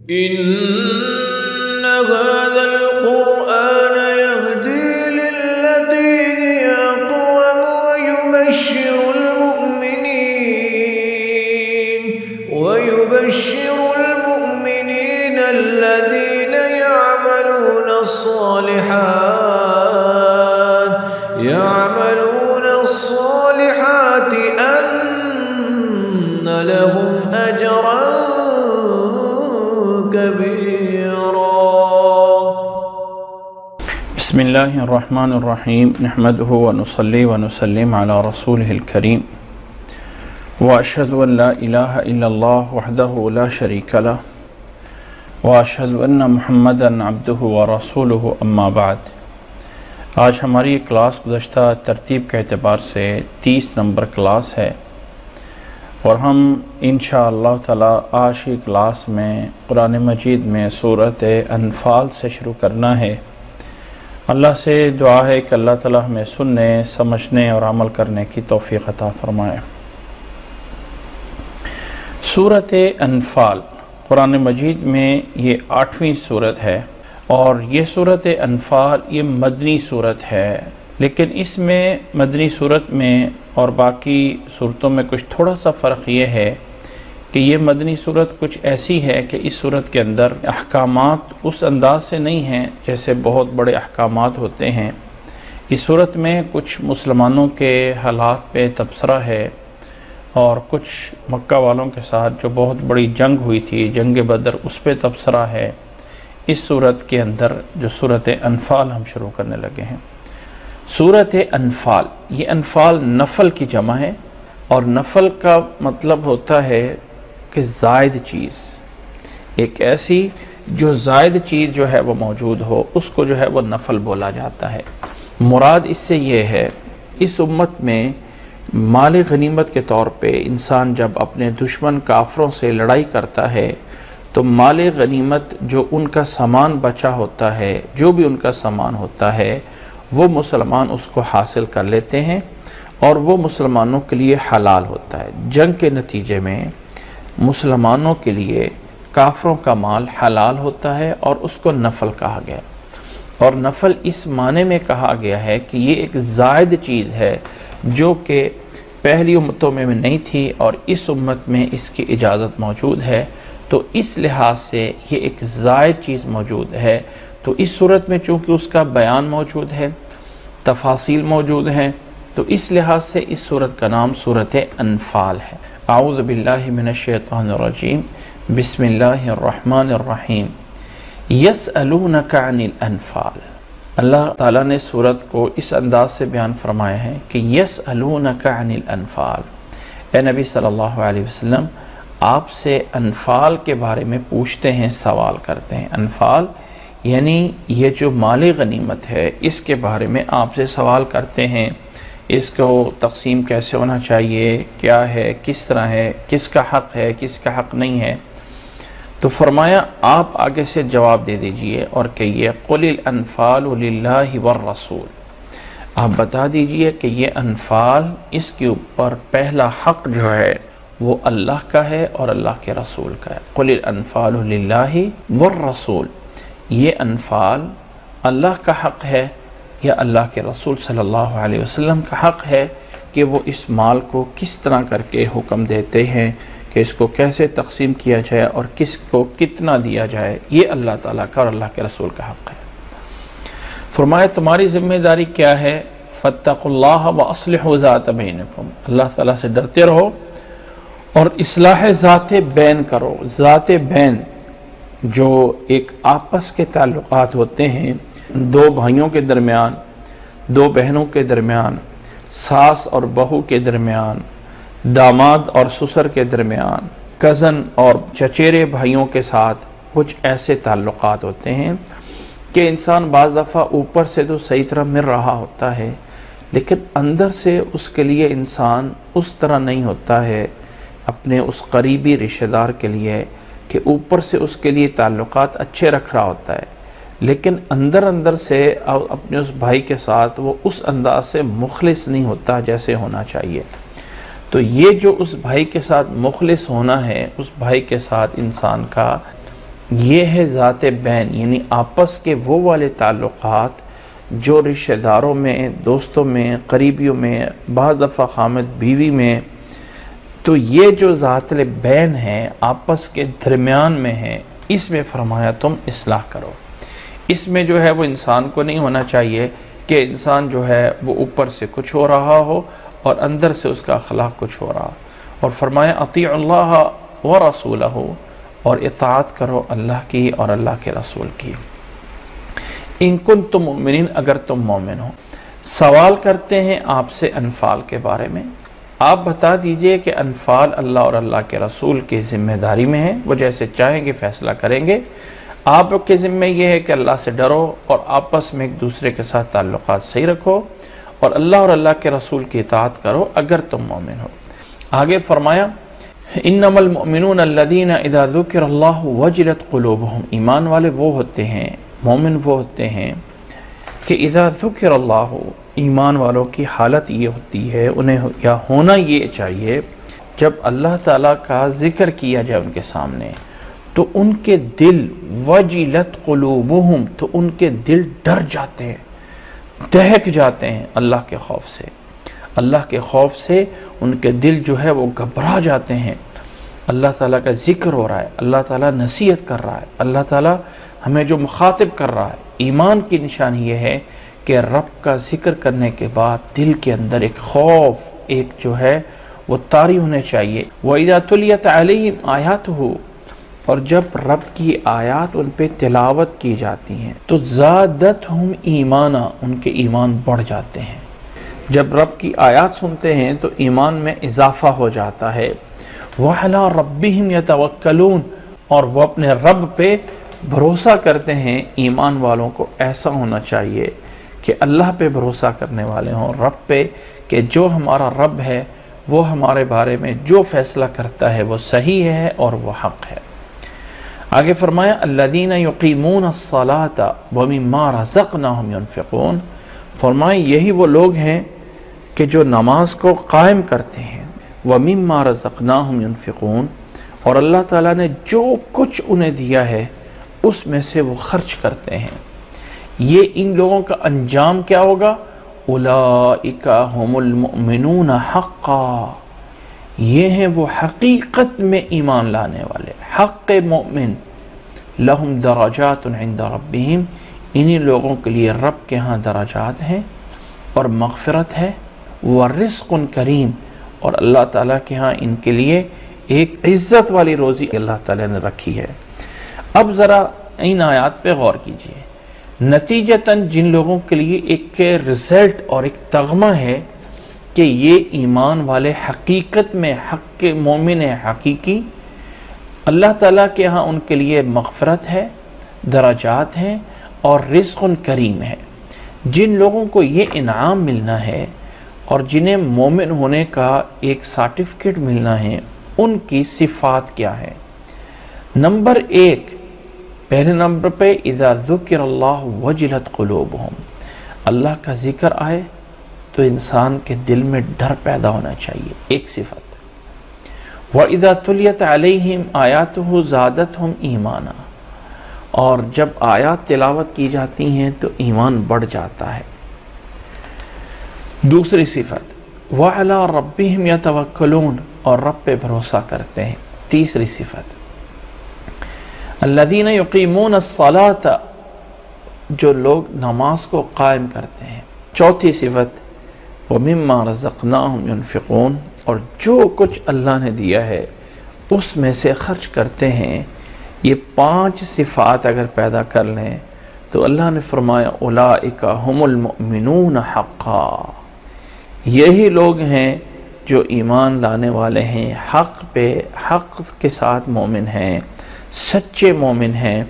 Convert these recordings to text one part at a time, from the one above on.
إن هذا القرآن يهدي للتي هي أقوم ويبشر المؤمنين الذين يعملون الصالحات أن لهم أجرا كبيرا. بسم الله الرحمن الرحيم نحمده ونصلي ونسلم على رسوله الكريم وأشهد أن لا إله إلا الله وحده لا شريك له وأشهد أن محمدا عبده ورسوله أما بعد. آج ہماری کلاس گزشتہ ترتیب کے اعتبار سے 30 نمبر کلاس ہے، اور ہم انشاءاللہ تعالی آج کی کلاس میں قرآن مجید میں سورۃ انفال سے شروع کرنا ہے. اللہ سے دعا ہے کہ اللہ تعالی ہمیں سننے، سمجھنے اور عمل کرنے کی توفیق عطا فرمائے. سورۃ انفال قرآن مجید میں یہ 8ویں سورت ہے، اور یہ سورۃ انفال یہ مدنی صورت ہے. لیکن اس میں مدنی صورت میں اور باقی صورتوں میں کچھ تھوڑا سا فرق یہ ہے کہ یہ مدنی صورت کچھ ایسی ہے کہ اس صورت کے اندر احکامات اس انداز سے نہیں ہیں جیسے بہت بڑے احکامات ہوتے ہیں. اس صورت میں کچھ مسلمانوں کے حالات پہ تبصرہ ہے، اور کچھ مکہ والوں کے ساتھ جو بہت بڑی جنگ ہوئی تھی، جنگ بدر، اس پہ تبصرہ ہے. اس صورت کے اندر جو سورۃ انفال ہم شروع کرنے لگے ہیں. سورۃ انفال، یہ انفال نفل کی جمع ہے، اور نفل کا مطلب ہوتا ہے کہ زائد چیز، ایک ایسی جو زائد چیز جو ہے وہ موجود ہو، اس کو جو ہے وہ نفل بولا جاتا ہے. مراد اس سے یہ ہے، اس امت میں مال غنیمت کے طور پہ انسان جب اپنے دشمن کافروں سے لڑائی کرتا ہے تو مال غنیمت جو ان کا سامان بچا ہوتا ہے، جو بھی ان کا سامان ہوتا ہے، وہ مسلمان اس کو حاصل کر لیتے ہیں، اور وہ مسلمانوں کے لیے حلال ہوتا ہے. جنگ کے نتیجے میں مسلمانوں کے لیے کافروں کا مال حلال ہوتا ہے، اور اس کو نفل کہا گیا. اور نفل اس معنی میں کہا گیا ہے کہ یہ ایک زائد چیز ہے جو کہ پہلی امتوں میں نہیں تھی، اور اس امت میں اس کی اجازت موجود ہے. تو اس لحاظ سے یہ ایک زائد چیز موجود ہے. تو اس صورت میں چونکہ اس کا بیان موجود ہے، تفاصیل موجود ہیں، تو اس لحاظ سے اس صورت کا نام سورۃ انفال ہے. اعوذ باللہ من الشیطان الرجیم، بسم اللہ الرحمن الرحیم. یسألونک عن الانفال. اللہ تعالیٰ نے سورت کو اس انداز سے بیان فرمایا ہے کہ یسألونک عن الانفال. اے نبی صلی اللہ علیہ وسلم، آپ سے انفال کے بارے میں پوچھتے ہیں، سوال کرتے ہیں. انفال یعنی یہ جو مال غنیمت ہے، اس کے بارے میں آپ سے سوال کرتے ہیں. اس کو تقسیم کیسے ہونا چاہیے، کیا ہے، کس طرح ہے، کس کا حق ہے، کس کا حق نہیں ہے. تو فرمایا آپ آگے سے جواب دے دیجئے اور کہیے قل الانفال للہ والرسول. آپ بتا دیجئے کہ یہ انفال، اس کے اوپر پہلا حق جو ہے وہ اللہ کا ہے اور اللہ کے رسول کا ہے. قل الانفال للہ والرسول. یہ انفال اللہ کا حق ہے یا اللہ کے رسول صلی اللہ علیہ وسلم کا حق ہے کہ وہ اس مال کو کس طرح کر کے حکم دیتے ہیں کہ اس کو کیسے تقسیم کیا جائے اور کس کو کتنا دیا جائے. یہ اللہ تعالیٰ کا اور اللہ کے رسول کا حق ہے. فرمایا تمہاری ذمہ داری کیا ہے؟ فاتقوا اللہ واصلحوا ذات بینکم. اللہ تعالیٰ سے ڈرتے رہو اور اصلاح ذات بین کرو. ذات بین جو ایک آپس کے تعلقات ہوتے ہیں، دو بھائیوں کے درمیان، دو بہنوں کے درمیان، ساس اور بہو کے درمیان، داماد اور سسر کے درمیان، کزن اور چچیرے بھائیوں کے ساتھ کچھ ایسے تعلقات ہوتے ہیں کہ انسان بعض دفعہ اوپر سے تو صحیح طرح مل رہا ہوتا ہے، لیکن اندر سے اس کے لیے انسان اس طرح نہیں ہوتا ہے اپنے اس قریبی رشتہ دار کے لیے کہ اوپر سے اس کے لیے تعلقات اچھے رکھ رہا ہوتا ہے، لیکن اندر سے اپنے اس بھائی کے ساتھ وہ اس انداز سے مخلص نہیں ہوتا جیسے ہونا چاہیے. تو یہ جو اس بھائی کے ساتھ مخلص ہونا ہے، اس بھائی کے ساتھ انسان کا یہ ہے ذات بین، یعنی آپس کے وہ والے تعلقات جو رشتہ داروں میں، دوستوں میں، قریبیوں میں، بعض دفعہ خامد بیوی میں، تو یہ جو ذات بین ہے آپس کے درمیان میں ہے، اس میں فرمایا تم اصلاح کرو۔ اس میں جو ہے وہ انسان کو نہیں ہونا چاہیے کہ انسان جو ہے وہ اوپر سے کچھ ہو رہا ہو اور اندر سے اس کا اخلاق کچھ ہو رہا، اور فرمایا اطیعوا اللہ ورسولہ، اور اطاعت کرو اللہ کی اور اللہ کے رسول کی، ان کنتم مؤمنین، اگر تم مومن ہو۔ سوال کرتے ہیں آپ سے انفال کے بارے میں، آپ بتا دیجئے کہ انفال اللہ اور اللہ کے رسول کی ذمہ داری میں ہے، وہ جیسے چاہیں گے فیصلہ کریں گے۔ آپ کے ذمہ یہ ہے کہ اللہ سے ڈرو اور آپس میں ایک دوسرے کے ساتھ تعلقات صحیح رکھو اور اللہ کے رسول کی اطاعت کرو اگر تم مومن ہو۔ آگے فرمایا انما المؤمنون الذین اذا ذکر اللہ وجلت قلوبہم، ایمان والے وہ ہوتے ہیں، مومن وہ ہوتے ہیں کہ اذا ذکر اللہ، ایمان والوں کی حالت یہ ہوتی ہے، انہیں یا ہونا یہ چاہیے جب اللہ تعالیٰ کا ذکر کیا جائے ان کے سامنے تو ان کے دل وجلت قلوبہم، تو ان کے دل ڈر جاتے ہیں، دہک جاتے ہیں اللہ کے خوف سے، اللہ کے خوف سے ان کے دل جو ہے وہ گھبرا جاتے ہیں۔ اللہ تعالیٰ کا ذکر ہو رہا ہے، اللہ تعالیٰ نصیحت کر رہا ہے، اللہ تعالیٰ ہمیں جو مخاطب کر رہا ہے۔ ایمان کی نشانی یہ ہے کہ رب کا ذکر کرنے کے بعد دل کے اندر ایک خوف، ایک جو ہے وہ طاری ہونے چاہیے۔ وَإِذَا تُلِيَتْ عَلَيْهِمْ آیَاتُهُ، اور جب رب کی آیات ان پہ تلاوت کی جاتی ہیں تو زادتہم ایمانا، ان کے ایمان بڑھ جاتے ہیں۔ جب رب کی آیات سنتے ہیں تو ایمان میں اضافہ ہو جاتا ہے۔ وَعَلَىٰ رَبِّهِمْ يَتَوَكَّلُونَ، اور وہ اپنے رب پہ بھروسہ کرتے ہیں۔ ایمان والوں کو ایسا ہونا چاہیے کہ اللہ پہ بھروسہ کرنے والے ہوں، رب پہ، کہ جو ہمارا رب ہے وہ ہمارے بارے میں جو فیصلہ کرتا ہے وہ صحیح ہے اور وہ حق ہے۔ آگے فرمایا الذین یقیمون الصلاۃ ومما رزقناہم ینفقون، فرمایا یہی وہ لوگ ہیں کہ جو نماز کو قائم کرتے ہیں، ومما رزقناہم ینفقون، اور اللہ تعالیٰ نے جو کچھ انہیں دیا ہے اس میں سے وہ خرچ کرتے ہیں۔ یہ ان لوگوں کا انجام کیا ہوگا؟ اولئک ھم المؤمنون حقا، یہ ہیں وہ حقیقت میں ایمان لانے والے، حق مومن۔ لہم درجات عند ربہم، انہی لوگوں کے لیے رب کے ہاں درجات ہیں اور مغفرت ہے، ورزق کریم، اور اللہ تعالیٰ کے ہاں ان کے لیے ایک عزت والی روزی اللہ تعالیٰ نے رکھی ہے۔ اب ذرا ان آیات پہ غور کیجئے۔ نتیجتاً جن لوگوں کے لیے ایک رزلٹ اور ایک تغمہ ہے کہ یہ ایمان والے حقیقت میں حق مومن حقیقی، اللہ تعالیٰ کے ہاں ان کے لیے مغفرت ہے، درجات ہیں اور رزق کریم ہے۔ جن لوگوں کو یہ انعام ملنا ہے اور جنہیں مومن ہونے کا ایک سرٹیفکیٹ ملنا ہے، ان کی صفات کیا ہے؟ نمبر 1، پہلے نمبر پہ اذا ذکر اللہ وجلت قلوبہم، اللہ کا ذکر آئے تو انسان کے دل میں ڈر پیدا ہونا چاہیے، ایک صفت۔ وَإِذَا تُلِيَتْ عَلَيْهِمْ آیَاتُهُ زَادَتْهُمْ ایمانا، اور جب آیات تلاوت کی جاتی ہیں تو ایمان بڑھ جاتا ہے۔ دوسری صفت وَعَلَىٰ رَبِّهِمْ يَتَوَكَّلُونَ، اور رب پہ بھروسہ کرتے ہیں۔ تیسری صفت الذین یقیمون الصلاۃ، جو لوگ نماز کو قائم کرتے ہیں۔ چوتھی صفت وَمِمَّا رَزَقْنَاهُمْ يُنْفِقُونَ، اور جو کچھ اللہ نے دیا ہے اس میں سے خرچ کرتے ہیں۔ یہ 5 صفات اگر پیدا کر لیں تو اللہ نے فرمایا اولئک ھم المؤمنون حقا، یہی لوگ ہیں جو ایمان لانے والے ہیں، حق پہ، حق کے ساتھ مومن ہیں، سچے مومن ہیں،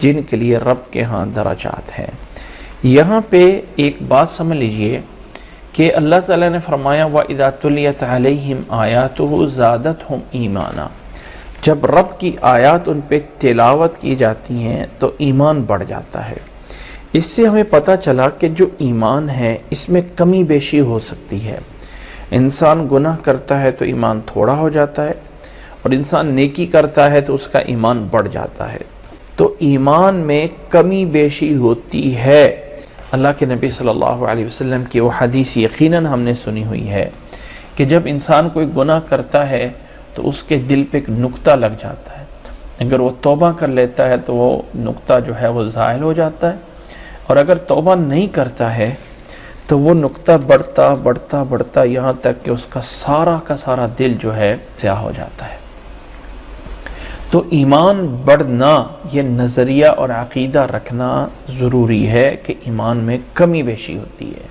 جن کے لیے رب کے ہاں درجات ہیں۔ یہاں پہ ایک بات سمجھ لیجئے کہ اللہ تعالیٰ نے فرمایا وَإِذَا تُلِيَتْ عَلَيْهِمْ آیَاتُهُ زَادَتْهُمْ ایمانا، جب رب کی آیات ان پہ تلاوت کی جاتی ہیں تو ایمان بڑھ جاتا ہے۔ اس سے ہمیں پتہ چلا کہ جو ایمان ہے اس میں کمی بیشی ہو سکتی ہے۔ انسان گناہ کرتا ہے تو ایمان تھوڑا ہو جاتا ہے، اور انسان نیکی کرتا ہے تو اس کا ایمان بڑھ جاتا ہے۔ تو ایمان میں کمی بیشی ہوتی ہے۔ اللہ کے نبی صلی اللہ علیہ وسلم کی وہ حدیث یقیناً ہم نے سنی ہوئی ہے کہ جب انسان کوئی گناہ کرتا ہے تو اس کے دل پہ ایک نقطہ لگ جاتا ہے، اگر وہ توبہ کر لیتا ہے تو وہ نقطہ جو ہے وہ زائل ہو جاتا ہے، اور اگر توبہ نہیں کرتا ہے تو وہ نقطہ بڑھتا بڑھتا بڑھتا یہاں تک کہ اس کا سارا دل جو ہے سیاہ ہو جاتا ہے۔ تو ایمان بڑھنا، یہ نظریہ اور عقیدہ رکھنا ضروری ہے کہ ایمان میں کمی بیشی ہوتی ہے۔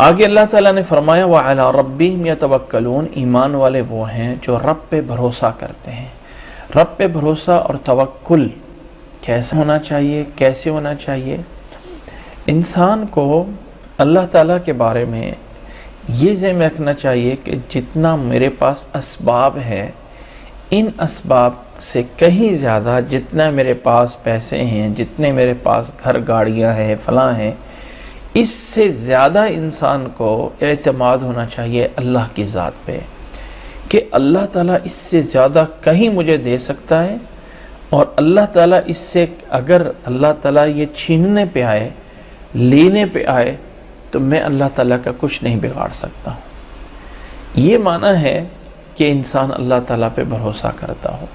آگے اللہ تعالیٰ نے فرمایا وَعَلَىٰ رَبِّهِمْ يَتَوَكَّلُونَ، ایمان والے وہ ہیں جو رب پہ بھروسہ کرتے ہیں۔ رب پہ بھروسہ اور توکل کیسے ہونا چاہیے؟ انسان کو اللہ تعالیٰ کے بارے میں یہ ذہن میں رکھنا چاہیے کہ جتنا میرے پاس اسباب ہے، ان اسباب سے کہیں زیادہ جتنا میرے پاس پیسے ہیں، جتنے میرے پاس گھر گاڑیاں ہیں، فلاں ہیں، اس سے زیادہ انسان کو اعتماد ہونا چاہیے اللہ کی ذات پہ کہ اللہ تعالیٰ اس سے زیادہ کہیں مجھے دے سکتا ہے، اور اللہ تعالیٰ اس سے اگر اللہ تعالیٰ یہ چھیننے پہ آئے، لینے پہ آئے، تو میں اللہ تعالیٰ کا کچھ نہیں بگاڑ سکتا ہوں۔ یہ معنی ہے کہ انسان اللہ تعالیٰ پہ بھروسہ کرتا ہو۔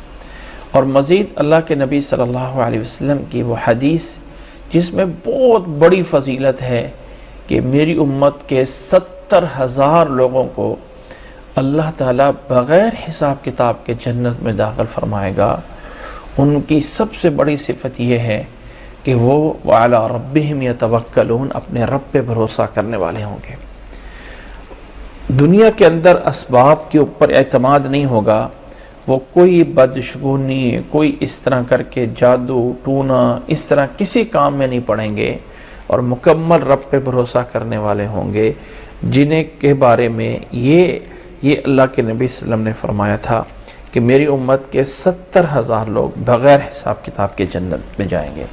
اور مزید اللہ کے نبی صلی اللہ علیہ وسلم کی وہ حدیث جس میں بہت بڑی فضیلت ہے کہ میری امت کے 70,000 لوگوں کو اللہ تعالیٰ بغیر حساب کتاب کے جنت میں داخل فرمائے گا، ان کی سب سے بڑی صفت یہ ہے کہ وہ وَعَلَىٰ رَبِّهِمْ يَتَوَكَّلُونَ، اپنے رب پہ بھروسہ کرنے والے ہوں گے۔ دنیا کے اندر اسباب کے اوپر اعتماد نہیں ہوگا، وہ کوئی بدشگونی، کوئی اس طرح کر کے جادو ٹونا، اس طرح کسی کام میں نہیں پڑیں گے، اور مکمل رب پہ بھروسہ کرنے والے ہوں گے، جنہیں کے بارے میں یہ اللہ کے نبی صلی اللہ علیہ وسلم نے فرمایا تھا کہ میری امت کے 70,000 لوگ بغیر حساب کتاب کے جنت میں جائیں گے۔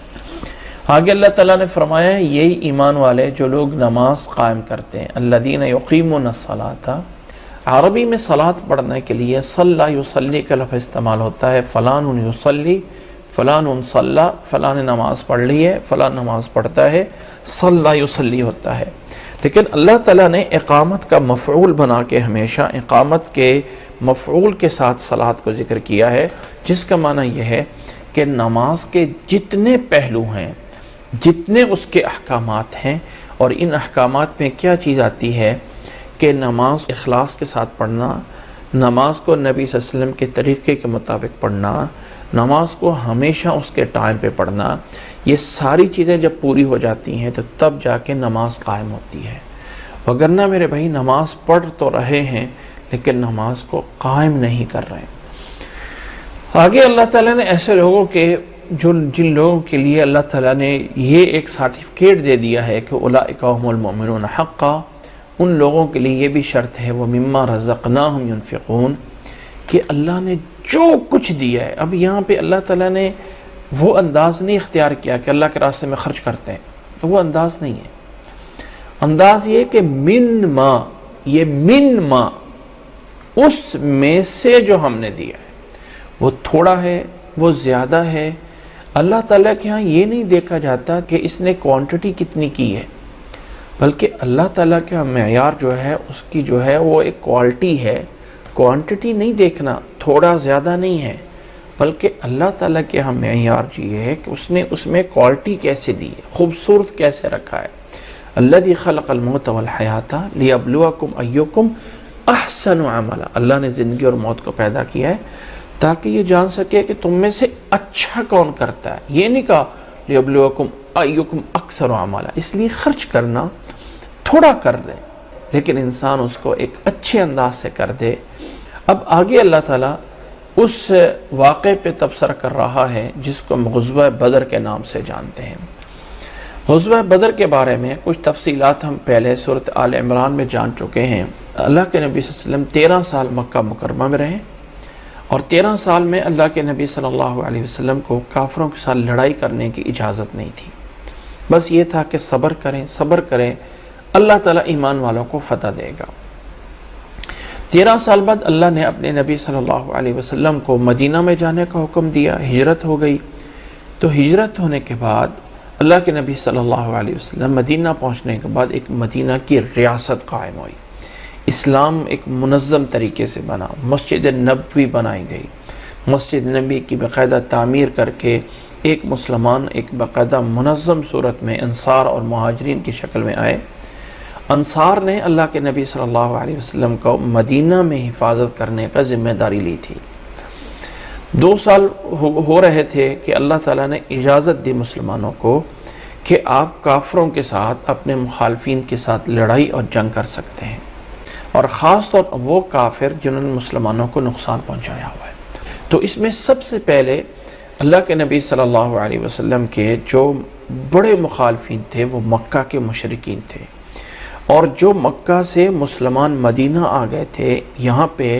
آگے اللہ تعالیٰ نے فرمایا ہے یہی ایمان والے جو لوگ نماز قائم کرتے ہیں، الذین یقیمون الصلاۃ، عربی میں صلاۃ پڑھنے کے لیے صلی یصلی کا لفظ استعمال ہوتا ہے، فلان یصلی، فلان صلی، فلان نماز پڑھ لی ہے، فلان نماز پڑھتا ہے، صلی یصلی ہوتا ہے۔ لیکن اللہ تعالیٰ نے اقامت کا مفعول بنا کے ہمیشہ اقامت کے مفعول کے ساتھ صلاۃ کو ذکر کیا ہے، جس کا معنی یہ ہے کہ نماز کے جتنے پہلو ہیں، جتنے اس کے احکامات ہیں، اور ان احکامات میں کیا چیز آتی ہے کہ نماز اخلاص کے ساتھ پڑھنا، نماز کو نبی صلی اللہ علیہ وسلم کے طریقے کے مطابق پڑھنا، نماز کو ہمیشہ اس کے ٹائم پہ پڑھنا، یہ ساری چیزیں جب پوری ہو جاتی ہیں تو تب جا کے نماز قائم ہوتی ہے۔ وگرنہ میرے بھائی نماز پڑھ تو رہے ہیں لیکن نماز کو قائم نہیں کر رہے ہیں۔ آگے اللہ تعالیٰ نے ایسے لوگوں کے جن لوگوں کے لیے اللہ تعالیٰ نے یہ ایک سرٹیفکیٹ دے دیا ہے کہ اولئک هم المؤمنون حقا، ان لوگوں کے لیے یہ بھی شرط ہے وہ مما رزقناہم ينفقون، کہ اللہ نے جو کچھ دیا ہے۔ اب یہاں پہ اللہ تعالیٰ نے وہ انداز نہیں اختیار کیا کہ اللہ کے راستے میں خرچ کرتے ہیں، وہ انداز نہیں ہے۔ انداز یہ کہ من ما، اس میں سے جو ہم نے دیا ہے، وہ تھوڑا ہے، وہ زیادہ ہے۔ اللہ تعالیٰ کے ہاں یہ نہیں دیکھا جاتا کہ اس نے کوانٹٹی کتنی کی ہے، بلکہ اللہ تعالیٰ کا معیار جو ہے اس کی جو ہے وہ ایک کوالٹی ہے۔ کوانٹٹی نہیں دیکھنا، تھوڑا زیادہ نہیں ہے، بلکہ اللہ تعالیٰ کے ہاں معیار یہ ہے کہ اس نے اس میں کوالٹی کیسے دی ہے، خوبصورت کیسے رکھا ہے۔ الذی خلق الموت والحیات لیبلوکم ایکم احسن عملا، اللہ نے زندگی اور موت کو پیدا کیا ہے تاکہ یہ جان سکے کہ تم میں سے اچھا کون کرتا ہے۔ یہ نہیں کہا لیبلوکم ایکم اکثر عملا، اس لیے خرچ کرنا تھوڑا کر دے لیکن انسان اس کو ایک اچھے انداز سے کر دے۔ اب آگے اللہ تعالیٰ اس واقعے پہ تبصرہ کر رہا ہے جس کو ہم غزوہ بدر کے نام سے جانتے ہیں۔ غزوہ بدر کے بارے میں کچھ تفصیلات ہم پہلے سورۃ آل عمران میں جان چکے ہیں۔ اللہ کے نبی صلی اللہ علیہ وسلم 13 سال مکہ مکرمہ میں رہے، اور 13 سال میں اللہ کے نبی صلی اللہ علیہ وسلم کو کافروں کے ساتھ لڑائی کرنے کی اجازت نہیں تھی، بس یہ تھا کہ صبر کریں، اللہ تعالیٰ ایمان والوں کو فتح دے گا۔ 13 سال بعد اللہ نے اپنے نبی صلی اللہ علیہ وسلم کو مدینہ میں جانے کا حکم دیا، ہجرت ہو گئی۔ تو ہجرت ہونے کے بعد اللہ کے نبی صلی اللہ علیہ وسلم مدینہ پہنچنے کے بعد ایک مدینہ کی ریاست قائم ہوئی، اسلام ایک منظم طریقے سے بنا، مسجد نبوی بنائی گئی، مسجد نبی کی باقاعدہ تعمیر کر کے ایک مسلمان ایک باقاعدہ منظم صورت میں انصار اور مہاجرین کی شکل میں آئے۔ انصار نے اللہ کے نبی صلی اللہ علیہ وسلم کو مدینہ میں حفاظت کرنے کا ذمہ داری لی تھی۔ 2 سال ہو رہے تھے کہ اللہ تعالیٰ نے اجازت دی مسلمانوں کو کہ آپ کافروں کے ساتھ اپنے مخالفین کے ساتھ لڑائی اور جنگ کر سکتے ہیں، اور خاص طور پر وہ کافر جنہوں نے مسلمانوں کو نقصان پہنچایا ہوا ہے۔ تو اس میں سب سے پہلے اللہ کے نبی صلی اللہ علیہ وسلم کے جو بڑے مخالفین تھے وہ مکہ کے مشرکین تھے، اور جو مکہ سے مسلمان مدینہ آ گئے تھے، یہاں پہ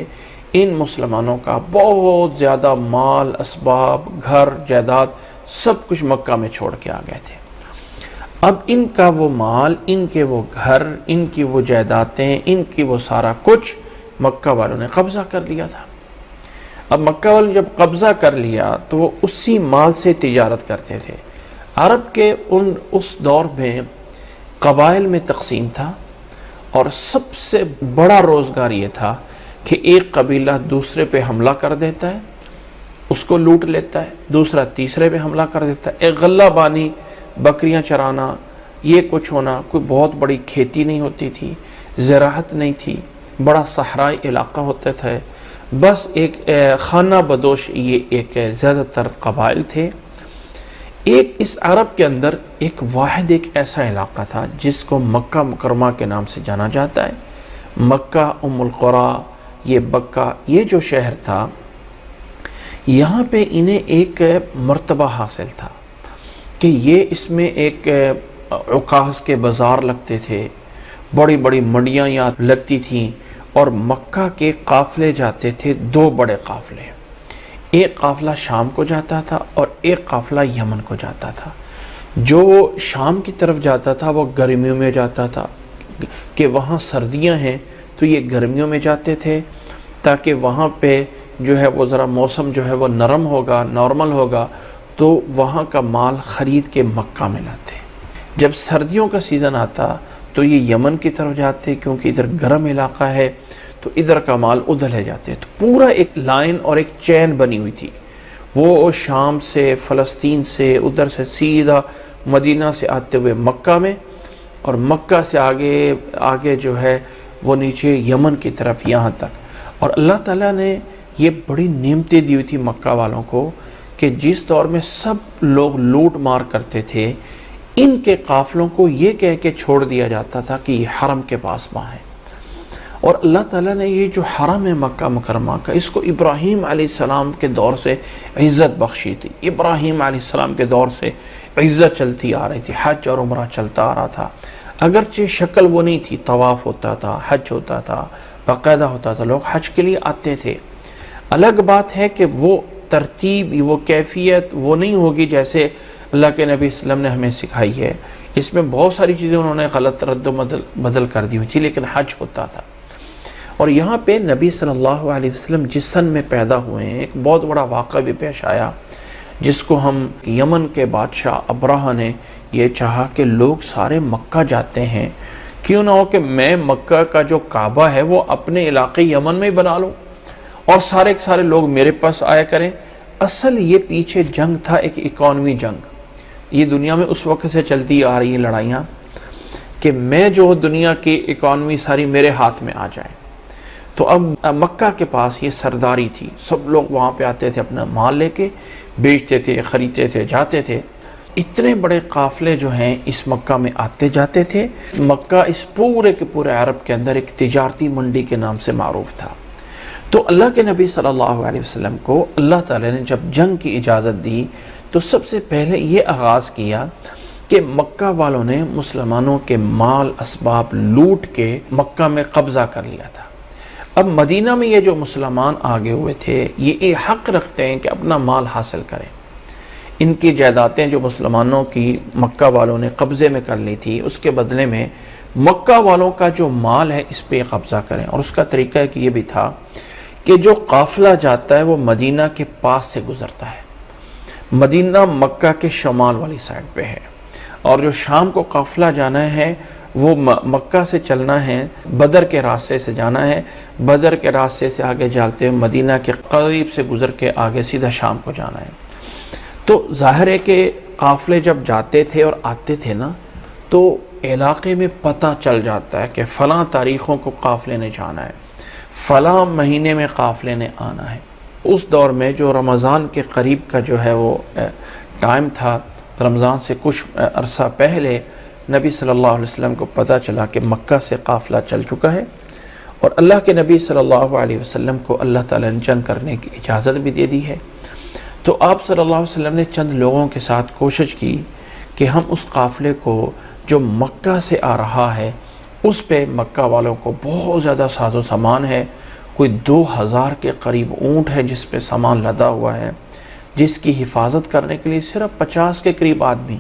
ان مسلمانوں کا بہت زیادہ مال، اسباب، گھر، جائیداد سب کچھ مکہ میں چھوڑ کے آ گئے تھے۔ اب ان کا وہ مال، ان کے وہ گھر، ان کی وہ جائیدادیں، ان کی وہ سارا کچھ مکہ والوں نے قبضہ کر لیا تھا۔ اب مکہ والوں نے جب قبضہ کر لیا تو وہ اسی مال سے تجارت کرتے تھے۔ عرب کے اس دور میں قبائل میں تقسیم تھا، اور سب سے بڑا روزگار یہ تھا کہ ایک قبیلہ دوسرے پہ حملہ کر دیتا ہے، اس کو لوٹ لیتا ہے، دوسرا تیسرے پہ حملہ کر دیتا ہے۔ ایک غلہ بانی، بکریاں چرانا، یہ کچھ ہونا، کوئی بہت بڑی کھیتی نہیں ہوتی تھی، زراعت نہیں تھی، بڑا صحرائی علاقہ ہوتا تھا، بس ایک خانہ بدوش یہ ایک زیادہ تر قبائل تھے۔ ایک اس عرب کے اندر ایک واحد ایک ایسا علاقہ تھا جس کو مکہ مکرمہ کے نام سے جانا جاتا ہے۔ مکہ ام القریٰ، یہ بکہ، یہ جو شہر تھا، یہاں پہ انہیں ایک مرتبہ حاصل تھا کہ یہ اس میں ایک عکاظ کے بازار لگتے تھے، بڑی بڑی منڈیاں یہاں لگتی تھیں، اور مکہ کے قافلے جاتے تھے، 2 بڑے قافلے، ایک قافلہ شام کو جاتا تھا اور ایک قافلہ یمن کو جاتا تھا۔ جو شام کی طرف جاتا تھا وہ گرمیوں میں جاتا تھا کہ وہاں سردیاں ہیں، تو یہ گرمیوں میں جاتے تھے تاکہ وہاں پہ جو ہے وہ ذرا موسم جو ہے وہ نرم ہوگا، نارمل ہوگا، تو وہاں کا مال خرید کے مکہ میں لاتے۔ جب سردیوں کا سیزن آتا تو یہ یمن کی طرف جاتے کیونکہ ادھر گرم علاقہ ہے، تو ادھر کا مال ادھر لے جاتے۔ تو پورا ایک لائن اور ایک چین بنی ہوئی تھی، وہ شام سے، فلسطین سے، ادھر سے سیدھا مدینہ سے آتے ہوئے مکہ میں، اور مکہ سے آگے جو ہے وہ نیچے یمن کی طرف یہاں تک۔ اور اللہ تعالیٰ نے یہ بڑی نعمتیں دی ہوئی تھی مکہ والوں کو کہ جس دور میں سب لوگ لوٹ مار کرتے تھے، ان کے قافلوں کو یہ کہہ کے چھوڑ دیا جاتا تھا کہ یہ حرم کے پاس وہاں ہے۔ اور اللہ تعالیٰ نے یہ جو حرم ہے مکہ مکرمہ کا، اس کو ابراہیم علیہ السلام کے دور سے عزت بخشی تھی۔ ابراہیم علیہ السلام کے دور سے عزت چلتی آ رہی تھی، حج اور عمرہ چلتا آ رہا تھا، اگرچہ شکل وہ نہیں تھی، طواف ہوتا تھا، حج ہوتا تھا، باقاعدہ ہوتا تھا، لوگ حج کے لیے آتے تھے۔ الگ بات ہے کہ وہ ترتیب، وہ کیفیت وہ نہیں ہوگی جیسے اللہ کے نبی صلی اللہ علیہ وسلم نے ہمیں سکھائی ہے۔ اس میں بہت ساری چیزیں انہوں نے غلط رد و بدل کر دی ہوئی تھی، لیکن حج ہوتا تھا۔ اور یہاں پہ نبی صلی اللہ علیہ وسلم جس سن میں پیدا ہوئے ہیں، ایک بہت بڑا واقعہ بھی پیش آیا، جس کو ہم یمن کے بادشاہ ابرہہ نے یہ چاہا کہ لوگ سارے مکہ جاتے ہیں، کیوں نہ ہو کہ میں مکہ کا جو کعبہ ہے وہ اپنے علاقے یمن میں ہی بنا لوں اور سارے کے سارے لوگ میرے پاس آیا کریں۔ اصل یہ پیچھے جنگ تھا، ایک اکانومی جنگ، یہ دنیا میں اس وقت سے چلتی آ رہی ہیں لڑائیاں کہ میں جو دنیا کی اکانومی ساری میرے ہاتھ میں آ جائے۔ تو اب مکہ کے پاس یہ سرداری تھی، سب لوگ وہاں پہ آتے تھے، اپنا مال لے کے بیچتے تھے، خریدتے تھے، جاتے تھے۔ اتنے بڑے قافلے جو ہیں اس مکہ میں آتے جاتے تھے۔ مکہ اس پورے کے پورے عرب کے اندر ایک تجارتی منڈی کے نام سے معروف تھا۔ تو اللہ کے نبی صلی اللہ علیہ وسلم کو اللہ تعالیٰ نے جب جنگ کی اجازت دی تو سب سے پہلے یہ آغاز کیا کہ مکہ والوں نے مسلمانوں کے مال اسباب لوٹ کے مکہ میں قبضہ کر لیا تھا۔ اب مدینہ میں یہ جو مسلمان آگے ہوئے تھے، یہ حق رکھتے ہیں کہ اپنا مال حاصل کریں۔ ان کی جائیدادیں جو مسلمانوں کی مکہ والوں نے قبضے میں کر لی تھی، اس کے بدلے میں مکہ والوں کا جو مال ہے اس پہ قبضہ کریں۔ اور اس کا طریقہ کہ یہ بھی تھا کہ جو قافلہ جاتا ہے وہ مدینہ کے پاس سے گزرتا ہے۔ مدینہ مکہ کے شمال والی سائڈ پہ ہے، اور جو شام کو قافلہ جانا ہے وہ مکہ سے چلنا ہے، بدر کے راستے سے جانا ہے، بدر کے راستے سے آگے جاتے ہوئے مدینہ کے قریب سے گزر کے آگے سیدھا شام کو جانا ہے۔ تو ظاہر ہے کہ قافلے جب جاتے تھے اور آتے تھے نا تو علاقے میں پتہ چل جاتا ہے کہ فلاں تاریخوں کو قافلے نے جانا ہے، فلاں مہینے میں قافلے نے آنا ہے۔ اس دور میں جو رمضان کے قریب کا جو ہے وہ ٹائم تھا، رمضان سے کچھ عرصہ پہلے نبی صلی اللہ علیہ وسلم کو پتہ چلا کہ مکہ سے قافلہ چل چکا ہے، اور اللہ کے نبی صلی اللہ علیہ وسلم کو اللہ تعالیٰ نے جنگ کرنے کی اجازت بھی دے دی ہے۔ تو آپ صلی اللہ علیہ وسلم نے چند لوگوں کے ساتھ کوشش کی کہ ہم اس قافلے کو جو مکہ سے آ رہا ہے اس پہ، مکہ والوں کو بہت زیادہ ساز و سامان ہے، کوئی 2000 کے قریب اونٹ ہے جس پہ سامان لدا ہوا ہے، جس کی حفاظت کرنے کے لیے صرف 50 کے قریب آدمی،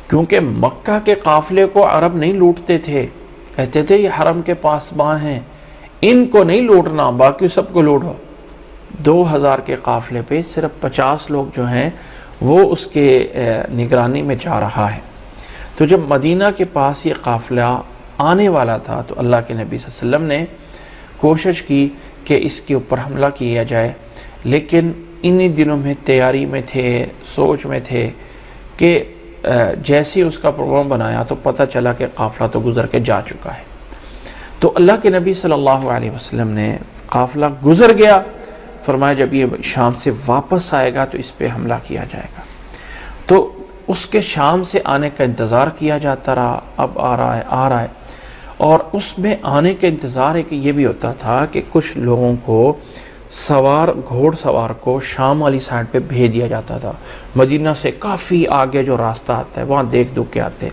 کیونکہ مکہ کے قافلے کو عرب نہیں لوٹتے تھے، کہتے تھے یہ حرم کے پاسباں ہیں، ان کو نہیں لوٹنا، باقی سب کو لوٹو۔ 2000 کے قافلے پہ صرف 50 لوگ جو ہیں وہ اس کے نگرانی میں جا رہا ہے۔ تو جب مدینہ کے پاس یہ قافلہ آنے والا تھا تو اللہ کے نبی صلی اللہ علیہ وسلم نے کوشش کی کہ اس کے اوپر حملہ کیا جائے، لیکن انہی دنوں میں تیاری میں تھے، سوچ میں تھے کہ جیسے اس کا پروگرام بنایا تو پتہ چلا کہ قافلہ تو گزر کے جا چکا ہے۔ تو اللہ کے نبی صلی اللہ علیہ وسلم نے قافلہ گزر گیا، فرمایا جب یہ شام سے واپس آئے گا تو اس پہ حملہ کیا جائے گا۔ تو اس کے شام سے آنے کا انتظار کیا جاتا رہا، اب آ رہا ہے، اور اس میں آنے کا انتظار ہے کہ یہ بھی ہوتا تھا کہ کچھ لوگوں کو گھوڑ سوار کو شام والی سائڈ پہ بھیج دیا جاتا تھا، مدینہ سے کافی آگے جو راستہ آتا ہے وہاں دیکھ کے آتے۔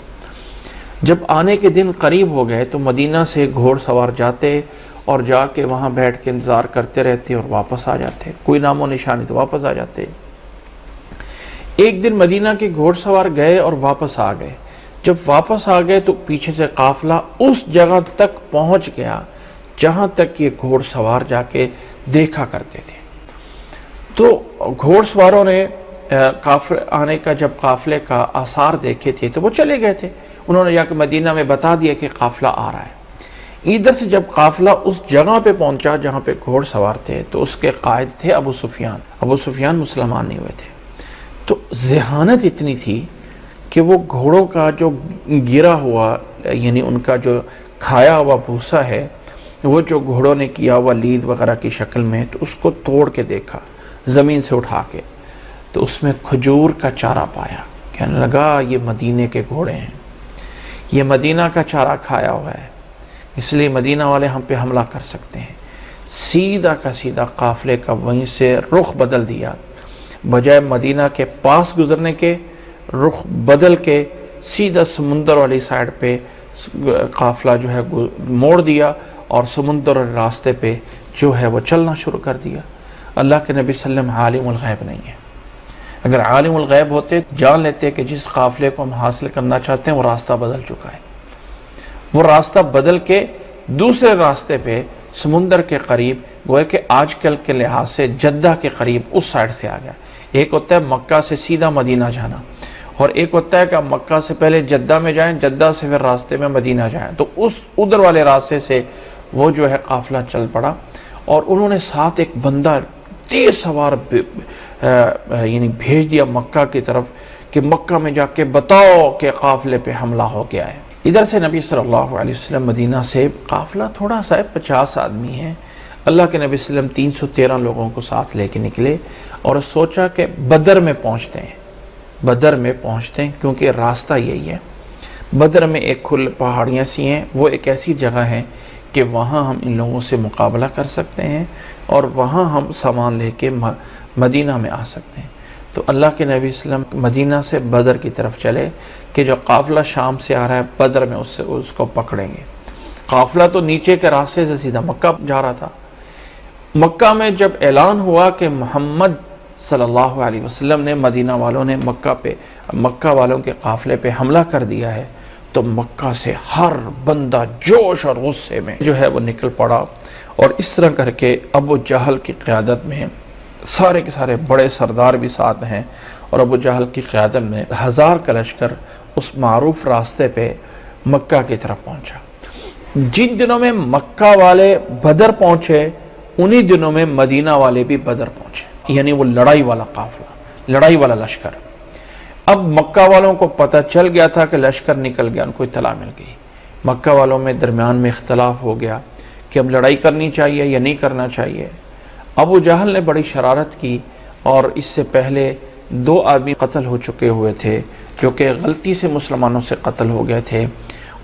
جب آنے کے دن قریب ہو گئے تو مدینہ سے گھوڑ سوار جاتے اور جا کے وہاں بیٹھ کے انتظار کرتے رہتے اور واپس آ جاتے، کوئی نام و نشانی تو واپس آ جاتے۔ ایک دن مدینہ کے گھوڑ سوار گئے اور واپس آ گئے، جب واپس آ گئے تو پیچھے سے قافلہ اس جگہ تک پہنچ گیا جہاں تک یہ گھوڑ سوار جا کے دیکھا کرتے تھے۔ تو گھوڑ سواروں نے آنے کا جب قافلے کا آثار دیکھے تھے تو وہ چلے گئے تھے، انہوں نے جا کے مدینہ میں بتا دیا کہ قافلہ آ رہا ہے۔ ادھر سے جب قافلہ اس جگہ پہ پہنچا جہاں پہ گھوڑ سوار تھے تو اس کے قائد تھے ابو سفیان مسلمان نہیں ہوئے تھے۔ تو ذہانت اتنی تھی کہ وہ گھوڑوں کا جو گرا ہوا، یعنی ان کا جو کھایا ہوا بھوسا ہے، وہ جو گھوڑوں نے کیا ہوا لید وغیرہ کی شکل میں، تو اس کو توڑ کے دیکھا زمین سے اٹھا کے، تو اس میں کھجور کا چارہ پایا، کہنے لگا یہ مدینے کے گھوڑے ہیں، یہ مدینہ کا چارہ کھایا ہوا ہے، اس لیے مدینہ والے ہم پہ حملہ کر سکتے ہیں۔ سیدھا کا سیدھا قافلے کا وہیں سے رخ بدل دیا، بجائے مدینہ کے پاس گزرنے کے رخ بدل کے سیدھا سمندر والی سائڈ پہ قافلہ جو ہے موڑ دیا اور سمندر اور راستے پہ جو ہے وہ چلنا شروع کر دیا۔ اللہ کے نبی صلی اللہ علیہ وسلم عالم الغیب نہیں ہے، اگر عالم الغیب ہوتے جان لیتے کہ جس قافلے کو ہم حاصل کرنا چاہتے ہیں وہ راستہ بدل چکا ہے، وہ راستہ بدل کے دوسرے راستے پہ سمندر کے قریب، گویا کہ آج کل کے لحاظ سے جدہ کے قریب اس سائڈ سے آ گیا۔ ایک ہوتا ہے مکہ سے سیدھا مدینہ جانا، اور ایک ہوتا ہے کہ مکہ سے پہلے جدہ میں جائیں، جدہ سے پھر راستے میں مدینہ جائیں، تو اس ادھر والے راستے سے وہ جو ہے قافلہ چل پڑا، اور انہوں نے ساتھ ایک بندہ تیز سوار یعنی بھیج دیا مکہ کی طرف کہ مکہ میں جا کے بتاؤ کہ قافلے پہ حملہ ہو گیا ہے۔ ادھر سے نبی صلی اللہ علیہ وسلم مدینہ سے، قافلہ تھوڑا سا ہے، 50 آدمی ہیں، اللہ کے نبی صلی اللہ علیہ وسلم 313 لوگوں کو ساتھ لے کے نکلے اور سوچا کہ بدر میں پہنچتے ہیں کیونکہ راستہ یہی ہے۔ بدر میں ایک پہاڑیاں سی ہیں، وہ ایک ایسی جگہ ہے کہ وہاں ہم ان لوگوں سے مقابلہ کر سکتے ہیں اور وہاں ہم سامان لے کے مدینہ میں آ سکتے ہیں۔ تو اللہ کے نبی صلی اللہ علیہ وسلم مدینہ سے بدر کی طرف چلے کہ جو قافلہ شام سے آ رہا ہے بدر میں اس کو پکڑیں گے۔ قافلہ تو نیچے کے راستے سے سیدھا مکہ جا رہا تھا۔ مکہ میں جب اعلان ہوا کہ محمد صلی اللہ علیہ وسلم نے، مدینہ والوں نے مکہ والوں کے قافلے پہ حملہ کر دیا ہے، تو مکہ سے ہر بندہ جوش اور غصے میں جو ہے وہ نکل پڑا، اور اس طرح کر کے ابو جہل کی قیادت میں سارے کے سارے بڑے سردار بھی ساتھ ہیں، اور ابو جہل کی قیادت میں 1000 کا لشکر اس معروف راستے پہ مکہ کی طرف پہنچا۔ جن دنوں میں مکہ والے بدر پہنچے، انہی دنوں میں مدینہ والے بھی بدر پہنچے، یعنی وہ لڑائی والا قافلہ، لڑائی والا لشکر۔ اب مکہ والوں کو پتہ چل گیا تھا کہ لشکر نکل گیا، ان کو اطلاع مل گئی۔ مکہ والوں میں درمیان میں اختلاف ہو گیا کہ اب لڑائی کرنی چاہیے یا نہیں کرنا چاہیے۔ ابو جہل نے بڑی شرارت کی، اور اس سے پہلے 2 آدمی قتل ہو چکے ہوئے تھے جو کہ غلطی سے مسلمانوں سے قتل ہو گئے تھے،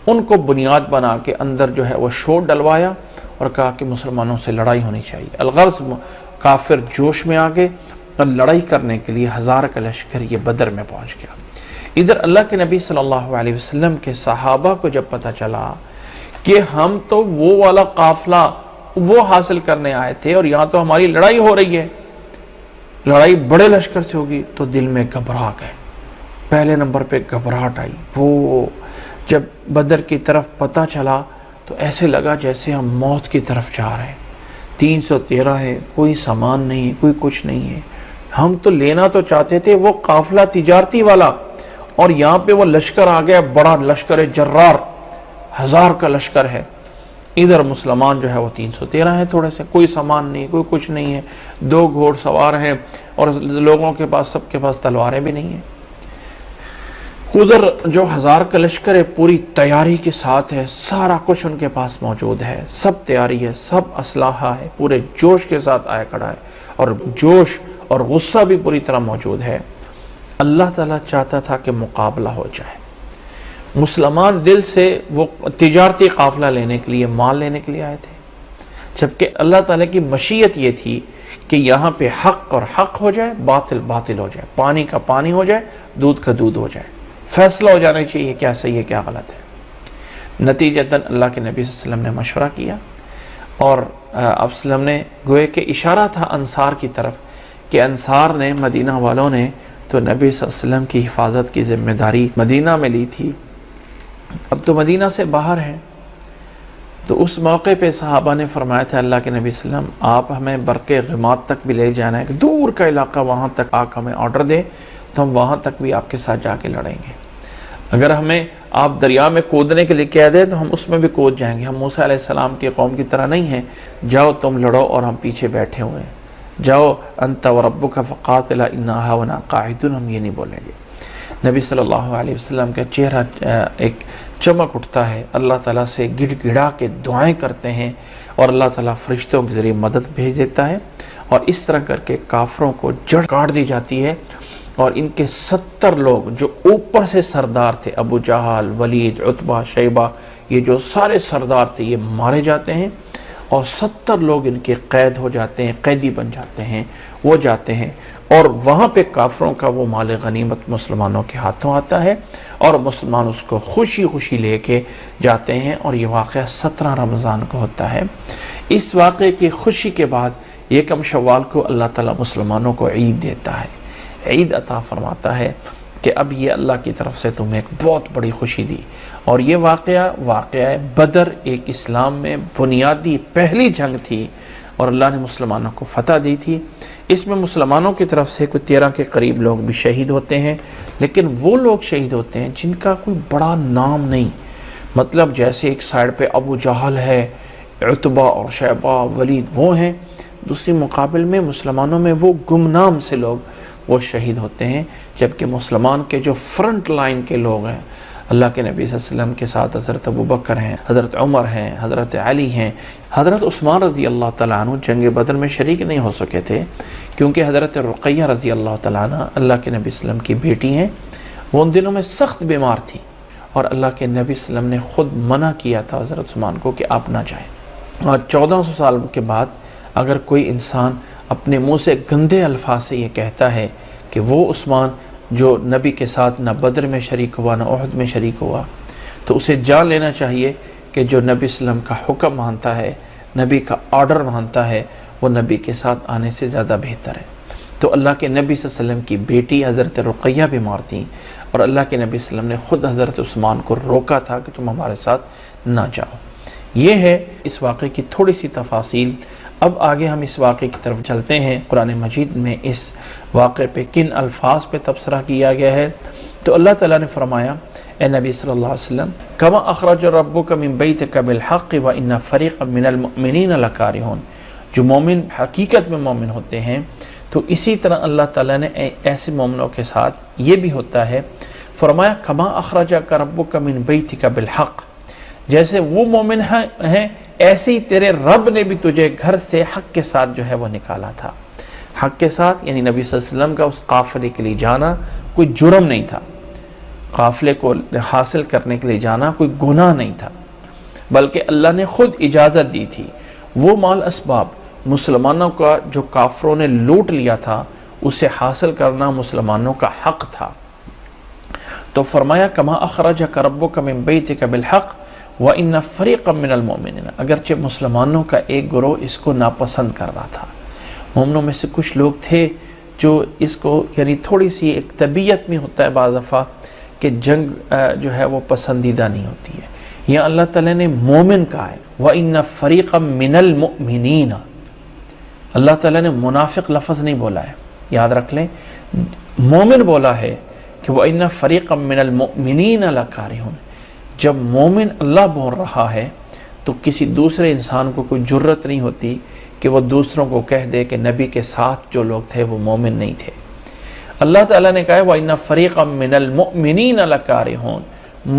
ان کو بنیاد بنا کے اندر جو ہے وہ شور ڈلوایا اور کہا کہ مسلمانوں سے لڑائی ہونی چاہیے۔ الغرض کافر جوش میں آگے اور لڑائی کرنے کے لیے 1000 کا لشکر یہ بدر میں پہنچ گیا۔ ادھر اللہ کے نبی صلی اللہ علیہ وسلم کے صحابہ کو جب پتہ چلا کہ ہم تو وہ والا قافلہ وہ حاصل کرنے آئے تھے اور یہاں تو ہماری لڑائی ہو رہی ہے، لڑائی بڑے لشکر سے ہوگی، تو دل میں گھبرا گئے۔ پہلے نمبر پہ گھبراہٹ آئی۔ وہ جب بدر کی طرف پتہ چلا تو ایسے لگا جیسے ہم موت کی طرف جا رہے ہیں۔ 313 ہے، کوئی سامان نہیں ہے، کوئی کچھ نہیں ہے۔ ہم تو لینا تو چاہتے تھے وہ قافلہ تجارتی والا، اور یہاں پہ وہ لشکر آ گیا، بڑا لشکر جرار، 1000 کا لشکر ہے۔ ادھر مسلمان جو ہے وہ 313 ہے، تھوڑے سے، کوئی سامان نہیں، کوئی کچھ نہیں ہے، 2 گھوڑ سوار ہیں، اور لوگوں کے پاس سب کے پاس تلواریں بھی نہیں ہیں۔ ادھر جو 1000 کا لشکر ہے پوری تیاری کے ساتھ ہے، سارا کچھ ان کے پاس موجود ہے، سب تیاری ہے، سب اسلحہ ہے، پورے جوش کے ساتھ آیا کھڑا ہے، اور جوش اور غصہ بھی پوری طرح موجود ہے۔ اللہ تعالیٰ چاہتا تھا کہ مقابلہ ہو جائے۔ مسلمان دل سے وہ تجارتی قافلہ لینے کے لیے، مال لینے کے لیے آئے تھے، جبکہ اللہ تعالیٰ کی مشیت یہ تھی کہ یہاں پہ حق اور حق ہو جائے، باطل باطل ہو جائے، پانی کا پانی ہو جائے، دودھ کا دودھ ہو جائے، فیصلہ ہو جانا چاہیے کیا صحیح ہے کیا غلط ہے۔ نتیجتاً اللہ کے نبی صلی اللہ علیہ وسلم نے مشورہ کیا، اور آپ صلی اللہ علیہ وسلم نے گوئے کہ اشارہ تھا انصار کی طرف، کہ انصار نے، مدینہ والوں نے تو نبی صلی اللہ علیہ وسلم کی حفاظت کی ذمہ داری مدینہ میں لی تھی، اب تو مدینہ سے باہر ہیں۔ تو اس موقع پہ صحابہ نے فرمایا تھا اللہ کے نبی صلی اللہ علیہ وسلم آپ ہمیں برق غماد تک بھی لے جانا ہے، کہ دور کا علاقہ، وہاں تک آپ ہمیں آرڈر دیں تو ہم وہاں تک بھی آپ کے ساتھ جا کے لڑیں گے۔ اگر ہمیں آپ دریا میں کودنے کے لیے کہہ دیں تو ہم اس میں بھی کود جائیں گے، ہم موسیٰ علیہ السلام کی قوم کی طرح نہیں ہیں، جاؤ تم لڑو اور ہم پیچھے بیٹھے ہوئے ہیں، جاؤ انت وربک فقاتلا انا ہاہنا قاعدون، ہم یہ نہیں بولیں گے۔ نبی صلی اللہ علیہ وسلم کا چہرہ ایک چمک اٹھتا ہے، اللہ تعالیٰ سے گڑ گڑا کے دعائیں کرتے ہیں، اور اللہ تعالیٰ فرشتوں کے ذریعے مدد بھیج دیتا ہے، اور اس طرح کر کے کافروں کو جڑ کاٹ دی جاتی ہے، اور ان کے 70 لوگ جو اوپر سے سردار تھے، ابو جہل، ولید، عتبہ، شیبہ، یہ جو سارے سردار تھے یہ مارے جاتے ہیں، اور 70 لوگ ان کے قید ہو جاتے ہیں، قیدی بن جاتے ہیں، وہ جاتے ہیں، اور وہاں پہ کافروں کا وہ مال غنیمت مسلمانوں کے ہاتھوں آتا ہے، اور مسلمان اس کو خوشی خوشی لے کے جاتے ہیں، اور یہ واقعہ 17 رمضان کو ہوتا ہے۔ اس واقعے کی خوشی کے بعد 1 شوال کو اللہ تعالیٰ مسلمانوں کو عید دیتا ہے، عید عطا فرماتا ہے کہ اب یہ اللہ کی طرف سے تمہیں ایک بہت بڑی خوشی دی۔ اور یہ واقعہ بدر ایک اسلام میں بنیادی پہلی جنگ تھی، اور اللہ نے مسلمانوں کو فتح دی تھی۔ اس میں مسلمانوں کی طرف سے کوئی 13 کے قریب لوگ بھی شہید ہوتے ہیں، لیکن وہ لوگ شہید ہوتے ہیں جن کا کوئی بڑا نام نہیں، مطلب جیسے ایک سائڈ پہ ابو جہل ہے، عتبہ اور شیبہ، ولید وہ ہیں، دوسری مقابل میں مسلمانوں میں وہ گمنام سے لوگ وہ شہید ہوتے ہیں، جبکہ مسلمان کے جو فرنٹ لائن کے لوگ ہیں، اللہ کے نبی صلی اللہ علیہ وسلم کے ساتھ حضرت ابوبکر ہیں، حضرت عمر ہیں، حضرت علی ہیں، حضرت عثمان رضی اللہ تعالیٰ عنہ جنگ بدر میں شریک نہیں ہو سکے تھے، کیونکہ حضرت رقیہ رضی اللہ تعالیٰ عنہ اللہ کے نبی صلی اللہ علیہ وسلم کی بیٹی ہیں، وہ ان دنوں میں سخت بیمار تھی، اور اللہ کے نبی صلی اللہ علیہ وسلم نے خود منع کیا تھا حضرت عثمان کو کہ آپ نہ جائیں۔ اور 1400 سال کے بعد اگر کوئی انسان اپنے منہ سے گندے الفاظ سے یہ کہتا ہے کہ وہ عثمان جو نبی کے ساتھ نہ بدر میں شریک ہوا نہ احد میں شریک ہوا، تو اسے جان لینا چاہیے کہ جو نبی صلی اللہ علیہ وسلم کا حکم مانتا ہے، نبی کا آرڈر مانتا ہے، وہ نبی کے ساتھ آنے سے زیادہ بہتر ہے۔ تو اللہ کے نبی صلی اللہ علیہ وسلم کی بیٹی حضرت رقیہ بیمار تھیں، اور اللہ کے نبی صلی اللہ علیہ وسلم نے خود حضرت عثمان کو روکا تھا کہ تم ہمارے ساتھ نہ جاؤ۔ یہ ہے اس واقعے کی تھوڑی سی تفاصیل۔ اب آگے ہم اس واقعے کی طرف چلتے ہیں۔ قرآن مجید میں اس واقعے پہ کن الفاظ پہ تبصرہ کیا گیا ہے؟ تو اللہ تعالیٰ نے فرمایا، اے نبی صلی اللہ علیہ وسلم، کما اخرج ربک من بیتک بالحق وان فریقا من المؤمنین لکارہون، جو مومن حقیقت میں مومن ہوتے ہیں تو اسی طرح اللہ تعالیٰ نے ایسے مومنوں کے ساتھ یہ بھی ہوتا ہے۔ فرمایا کما اخرجک ربک من بیتک بالحق، جیسے وہ مومن ہیں ایسے ہی تیرے رب نے بھی تجھے گھر سے حق کے ساتھ جو ہے وہ نکالا تھا۔ حق کے ساتھ یعنی نبی صلی اللہ علیہ وسلم کا اس قافلے کے لیے جانا کوئی جرم نہیں تھا، قافلے کو حاصل کرنے کے لیے جانا کوئی گناہ نہیں تھا، بلکہ اللہ نے خود اجازت دی تھی۔ وہ مال اسباب مسلمانوں کا جو کافروں نے لوٹ لیا تھا اسے حاصل کرنا مسلمانوں کا حق تھا۔ تو فرمایا کما اخرجک ربک من بیتک بالحق وان فریقا من المؤمنین، اگرچہ مسلمانوں کا ایک گروہ اس کو ناپسند کر رہا تھا، مومنوں میں سے کچھ لوگ تھے جو اس کو یعنی تھوڑی سی ایک طبیعت میں ہوتا ہے بعض دفعہ کہ جنگ جو ہے وہ پسندیدہ نہیں ہوتی ہے۔ یہاں اللہ تعالیٰ نے مومن کہا ہے وَإِنَّ فَرِيقًا مِّنَ الْمُؤْمِنِينَ، اللہ تعالیٰ نے منافق لفظ نہیں بولا ہے، یاد رکھ لیں، مومن بولا ہے کہ وَإِنَّ فَرِيقًا مِّنَ الْمُؤْمِنِينَ لَكَارِهُونَ۔ جب مومن اللہ بول رہا ہے تو کسی دوسرے انسان کو کوئی جرت نہیں ہوتی کہ وہ دوسروں کو کہہ دے کہ نبی کے ساتھ جو لوگ تھے وہ مومن نہیں تھے۔ اللہ تعالیٰ نے کہا وَإِنَّ فَرِيقًا مِّنَ الْمُؤْمِنِينَ لَكَارِهُونَ،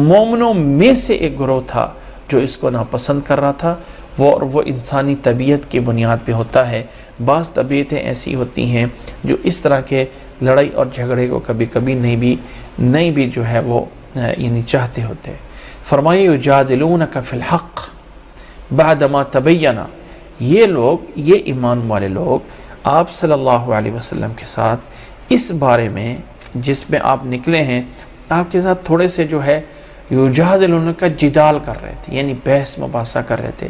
مومنوں میں سے ایک گروہ تھا جو اس کو ناپسند کر رہا تھا، وہ انسانی طبیعت کی بنیاد پہ ہوتا ہے۔ بعض طبیعتیں ایسی ہوتی ہیں جو اس طرح کے لڑائی اور جھگڑے کو کبھی کبھی نہیں بھی جو ہے وہ یعنی چاہتے ہوتے۔ فرمایا یجادلونک فی الحق بعدما تبین، یہ لوگ، یہ ایمان والے لوگ آپ صلی اللہ علیہ وسلم کے ساتھ اس بارے میں جس میں آپ نکلے ہیں آپ کے ساتھ تھوڑے سے جو ہے یجادلونک کا جدال کر رہے تھے، یعنی بحث مباحثہ کر رہے تھے۔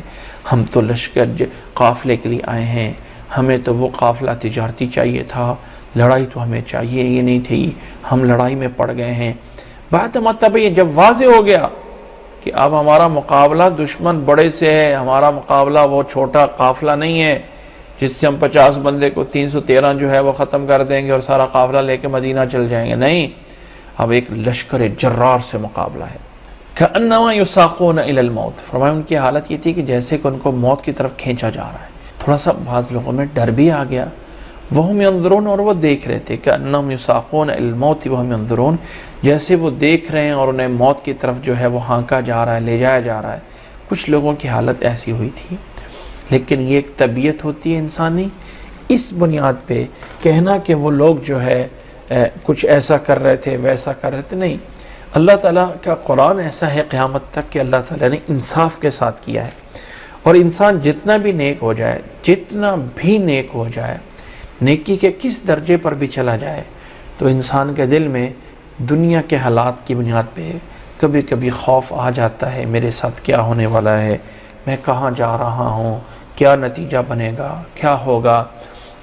ہم تو لشکر قافلے کے لیے آئے ہیں، ہمیں تو وہ قافلہ تجارتی چاہیے تھا، لڑائی تو ہمیں چاہیے یہ نہیں تھی، ہم لڑائی میں پڑ گئے ہیں۔ بعدما تبین، جب واضح ہو گیا کہ اب ہمارا مقابلہ دشمن بڑے سے ہے، ہمارا مقابلہ وہ چھوٹا قافلہ نہیں ہے جس سے ہم 50 بندے کو 313 جو ہے وہ ختم کر دیں گے اور سارا قافلہ لے کے مدینہ چل جائیں گے، نہیں، اب ایک لشکر جرار سے مقابلہ ہے۔ کأنما یساقون الی الموت، فرمایا ان کی حالت یہ تھی کہ جیسے کہ ان کو موت کی طرف کھینچا جا رہا ہے۔ تھوڑا سا بعض لوگوں میں ڈر بھی آ گیا، وہم ینظرون، اور وہ دیکھ رہے تھے، کأنہم یساقون الی الموت وہم ینظرون، جیسے وہ دیکھ رہے ہیں اور انہیں موت کی طرف جو ہے وہ ہانکا جا رہا ہے، لے جایا جا رہا ہے۔ کچھ لوگوں کی حالت ایسی ہوئی تھی، لیکن یہ ایک طبیعت ہوتی ہے انسانی، اس بنیاد پہ کہنا کہ وہ لوگ جو ہے کچھ ایسا کر رہے تھے ویسا کر رہے تھے، نہیں۔ اللہ تعالیٰ کا قرآن ایسا ہے قیامت تک کہ اللہ تعالیٰ نے انصاف کے ساتھ کیا ہے، اور انسان جتنا بھی نیک ہو جائے، جتنا بھی نیک ہو جائے، نیکی کے کس درجے پر بھی چلا جائے، تو انسان کے دل میں دنیا کے حالات کی بنیاد پہ کبھی کبھی خوف آ جاتا ہے، میرے ساتھ کیا ہونے والا ہے، میں کہاں جا رہا ہوں، کیا نتیجہ بنے گا، کیا ہوگا۔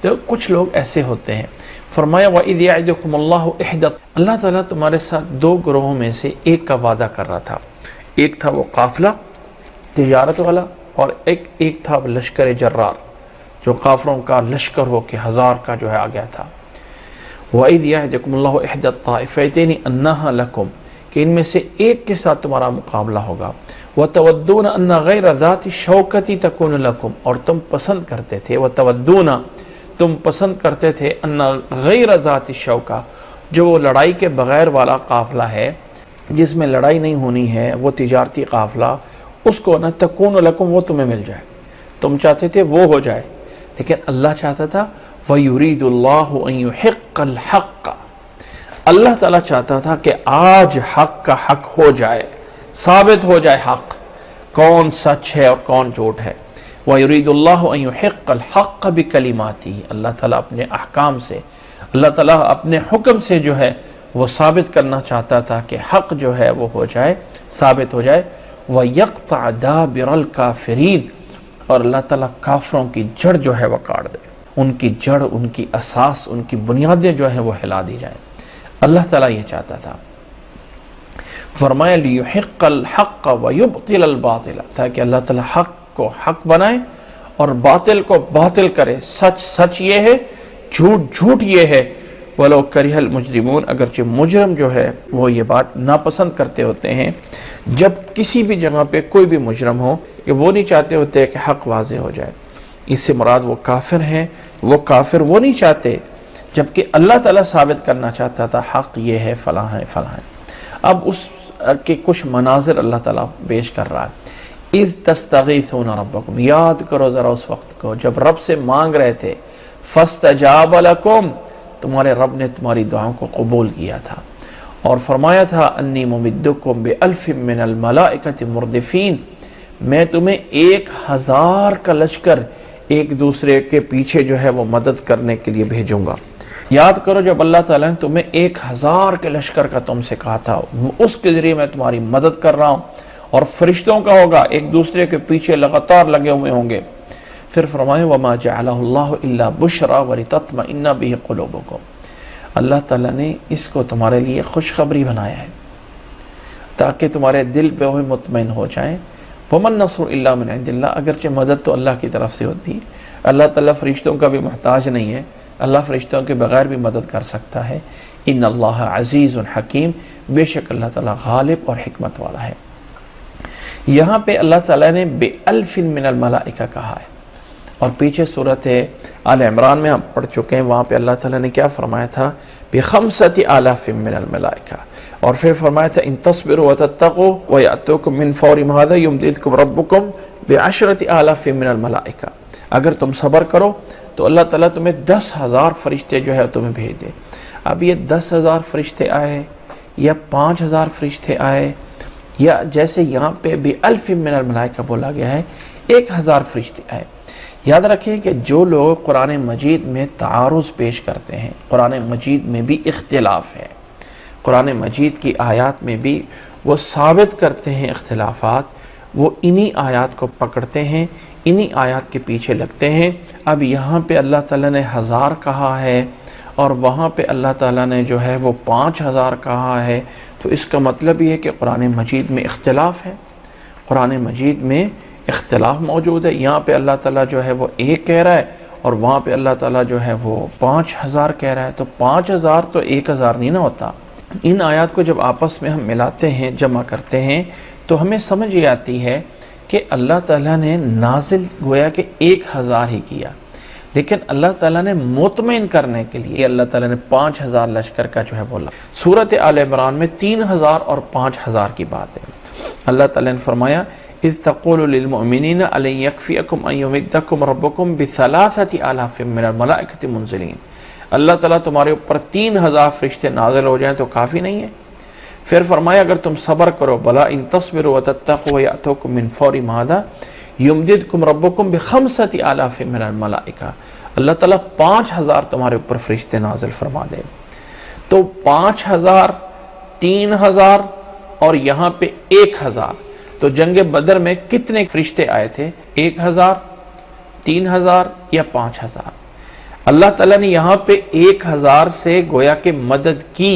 تو کچھ لوگ ایسے ہوتے ہیں۔ فرمایا وَإِذْ يَعِدُكُمُ اللَّهُ إِحْدَى، اللہ تعالیٰ تمہارے ساتھ دو گروہوں میں سے ایک کا وعدہ کر رہا تھا، ایک تھا وہ قافلہ تجارت والا، اور ایک تھا لشکر جرار جو کافروں کا لشکر ہو کے 1000 کا جو ہے آ گیا تھا۔ وَإِذْ يَعِدُكُمُ اللَّهُ إِحْدَى الطَّائِفَتَيْنِ أَنَّهَا لَكُمْ، کہ ان میں سے ایک کے ساتھ تمہارا مقابلہ ہوگا۔ وَتَوَدُّونَ أَنَّ غَيْرَ ذَاتِ الشَّوْكَةِ تَكُونُ لَكُمْ، اور تم پسند کرتے تھے، وَتَوَدُّونَ، تم پسند کرتے تھے، ان غیر ذات الشوکہ، جو وہ لڑائی کے بغیر والا قافلہ ہے جس میں لڑائی نہیں ہونی ہے، وہ تجارتی قافلہ، اس کو نہ تکون لکم، وہ تمہیں مل جائے، تم چاہتے تھے وہ ہو جائے، لیکن اللہ چاہتا تھا وَيُرِيدُ اللَّهُ أَن يُحِقَّ الْحَقَّ، اللہ تعالیٰ چاہتا تھا کہ آج حق کا حق ہو جائے، ثابت ہو جائے حق، کون سچ ہے اور کون جھوٹ ہے۔ وَيُرِيدُ اللَّهُ أَن يُحِقَّ الْحَقَّ بِكَلِمَاتِهِ، اللہ تعالیٰ اپنے احکام سے، اللہ تعالیٰ اپنے حکم سے جو ہے وہ ثابت کرنا چاہتا تھا کہ حق جو ہے وہ ہو جائے، ثابت ہو جائے۔ وَيَقْطَعَ دَابِرَ الْكَافِرِينَ، اور اللہ تعالیٰ کافروں کی جڑ جو ہے وہ کاٹ دے، ان کی جڑ، ان کی اساس، ان کی بنیادیں جو ہے وہ ہلا دی جائیں، اللہ تعالیٰ یہ چاہتا تھا۔ فرمایا لِيُحِقَّ الْحَقَّ وَيُبْطِلَ الْبَاطِلَ، تاکہ اللہ تعالیٰ حق کو حق بنائے اور باطل کو باطل کرے، سچ سچ یہ ہے، جھوٹ جھوٹ یہ ہے۔ وَلَوْ كَرِهَ الْمُجْرِمُونَ، اگرچہ مجرم جو ہے وہ یہ بات ناپسند کرتے ہوتے ہیں۔ جب کسی بھی جگہ پہ کوئی بھی مجرم ہو کہ وہ نہیں چاہتے ہوتے کہ حق واضح ہو جائے، اس سے مراد وہ کافر ہیں، وہ کافر وہ نہیں چاہتے، جبکہ اللہ تعالیٰ ثابت کرنا چاہتا تھا حق یہ ہے، فلاں ہے فلاں ہے۔ اب اس کے کچھ مناظر اللہ تعالیٰ پیش کر رہا ہے۔ اِذْ تَسْتَغِيثُونَ رَبَّكُمْ، یاد کرو ذرا اس وقت کو جب رب سے مانگ رہے تھے، فَاسْتَجَابَ لَكُمْ، تمہارے رب نے تمہاری دعاؤں کو قبول کیا تھا اور فرمایا تھا انی ممدکم بِأَلْفٍ مِّنَ الْمَلَائِكَةِ مُرْدِفِينَ، میں تمہیں 1000 کا لشکر ایک دوسرے کے پیچھے جو ہے وہ مدد کرنے کے لیے بھیجوں گا۔ یاد کرو جب اللہ تعالیٰ نے تمہیں 1000 کے لشکر کا تم سے کہا تھا، اس کے ذریعے میں تمہاری مدد کر رہا ہوں، اور فرشتوں کا ہوگا، ایک دوسرے کے پیچھے لگاتار لگے ہوئے ہوں گے۔ پھر فرمائے وَمَا جَعَلَهُ اللَّهُ إِلَّا بُشْرَى وَلِتَطْمَئِنَّ بِهِ قُلُوبُكُمْ، اللہ تعالیٰ نے اس کو تمہارے لیے خوشخبری بنایا ہے تاکہ تمہارے دل پہ وہ مطمئن ہو جائیں۔ وَمَا النَّصْرُ إِلَّا مِنْ عِنْدِ اللَّهِ، اگرچہ مدد تو اللہ کی طرف سے ہوتی ہے، اللہ تعالیٰ فرشتوں کا بھی محتاج نہیں ہے، اللہ فرشتوں کے بغیر بھی مدد کر سکتا ہے۔ ان اللہ عزیز حکیم، بے شک اللہ تعالیٰ غالب اور حکمت والا ہے۔ یہاں پہ اللہ تعالیٰ نے بِأَلْفٍ مِّنَ الْمَلَائِكَةِ کہا ہے، اور پیچھے صورت آل عمران میں ہم پڑھ چکے ہیں، وہاں پہ اللہ تعالیٰ نے کیا فرمایا تھا؟ بِخَمْسَةِ آلَافٍ مِّنَ الْمَلَائِكَةِ، اور پھر فرمایا تھا ان تصبروا وتتقوا وَيَأْتُوكُم مِّن فَوْرِهِمْ هَٰذَا يُمْدِدْكُمْ رَبُّكُم بِعَشْرَةِ آلَافٍ مِّنَ الْمَلَائِكَةِ، اگر تم صبر کرو تو اللہ تعالیٰ تمہیں 10,000 فرشتے جو ہے تمہیں بھیج دے۔ اب یہ 10,000 فرشتے آئے یا 5,000 فرشتے آئے، یا جیسے یہاں پہ بِأَلْفٍ مِّنَ الْمَلَائِكَةِ بولا گیا ہے 1000 فرشتے آئے۔ یاد رکھیں کہ جو لوگ قرآن مجید میں تعارض پیش کرتے ہیں، قرآن مجید میں بھی اختلاف ہے، قرآن مجید کی آیات میں بھی وہ ثابت کرتے ہیں اختلافات، وہ انہی آیات کو پکڑتے ہیں، انہی آیات کے پیچھے لگتے ہیں۔ اب یہاں پہ اللہ تعالیٰ نے 1000 کہا ہے اور وہاں پہ اللہ تعالیٰ نے جو ہے وہ 5000 کہا ہے، تو اس کا مطلب یہ ہے کہ قرآن مجید میں اختلاف ہے، قرآن مجید میں اختلاف موجود ہے۔ یہاں پہ اللہ تعالیٰ جو ہے وہ 1 کہہ رہا ہے اور وہاں پہ اللہ تعالیٰ جو ہے وہ 5000 کہہ رہا ہے، تو 5000 تو 1000 نہیں نہ ہوتا۔ ان آیات کو جب آپس میں ہم ملاتے ہیں، جمع کرتے ہیں، تو ہمیں سمجھ یہ آتی ہے کہ اللہ تعالیٰ نے نازل گویا کہ 1000 ہی کیا، لیکن اللہ تعالیٰ نے مطمئن کرنے کے لیے اللہ تعالیٰ نے 5000 لشکر کا جو ہے بولا۔ سورۃ آل عمران میں 3000 اور 5000 کی بات ہے۔ اللہ تعالیٰ نے فرمایا اذ تقول للمؤمنین ألن يكفيكم أن يمدكم ربكم بثلاثة آلاف من الملائكة منزلین، اللہ تعالیٰ تمہارے اوپر 3000 فرشتے نازل ہو جائیں تو کافی نہیں ہے؟ پھر فرمایا اگر تم صبر کرو، بلا ان تصبروا وتتقوا ويأتوكم من فورهم هذا يمددكم ربكم بخمسة آلاف من الملائکہ، اللہ تعالیٰ 5000 تمہارے اوپر فرشتے نازل فرما دے۔ تو 5000، 3000 اور یہاں پہ 1000، تو جنگ بدر میں کتنے فرشتے آئے تھے؟ 1000، 3000 یا 5000؟ اللہ تعالیٰ نے یہاں پہ 1000 سے گویا کہ مدد کی۔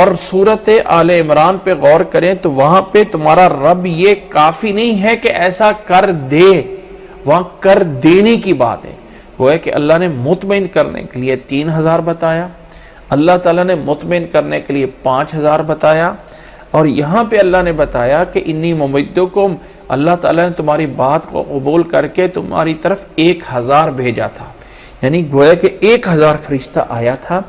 اور سورۃ آل عمران پہ غور کریں تو وہاں پہ تمہارا رب یہ کافی نہیں ہے کہ ایسا کر دے، وہاں کر دینے کی بات ہے۔ وہ ہے کہ اللہ نے مطمئن کرنے کے لیے 3000 بتایا، اللہ تعالیٰ نے مطمئن کرنے کے لیے 5000 بتایا، اور یہاں پہ اللہ نے بتایا کہ انی ممدکم، اللہ تعالیٰ نے تمہاری بات کو قبول کر کے تمہاری طرف 1000 بھیجا تھا، یعنی گویا کہ 1000 فرشتہ آیا تھا،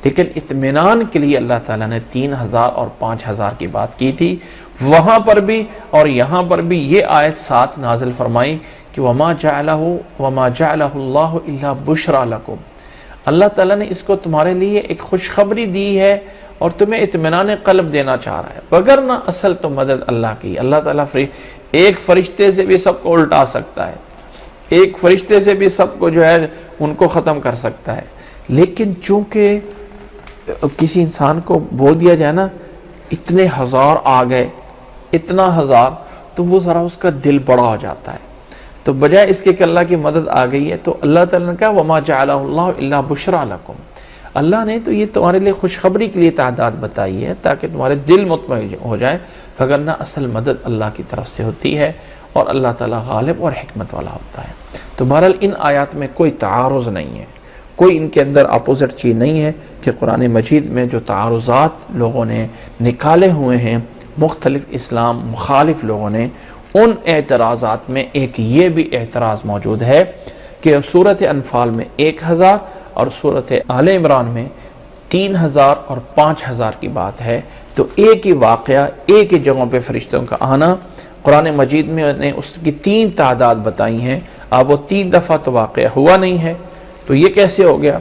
لیکن اطمینان کے لیے اللہ تعالیٰ نے 3000 اور 5000 کی بات کی تھی۔ وہاں پر بھی اور یہاں پر بھی یہ آیت ساتھ نازل فرمائی کہ وَمَا جَعَلَهُ اللَّهُ إِلَّا بُشْرَى لَكُمْ، اللہ تعالیٰ نے اس کو تمہارے لیے ایک خوشخبری دی ہے اور تمہیں اطمینان قلب دینا چاہ رہا ہے، وگرنہ اصل تو مدد اللہ کی۔ اللہ تعالیٰ ایک فرشتے سے بھی سب کو الٹا سکتا ہے، ایک فرشتے سے بھی سب کو جو ہے ان کو ختم کر سکتا ہے، لیکن چونکہ کسی انسان کو بول دیا جائے نا اتنے 1000 آ گئے، اتنا 1000، تو وہ ذرا اس کا دل بڑا ہو جاتا ہے۔ تو بجائے اس کے کہ اللہ کی مدد آ گئی ہے، تو اللہ تعالیٰ نے کہا وَمَا جَعَلَهُ اللَّهُ إِلَّا بُشْرَى لَكُمْ، اللہ نے تو یہ تمہارے لیے خوشخبری کے لیے تعداد بتائی ہے تاکہ تمہارے دل مطمئن ہو جائے، وگرنہ اصل مدد اللہ کی طرف سے ہوتی ہے اور اللہ تعالیٰ غالب اور حکمت والا ہوتا ہے۔ تو بہرحال ان آیات میں کوئی تعارض نہیں ہے، کوئی ان کے اندر اپوزٹ چیز نہیں ہے کہ قرآن مجید میں جو تعارضات لوگوں نے نکالے ہوئے ہیں، مختلف اسلام مخالف لوگوں نے، ان اعتراضات میں ایک یہ بھی اعتراض موجود ہے کہ سورۃ انفال میں 1000 اور سورۃ آل عمران میں 3000 اور 5000 کی بات ہے، تو ایک ہی واقعہ ایک ہی جگہوں پہ فرشتوں کا آنا، قرآن مجید میں نے اس کی 3 تعداد بتائی ہیں، اب وہ 3 دفعہ تو واقعہ ہوا نہیں ہے، تو یہ کیسے ہو گیا؟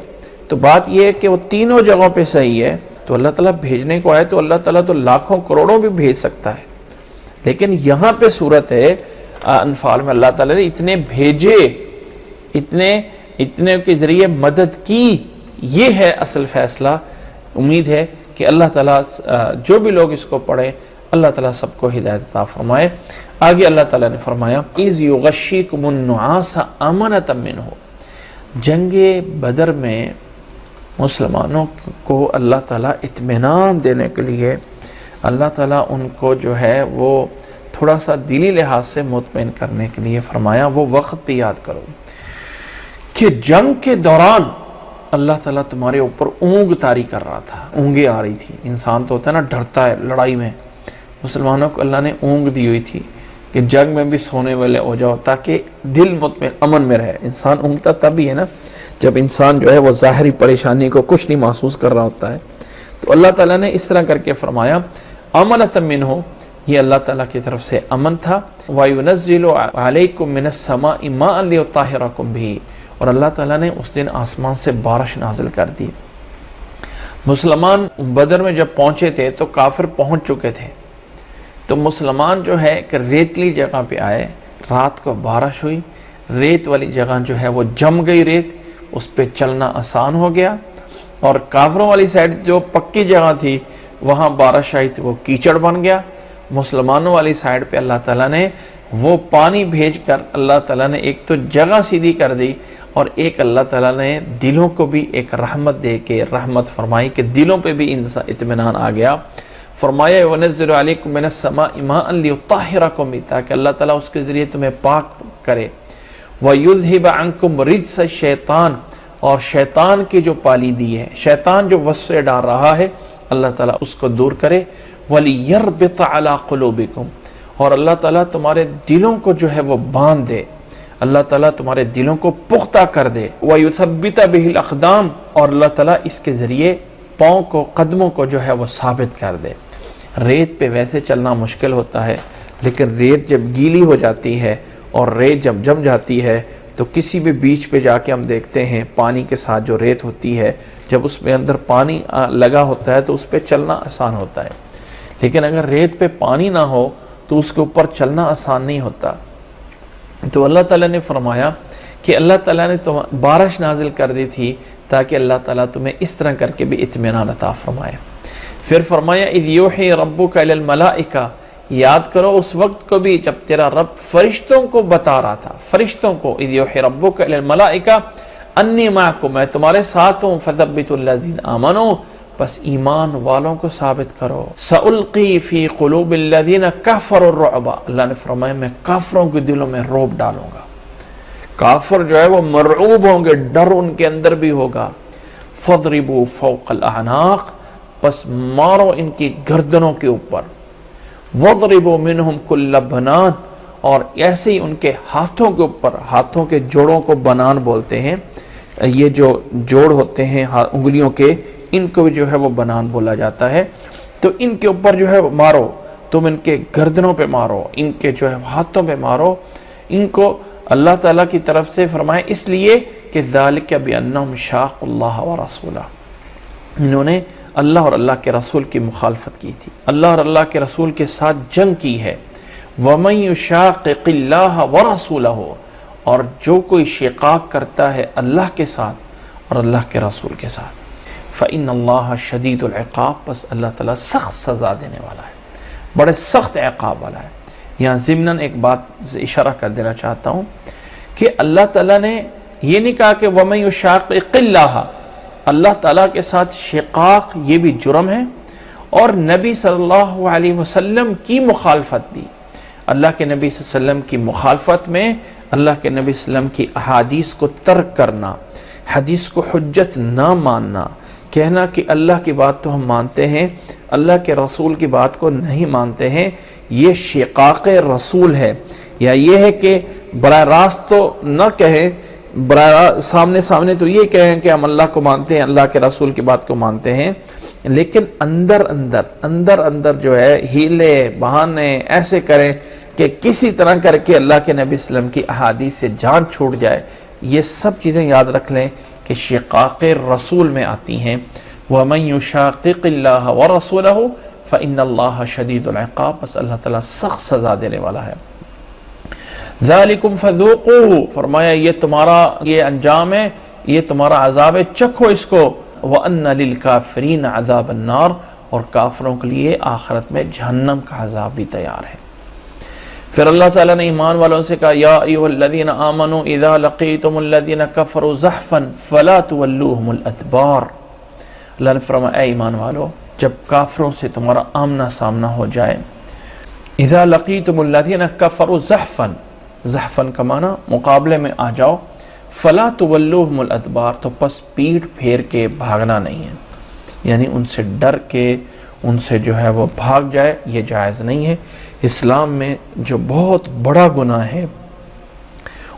تو بات یہ ہے کہ وہ تینوں جگہوں پہ صحیح ہے، تو اللہ تعالیٰ بھیجنے کو آئے تو اللہ تعالیٰ تو لاکھوں کروڑوں بھی بھیج سکتا ہے، لیکن یہاں پہ صورت ہے انفال میں اللہ تعالیٰ نے اتنے بھیجے، اتنے کے ذریعے مدد کی، یہ ہے اصل فیصلہ۔ امید ہے کہ اللہ تعالیٰ جو بھی لوگ اس کو پڑھیں اللہ تعالیٰ سب کو ہدایت عطا فرمائے۔ آگے اللہ تعالیٰ نے فرمایا اِذْ يُغَشِّيكُمُ النُّعَاسَ أَمَنَةً مِّنْهُ، جنگ بدر میں مسلمانوں کو اللہ تعالیٰ اطمینان دینے کے لیے، اللہ تعالیٰ ان کو جو ہے وہ تھوڑا سا دلی لحاظ سے مطمئن کرنے کے لیے فرمایا وہ وقت بھی یاد کرو کہ جنگ کے دوران اللہ تعالیٰ تمہارے اوپر اونگ طاری کر رہا تھا، اونگیں آ رہی تھی۔ انسان تو ہوتا ہے نا ڈرتا ہے لڑائی میں، مسلمانوں کو اللہ نے اونگ دی ہوئی تھی کہ جنگ میں بھی سونے والے ہو جاؤ تاکہ دل مطمئن امن میں رہے۔ انسان اونگتا تب ہی ہے نا جب انسان جو ہے وہ ظاہری پریشانی کو کچھ نہیں محسوس کر رہا ہوتا ہے۔ تو اللہ تعالیٰ نے اس طرح کر کے فرمایا امنۃ منہ، یہ اللہ تعالیٰ کی طرف سے امن تھا۔ وَيُنَزِّلُ عَلَيْكُم مِّنَ السَّمَاءِ مَاءً لِيُطَهِّرَكُم بِهِ، اور اللہ تعالیٰ نے اس دن آسمان سے بارش نازل کر دی۔ مسلمان بدر میں جب پہنچے تھے تو کافر پہنچ چکے تھے، تو مسلمان جو ہے کہ ریتلی جگہ پہ آئے، رات کو بارش ہوئی، ریت والی جگہ جو ہے وہ جم گئی ریت، اس پہ چلنا آسان ہو گیا، اور کافروں والی سائڈ جو پکی جگہ تھی وہاں بارش آئی تو وہ کیچڑ بن گیا۔ مسلمانوں والی سائڈ پہ اللہ تعالیٰ نے وہ پانی بھیج کر اللہ تعالیٰ نے ایک تو جگہ سیدھی کر دی، اور ایک اللہ تعالیٰ نے دلوں کو بھی ایک رحمت دے کے رحمت فرمائی کہ دلوں پہ بھی اطمینان آ گیا۔ فرمایا وَنَزِّلُ عَلَيْكُم مِّنَ السَّمَاءِ مَاءً لِيُطَهِّرَكُم بِهِ، تاکہ اللہ تعالیٰ اس کے ذریعے تمہیں پاک کرے۔ وَيُذْهِبَ عَنكُم رِجْسَ الشَّيْطَانِ، اور شیطان کی جو پالیدی ہے، شیطان جو وسوسے ڈال رہا ہے، اللہ تعالیٰ اس کو دور کرے۔ وَلِيَرْبِطَ عَلَىٰ قُلُوبِكُمْ، اور اللہ تعالیٰ تمہارے دلوں کو جو ہے وہ باندھ دے، اللہ تعالیٰ تمہارے دلوں کو پختہ کر دے۔ وَيُثَبِّتَ بِهِ الْأَقْدَامَ، اور اللہ تعالیٰ اس کے ذریعے پاؤں کو، قدموں کو جو ہے وہ ثابت کر دے۔ ریت پہ ویسے چلنا مشکل ہوتا ہے، لیکن ریت جب گیلی ہو جاتی ہے اور ریت جب جم جاتی ہے تو کسی بھی بیچ پہ جا کے ہم دیکھتے ہیں پانی کے ساتھ جو ریت ہوتی ہے، جب اس میں اندر پانی لگا ہوتا ہے تو اس پہ چلنا آسان ہوتا ہے، لیکن اگر ریت پہ پانی نہ ہو تو اس کے اوپر چلنا آسان نہیں ہوتا۔ تو اللہ تعالیٰ نے فرمایا کہ اللہ تعالیٰ نے بارش نازل کر دی تھی تاکہ اللہ تعالیٰ تمہیں اس طرح کر کے بھی اطمینان عطا فرمائے۔ پھر فرمایا اِذْ يُوحِي رَبُّكَ إِلَى الْمَلَائِكَةِ، یاد کرو اس وقت کو بھی جب تیرا رب فرشتوں کو بتا رہا تھا، فرشتوں کو اِذْ يُوحِي رَبُّكَ إِلَى الْمَلَائِكَةِ أَنِّي مَعَكُم، میں تمہارے ساتھ ہوں، فَثَبِّتُوا الَّذِينَ آمَنُوا، بس ایمان والوں کو ثابت کرو۔ سَأُلْقِي فِي قُلُوبِ الَّذِينَ كَفَرُوا الرُّعْبَ، اللہ نے فرمایا میں کافروں کے دلوں میں رعب ڈالوں گا، کافر جو ہے وہ مرعوب ہوں گے، ڈر ان کے اندر بھی ہوگا۔ فَضْرِبُوا فَوْقَ الْأَعْنَاقِ، پس مارو ان کی گردنوں کے اوپر۔ وَضْرِبُوا مِنْهُمْ كُلَّ بَنَانٍ، اور ایسے ہی ان کے ہاتھوں کے اوپر، ہاتھوں کے جوڑوں کو بنان بولتے ہیں، یہ جو جوڑ ہوتے ہیں انگلیوں کے، ان کو جو ہے وہ بنان بولا جاتا ہے، تو ان کے اوپر جو ہے مارو، تم ان کے گردنوں پہ مارو، ان کے جو ہے ہاتھوں پہ مارو۔ ان کو اللہ تعالیٰ کی طرف سے فرمائے اس لیے کہ ذَلِكَ بِأَنَّهُمْ شَاقُوا اللَّهَ وَرَسُولَهُ، انہوں نے اللہ اور اللہ کے رسول کی مخالفت کی تھی، اللہ اور اللہ کے رسول کے ساتھ جنگ کی ہے۔ وَمَن يُشَاقِقِ اللَّهَ وَرَسُولَهُ، اور جو کوئی شقاق کرتا ہے اللہ کے ساتھ اور اللہ کے رسول کے ساتھ، فَإِنَّ اللَّهَ شَدِيدُ الْعِقَابِ، بس اللہ تعالیٰ سخت سزا دینے والا ہے، بڑے سخت عقاب والا ہے۔ یہاں ضمناً ایک بات سے اشارہ کر دینا چاہتا ہوں کہ اللہ تعالیٰ نے یہ نہیں کہا کہ وَمَن يُشَاقِقِ اللَّهَ، اللہ تعالیٰ کے ساتھ شقاق یہ بھی جرم ہے، اور نبی صلی اللہ علیہ وسلم کی مخالفت بھی، اللہ کے نبی صلی اللہ علیہ وسلم کی مخالفت میں اللہ کے نبی صلی اللہ علیہ وسلم کی احادیث کو ترک کرنا، حدیث کو حجت نہ ماننا، کہنا کہ اللہ کی بات تو ہم مانتے ہیں، اللہ کے رسول کی بات کو نہیں مانتے ہیں، یہ شقاق رسول ہے۔ یا یہ ہے کہ براہ راست تو نہ کہیں، سامنے تو یہ کہیں کہ ہم اللہ کو مانتے ہیں، اللہ کے رسول کی بات کو مانتے ہیں، لیکن اندر جو ہے ہیلے بہانے ایسے کریں کہ کسی طرح کر کے اللہ کے نبی صلی اللہ علیہ وسلم کی احادیث سے جان چھوٹ جائے۔ یہ سب چیزیں یاد رکھ لیں کہ شقاق رسول میں آتی ہیں۔ وَمَن يُشَاقِقِ اللَّهَ وَرَسُولَهُ فَإِنَّ اللَّهَ شَدِيدُ الْعِقَابِ، بس اللہ تعالیٰ سخت سزا دینے والا ہے۔ ذَلِكُمْ فَذُوقُوهُ، فرمایا یہ تمہارا یہ انجام ہے، یہ تمہارا عذاب ہے، چکھو اس کو۔ وَأَنَّ لِلْكَافِرِينَ عَذَابَ النَّارِ، اور کافروں کے لیے آخرت میں جہنم کا عذاب بھی تیار ہے۔ پھر اللہ تعالیٰ نے ایمان والوں سے کہا یا ایھا الذین آمنوا اذا لقیتم الذین کفروا زحفا فلا تولوہم الادبار، اللہ نے فرمایا اے ایمان والو، جب کافروں سے تمہارا آمنا سامنا ہو جائے، اذا لقیتم الذین کفروا زحفا، زحفا کا معنی مقابلے میں آ جاؤ، فلا تولوہم الادبار، تو پس پیٹھ پھیر کے بھاگنا نہیں ہے، یعنی ان سے ڈر کے ان سے جو ہے وہ بھاگ جائے، یہ جائز نہیں ہے۔ اسلام میں جو بہت بڑا گناہ ہے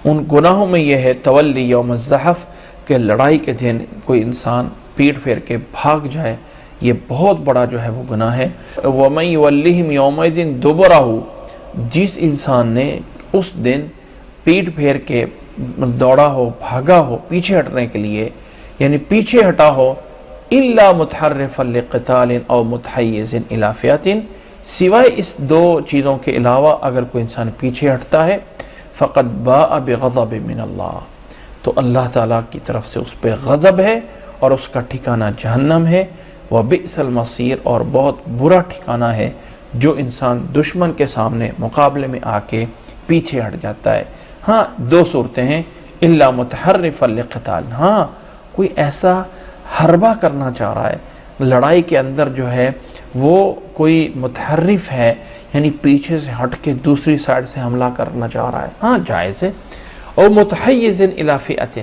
ان گناہوں میں یہ ہے تولی یوم الزحف، کہ لڑائی کے دن کوئی انسان پیٹ پھیر کے بھاگ جائے، یہ بہت بڑا جو ہے وہ گناہ ہے۔ وَمَن يُوَلِّهِمْ يَوْمَئِذٍ دُبُرَهُ، جس انسان نے اس دن پیٹ پھیر کے دوڑا ہو، بھاگا ہو پیچھے ہٹنے کے لیے، یعنی پیچھے ہٹا ہو، إِلَّا مُتْحَرِّفًا لِقِتَالٍ أَوْ مُتْحَيِّزٍ إِلَىٰ فِئَةٍ، سوائے اس دو چیزوں کے علاوہ اگر کوئی انسان پیچھے ہٹتا ہے، فَقَدْ بَاءَ بِغَضَبٍ مِّنَ اللَّهِ، تو اللہ تعالیٰ کی طرف سے اس پہ غضب ہے اور اس کا ٹھکانہ جہنم ہے۔ وَبِئْسَ الْمَصِيرُ، اور بہت برا ٹھکانہ ہے جو انسان دشمن کے سامنے مقابلے میں آ کے پیچھے ہٹ جاتا ہے۔ ہاں دو صورتیں ہیں، إِلَّا مُتْحَرِّفًا لِقِتَالٍ، ہاں کوئی ایسا حربہ کرنا چاہ رہا ہے، لڑائی کے اندر جو ہے وہ کوئی متحرف ہے، یعنی پیچھے سے ہٹ کے دوسری سائڈ سے حملہ کرنا چاہ رہا ہے، ہاں جائز ہے۔ اور متحیز الی فئۃ،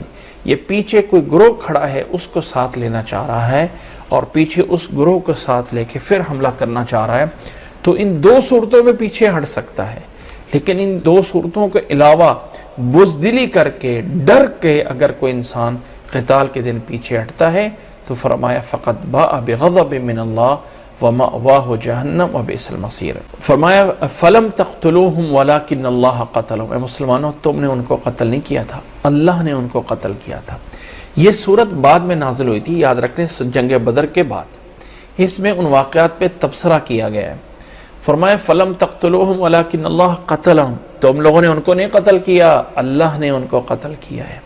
یہ پیچھے کوئی گروہ کھڑا ہے اس کو ساتھ لینا چاہ رہا ہے اور پیچھے اس گروہ کو ساتھ لے کے پھر حملہ کرنا چاہ رہا ہے، تو ان دو صورتوں میں پیچھے ہٹ سکتا ہے، لیکن ان دو صورتوں کے علاوہ بزدلی کر کے ڈر کے اگر کوئی انسان قتال کے دن پیچھے ہٹتا ہے تو فرمایا فقط باء بغضب من اللہ ومأواہ جہنم وبئس المصیر۔ فرمایا فلم تقتلوہم ولکن اللہ قتلہم، اے مسلمانوں تم نے ان کو قتل نہیں کیا تھا، اللہ نے ان کو قتل کیا تھا۔ یہ صورت بعد میں نازل ہوئی تھی، یاد رکھیں جنگ بدر کے بعد، اس میں ان واقعات پہ تبصرہ کیا گیا ہے۔ فرمایا فلم تقتلوہم ولکن اللہ قتلہم، تم لوگوں نے ان کو نہیں قتل کیا، اللہ نے ان کو قتل کیا ہے۔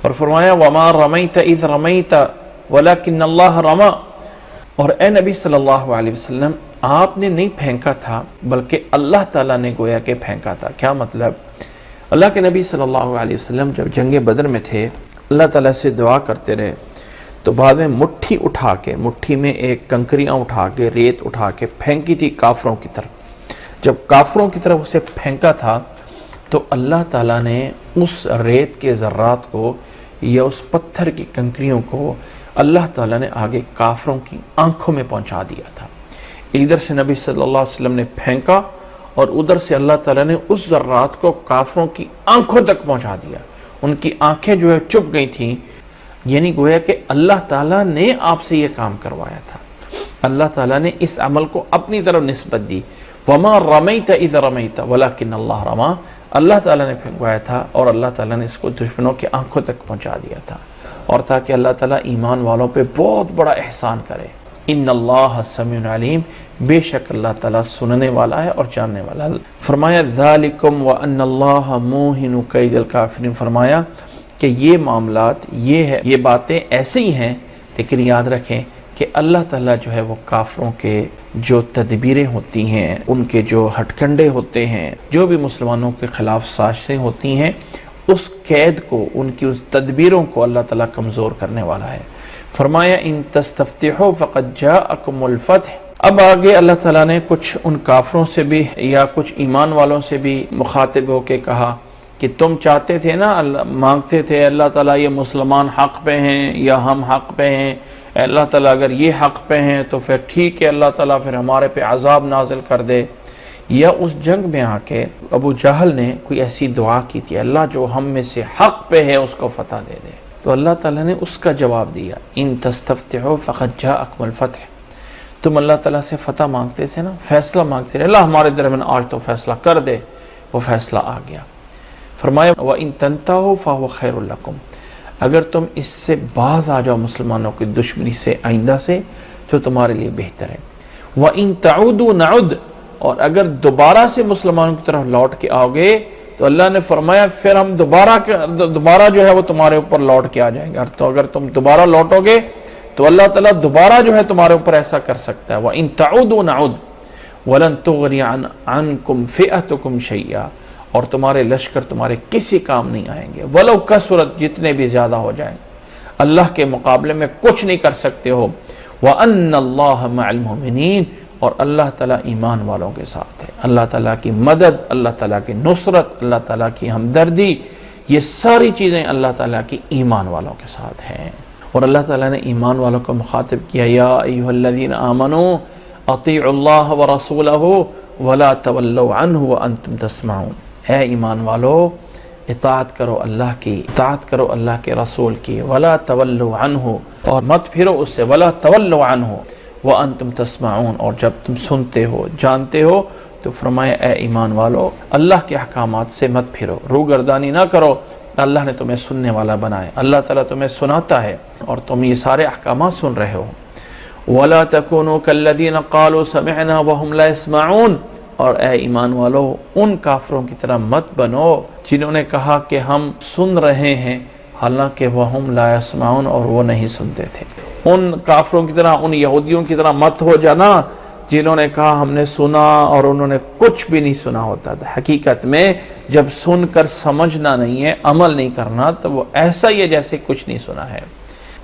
اور فرمایا وما رمیت اذ رمیت ولکن اللہ رما، اور اے نبی صلی اللہ علیہ وسلم آپ نے نہیں پھینکا تھا بلکہ اللہ تعالیٰ نے گویا کہ پھینکا تھا۔ کیا مطلب؟ اللہ کے نبی صلی اللہ علیہ وسلم جب جنگ بدر میں تھے اللہ تعالیٰ سے دعا کرتے رہے، تو بعد میں مٹھی اٹھا کے، مٹھی میں ایک کنکریاں اٹھا کے، ریت اٹھا کے پھینکی تھی کافروں کی طرف۔ جب کافروں کی طرف اسے پھینکا تھا تو اللہ تعالیٰ نے اس ریت کے ذرات کو یا اس پتھر کی کنکریوں کو اللہ تعالیٰ نے آگے کافروں کی آنکھوں میں پہنچا دیا تھا۔ ادھر سے نبی صلی اللہ علیہ وسلم نے پھینکا اور ادھر سے اللہ تعالیٰ نے اس ذرات کو کافروں کی آنکھوں تک پہنچا دیا، ان کی آنکھیں جو ہے چپ گئی تھیں، یعنی گویا کہ اللہ تعالیٰ نے آپ سے یہ کام کروایا تھا، اللہ تعالیٰ نے اس عمل کو اپنی طرف نسبت دی۔ وما رمیت اذ رمیت ولکن اللہ رما، اللہ تعالیٰ نے پھینکوایا تھا اور اللہ تعالیٰ نے اس کو دشمنوں کی آنکھوں تک پہنچا دیا تھا، اور تاکہ اللہ تعالیٰ ایمان والوں پہ بہت بڑا احسان کرے۔ ان اللہ سمیع علیم، بے شک اللہ تعالیٰ سننے والا ہے اور جاننے والا ہے۔ فرمایا ذالکم وان اللہ موہن کید الکافرین، فرمایا کہ یہ معاملات یہ ہے، یہ باتیں ایسے ہی ہیں، لیکن یاد رکھیں کہ اللہ تعالیٰ جو ہے وہ کافروں کے جو تدبیریں ہوتی ہیں، ان کے جو ہٹ کنڈے ہوتے ہیں، جو بھی مسلمانوں کے خلاف سازشیں ہوتی ہیں، اس قید کو، ان کی اس تدبیروں کو اللہ تعالیٰ کمزور کرنے والا ہے۔ فرمایا ان تستفتحوا فقد جاءکم الفتح، اب آگے اللہ تعالیٰ نے کچھ ان کافروں سے بھی یا کچھ ایمان والوں سے بھی مخاطب ہو کے کہا کہ تم چاہتے تھے نا، مانگتے تھے اللہ تعالیٰ یہ مسلمان حق پہ ہیں یا ہم حق پہ ہیں، اے اللہ تعالیٰ اگر یہ حق پہ ہیں تو پھر ٹھیک ہے، اللہ تعالیٰ پھر ہمارے پہ عذاب نازل کر دے۔ یا اس جنگ میں آ کے ابو جہل نے کوئی ایسی دعا کی تھی، اللہ جو ہم میں سے حق پہ ہے اس کو فتح دے دے، تو اللہ تعالیٰ نے اس کا جواب دیا، ان تستفتحوا فقد جاءکم الفتح۔ تم اللہ تعالیٰ سے فتح مانگتے تھے نا، فیصلہ مانگتے رہے، اللہ ہمارے درمیان آج تو فیصلہ کر دے، وہ فیصلہ آ گیا۔ فرمایا وَإِن تَنْتَهُوا فَهُوَ خَيْرٌ لَكُمْ، اگر تم اس سے باز آ جاؤ مسلمانوں کی دشمنی سے آئندہ سے تو تمہارے لیے بہتر ہے۔ وَإِن تَعُودُوا نَعُدْ، اور اگر دوبارہ سے مسلمانوں کی طرف لوٹ کے آؤ گے تو اللہ نے فرمایا پھر ہم دوبارہ جو ہے وہ تمہارے اوپر لوٹ کے آ جائیں گے، تو اگر تم دوبارہ لوٹو گے تو اللہ تعالیٰ دوبارہ جو ہے تمہارے اوپر ایسا کر سکتا ہے۔ وَإِن تَعُودُوا نَعُدْ وَلَن تُغْنِيَ عَنْكُمْ فِئَتُكُمْ شَيْئًا، اور تمہارے لشکر تمہارے کسی کام نہیں آئیں گے، وَلَوْ کَثُرَتْ، جتنے بھی زیادہ ہو جائیں، اللہ کے مقابلے میں کچھ نہیں کر سکتے ہو۔ وَأَنَّ اللَّهَ مَعَ الْمُؤْمِنِينَ، اور اللہ تعالیٰ ایمان والوں کے ساتھ ہے، اللہ تعالیٰ کی مدد، اللہ تعالیٰ کی نصرت، اللہ تعالیٰ کی ہمدردی، یہ ساری چیزیں اللہ تعالیٰ کی ایمان والوں کے ساتھ ہیں۔ اور اللہ تعالیٰ نے ایمان والوں کو مخاطب کیا، یا ایھا الذین آمنوا اطیعوا اللہ ورسولہ ولا تولوا عنہ وانتم تسمعون، اے ایمان والو اطاعت کرو اللہ کی، اطاعت کرو اللہ کے رسول کی، ولا تولوا عنہ، اور مت پھرو اس سے، ولا تولوا عنہ وانتم تسمعون، اور جب تم سنتے ہو جانتے ہو تو فرمایا اے ایمان والو اللہ کے احکامات سے مت پھرو، روگردانی نہ کرو، اللہ نے تمہیں سننے والا بنائے، اللہ تعالیٰ تمہیں سناتا ہے اور تم یہ سارے احکامات سن رہے ہو۔ وَلَا تَكُونُوا كَالَّذِينَ قَالُوا سَمِعْنَا وَهُمْ لَا يَسْمَعُونَ، اور اے ایمان والو ان کافروں کی طرح مت بنو جنہوں نے کہا کہ ہم سن رہے ہیں حالانکہ وَهُمْ لَا يَسْمَعُونَ، اور وہ نہیں سنتے تھے۔ ان کافروں کی طرح، ان یہودیوں کی طرح مت ہو جانا جنہوں نے کہا ہم نے سنا اور انہوں نے کچھ بھی نہیں سنا ہوتا تھا۔ حقیقت میں جب سن کر سمجھنا نہیں ہے، عمل نہیں کرنا، تو وہ ایسا ہی ہے جیسے کچھ نہیں سنا ہے۔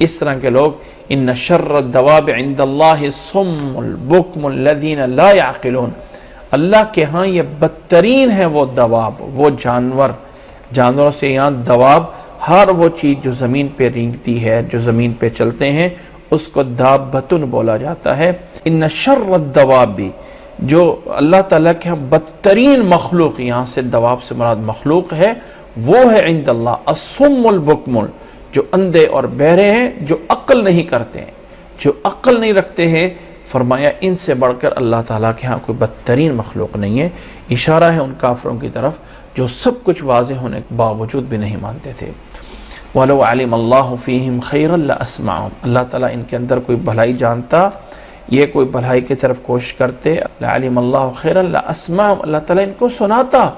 اس طرح کے لوگ ان شر الدواب عند اللہ الصم البکم الذین لا یعقلون، اللہ کے ہاں یہ بدترین ہے وہ دواب، وہ جانوروں سے یہاں دواب ہر وہ چیز جو زمین پہ رینگتی ہے، جو زمین پہ چلتے ہیں، اس کو دابتن بولا جاتا ہے۔ ان شر الدواب بھی، جو اللہ تعالیٰ کے ہاں بدترین مخلوق، یہاں سے دواب سے مراد مخلوق ہے، وہ ہے عند اللہ الصم البکم، جو اندھے اور بہرے ہیں، جو عقل نہیں کرتے ہیں، جو عقل نہیں رکھتے ہیں۔ فرمایا ان سے بڑھ کر اللہ تعالیٰ کے ہاں کوئی بدترین مخلوق نہیں ہے۔ اشارہ ہے ان کافروں کی طرف جو سب کچھ واضح ہونے کے باوجود بھی نہیں مانتے تھے۔ وَلَوْ عَلِمَ اللَّهُ فِيهِمْ خَيْرًا لَأَسْمَعَهُمْ، اللہ تعالیٰ ان کے اندر کوئی بھلائی جانتا، یہ کوئی بھلائی کی طرف کوشش کرتے، لَعَلِمَ اللَّهُ خَيْرًا لَأَسْمَعَهُمْ، اللہ تعالیٰ ان کو سناتا،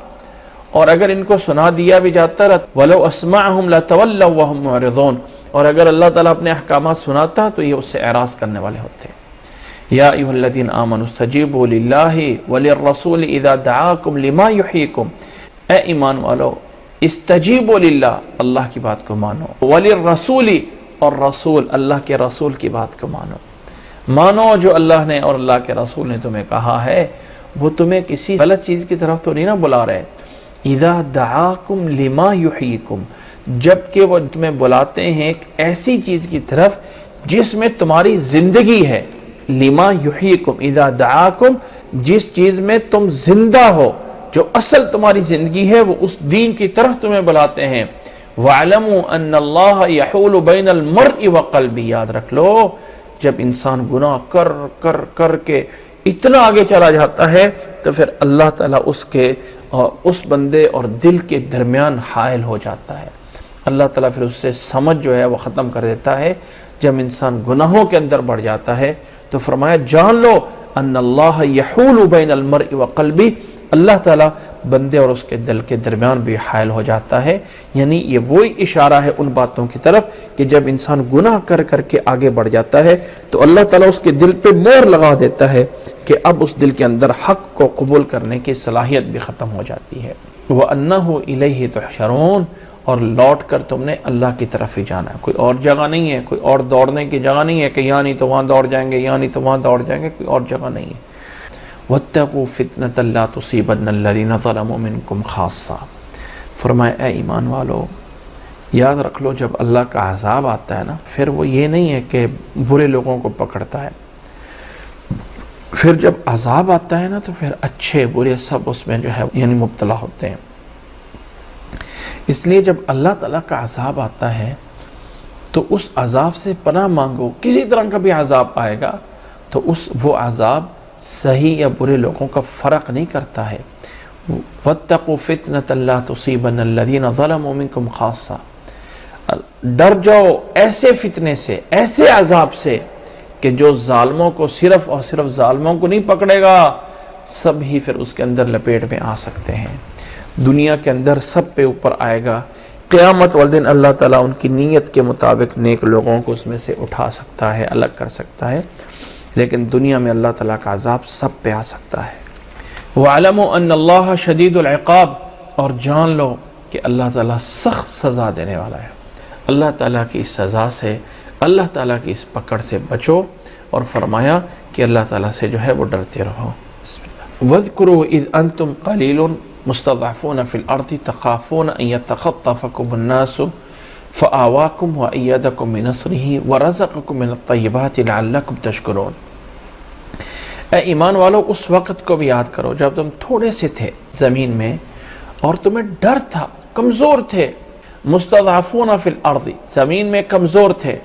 اور اگر ان کو سنا دیا بھی جاتا، وَلَوْ أَسْمَعَهُمْ لَتَوَلَّوْا وَهُمْ مُعْرِضُونَ، اور اگر اللہ تعالیٰ اپنے احکامات سناتا تو یہ اس سے اعراض کرنے والے ہوتے۔ یا ایھا الذین آمنوا استجیبوا للہ وللرسول اذا دعاکم لما یحییکم، اے ایمان والو استجیبوا للہ، اللہ کی بات کو مانو، وللرسول، اور رسول اللہ کے رسول کی بات کو مانو جو اللہ نے اور اللہ کے رسول نے تمہیں کہا ہے، وہ تمہیں کسی غلط چیز کی طرف تو نہیں نہ بلا رہے۔ اذا دعاکم لما یحییکم، جبکہ وہ تمہیں بلاتے ہیں ایک ایسی چیز کی طرف جس میں تمہاری زندگی ہے، لما یحییکم اذا دعاکم، جس چیز میں تم زندہ ہو، جو اصل تمہاری زندگی ہے، وہ اس دین کی طرف تمہیں بلاتے ہیں۔ وَاعْلَمُوا أَنَّ اللَّهَ يَحُولُ بَيْنَ الْمَرْءِ وَقَلْبِهِ، یاد رکھ لو جب انسان گناہ کر کے اتنا آگے چلا جاتا ہے تو پھر اللہ تعالیٰ اس بندے اور دل کے درمیان حائل ہو جاتا ہے، اللہ تعالیٰ پھر اس سے سمجھ جو ہے وہ ختم کر دیتا ہے۔ جب انسان گناہوں کے اندر بڑھ جاتا ہے تو فرمایا جان لو ان اللہ یحول بین المرء وقلبہ، اللہ تعالیٰ بندے اور اس کے دل کے درمیان بھی حائل ہو جاتا ہے۔ یعنی یہ وہی اشارہ ہے ان باتوں کی طرف کہ جب انسان گناہ کر کے آگے بڑھ جاتا ہے تو اللہ تعالیٰ اس کے دل پہ مہر لگا دیتا ہے کہ اب اس دل کے اندر حق کو قبول کرنے کی صلاحیت بھی ختم ہو جاتی ہے۔ وَأَنَّهُ إِلَيْهِ تُحْشَرُونَ، اور لوٹ کر تم نے اللہ کی طرف ہی جانا ہے، کوئی اور جگہ نہیں ہے، کوئی اور دوڑنے کی جگہ نہیں ہے کہ یہاں نہیں تو وہاں دوڑ جائیں گے، یہاں نہیں تو وہاں دوڑ جائیں گے، کوئی اور جگہ نہیں ہے۔ وَاتَّقُوا فِتْنَةً لَا تُصِيبَنَّ الَّذِينَ ظَلَمُوا مِنْكُمْ خَاصَّةً، فرمایا اے ایمان والو، یاد رکھ لو جب اللہ کا عذاب آتا ہے نا، پھر وہ یہ نہیں ہے کہ برے لوگوں کو پکڑتا ہے، پھر جب عذاب آتا ہے نا تو پھر اچھے برے سب اس میں جو ہے یعنی مبتلا ہوتے ہیں۔ اس لیے جب اللہ تعالیٰ کا عذاب آتا ہے تو اس عذاب سے پناہ مانگو، کسی طرح کا بھی عذاب آئے گا تو وہ عذاب صحیح یا برے لوگوں کا فرق نہیں کرتا ہے۔ وَاتَّقُوا فِتْنَةً لَا تُصِيبَنَّ الَّذِينَ ظَلَمُوا مِنْكُمْ خَاصَّةً، ڈر جاؤ ایسے فتنے سے، ایسے عذاب سے کہ جو ظالموں کو صرف اور صرف ظالموں کو نہیں پکڑے گا، سب ہی پھر اس کے اندر لپیٹ میں آ سکتے ہیں، دنیا کے اندر سب پہ اوپر آئے گا۔ قیامت والدن اللہ تعالیٰ ان کی نیت کے مطابق نیک لوگوں کو اس میں سے اٹھا سکتا ہے، الگ کر سکتا ہے، لیکن دنیا میں اللہ تعالیٰ کا عذاب سب پہ آ سکتا ہے۔ وَعَلَمُوا أَنَّ اللَّهَ شَدِيدُ الْعِقَابِ، اور جان لو کہ اللہ تعالیٰ سخت سزا دینے والا ہے۔ اللہ تعالیٰ کی اس سزا سے، اللہ تعالیٰ کی اس پکڑ سے بچو، اور فرمایا کہ اللہ تعالیٰ سے جو ہے وہ ڈرتے رہو۔ بسم اللہ۔ وَاذْكُرُوا إِذْ أَنْتُمْ قَلِيلٌ مُسْتَضْعَفُونَ فِي الْأَرْضِ تَخَافُونَ أَنْ يَتَخَطَّفَكُمُ النَّاسُ فَآوَاكُمْ وَأَيَّدَكُمْ بِنَصْرِهِ وَرَزَقَكُمْ مِنَ الطَّيِّبَاتِ لَعَلَّكُمْ تَشْكُرُونَ۔ اے ایمان والو، اس وقت کو بھی یاد کرو جب تم تھوڑے سے تھے زمین میں اور تمہیں ڈر تھا، کمزور تھے۔ مستضعفون فی الارض، زمین میں کمزور تھے۔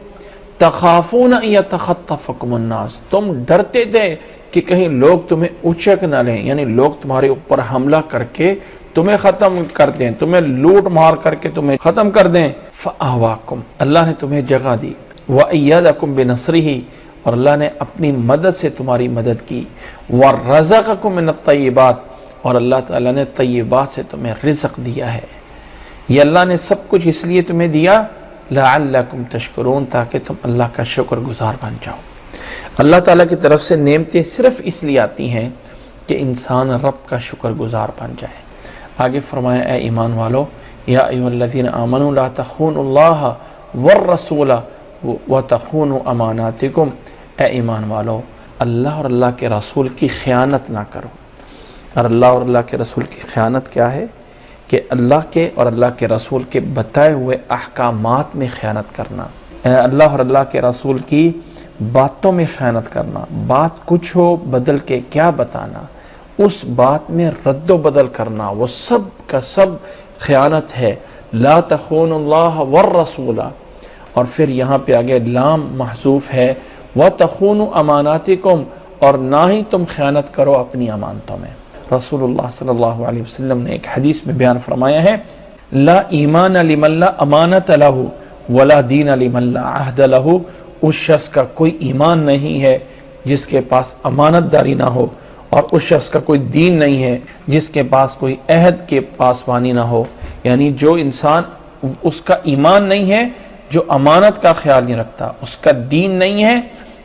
تخافون ان یتخطفکم الناس، تم ڈرتے تھے کہ کہیں لوگ تمہیں اچک نہ لیں، یعنی لوگ تمہارے اوپر حملہ کر کے تمہیں ختم کر دیں، تمہیں لوٹ مار کر کے تمہیں ختم کر دیں۔ فآواکم، اللہ نے تمہیں جگہ دی۔ وَأَيَّدَكُمْ بِنَصْرِهِ، اور اللہ نے اپنی مدد سے تمہاری مدد کی۔ وَرَزَقَكُمْ مِنَ الطَّيِّبَاتِ، اور اللہ تعالیٰ نے طیبات سے تمہیں رزق دیا ہے۔ یہ اللہ نے سب کچھ اس لیے تمہیں دیا لَعَلَّكُمْ تَشْكُرُونَ، تاکہ تم اللہ کا شکر گزار بن جاؤ۔ اللہ تعالیٰ کی طرف سے نعمتیں صرف اس لیے آتی ہیں کہ انسان رب کا شکر گزار بن جائے۔ آگے فرمایا اے ایمان والو، یا ایھا الذین آمنوا لا تخونوا اللہ والرسول وتخونوا اماناتکم، اے ایمان والو اللہ اور اللہ کے رسول کی خیانت نہ کرو۔ اور اللہ اور اللہ کے رسول کی خیانت کیا ہے؟ کہ اللہ کے اور اللہ کے رسول کے بتائے ہوئے احکامات میں خیانت کرنا، اللہ اور اللہ کے رسول کی باتوں میں خیانت کرنا، بات کچھ ہو بدل کے کیا بتانا، اس بات میں رد و بدل کرنا، وہ سب کا سب خیانت ہے۔ لا تخونوا اللہ والرسول، اور پھر یہاں پہ آگے لام محذوف ہے، وَتَخُونُوا أَمَانَاتِكُمْ، اور نہ ہی تم خیانت کرو اپنی امانتوں میں۔ رسول اللہ صلی اللہ علیہ وسلم نے ایک حدیث میں بیان فرمایا ہے، لا ایمان لمن لا امانت لہ ولا دین لمن لا عہد لہ، اس شخص کا کوئی ایمان نہیں ہے جس کے پاس امانت داری نہ ہو، اور اس شخص کا کوئی دین نہیں ہے جس کے پاس کوئی عہد کے پاسبانی نہ ہو۔ یعنی جو انسان، اس کا ایمان نہیں ہے جو امانت کا خیال نہیں رکھتا، اس کا دین نہیں ہے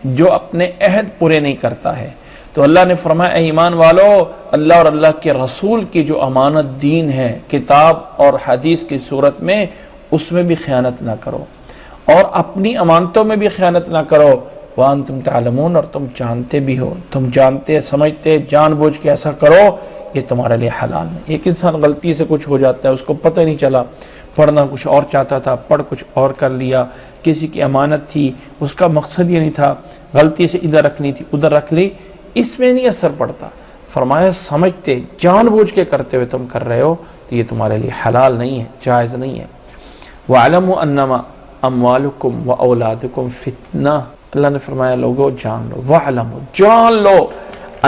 جو اپنے عہد پورے نہیں کرتا ہے۔ تو اللہ نے فرمایا اے ایمان والو، اللہ اور اللہ کے رسول کی جو امانت دین ہے، کتاب اور حدیث کی صورت میں، اس میں بھی خیانت نہ کرو، اور اپنی امانتوں میں بھی خیانت نہ کرو۔ وَأَنْتُمْ تَعْلَمُونَ، اور تم جانتے بھی ہو، تم جانتے سمجھتے جان بوجھ کے ایسا کرو، یہ تمہارے لیے حلال ہے۔ ایک انسان غلطی سے کچھ ہو جاتا ہے، اس کو پتہ نہیں چلا، پڑھنا کچھ اور چاہتا تھا، پڑھ کچھ اور کر لیا، کسی کی امانت تھی، اس کا مقصد یہ نہیں تھا، غلطی سے ادھر رکھنی تھی ادھر رکھ لی، اس میں نہیں اثر پڑتا۔ فرمایا سمجھتے جان بوجھ کے کرتے ہوئے تم کر رہے ہو تو یہ تمہارے لیے حلال نہیں ہے، جائز نہیں ہے۔ وَاعْلَمُوا أَنَّمَا أَمْوَالُكُمْ وَأَوْلَادُكُمْ فِتْنَةٌ، اللہ نے فرمایا لوگو جان لو، وَاعْلَمُوا، جان لو،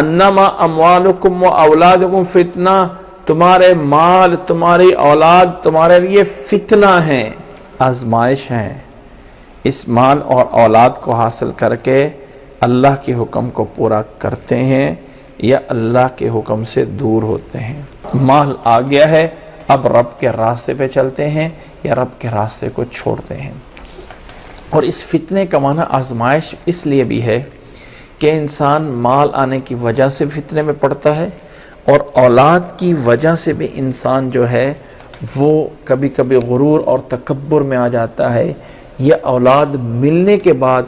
أَنَّمَا أَمْوَالُكُمْ وَأَوْلَادُكُمْ فِتْنَةٌ، تمہارے مال، تمہاری اولاد تمہارے لیے فتنہ ہیں، آزمائش ہیں۔ اس مال اور اولاد کو حاصل کر کے اللہ کے حکم کو پورا کرتے ہیں یا اللہ کے حکم سے دور ہوتے ہیں۔ مال آ گیا ہے، اب رب کے راستے پہ چلتے ہیں یا رب کے راستے کو چھوڑتے ہیں۔ اور اس فتنے کا معنی آزمائش اس لیے بھی ہے کہ انسان مال آنے کی وجہ سے فتنے میں پڑتا ہے، اور اولاد کی وجہ سے بھی انسان جو ہے وہ کبھی کبھی غرور اور تکبر میں آ جاتا ہے، یا اولاد ملنے کے بعد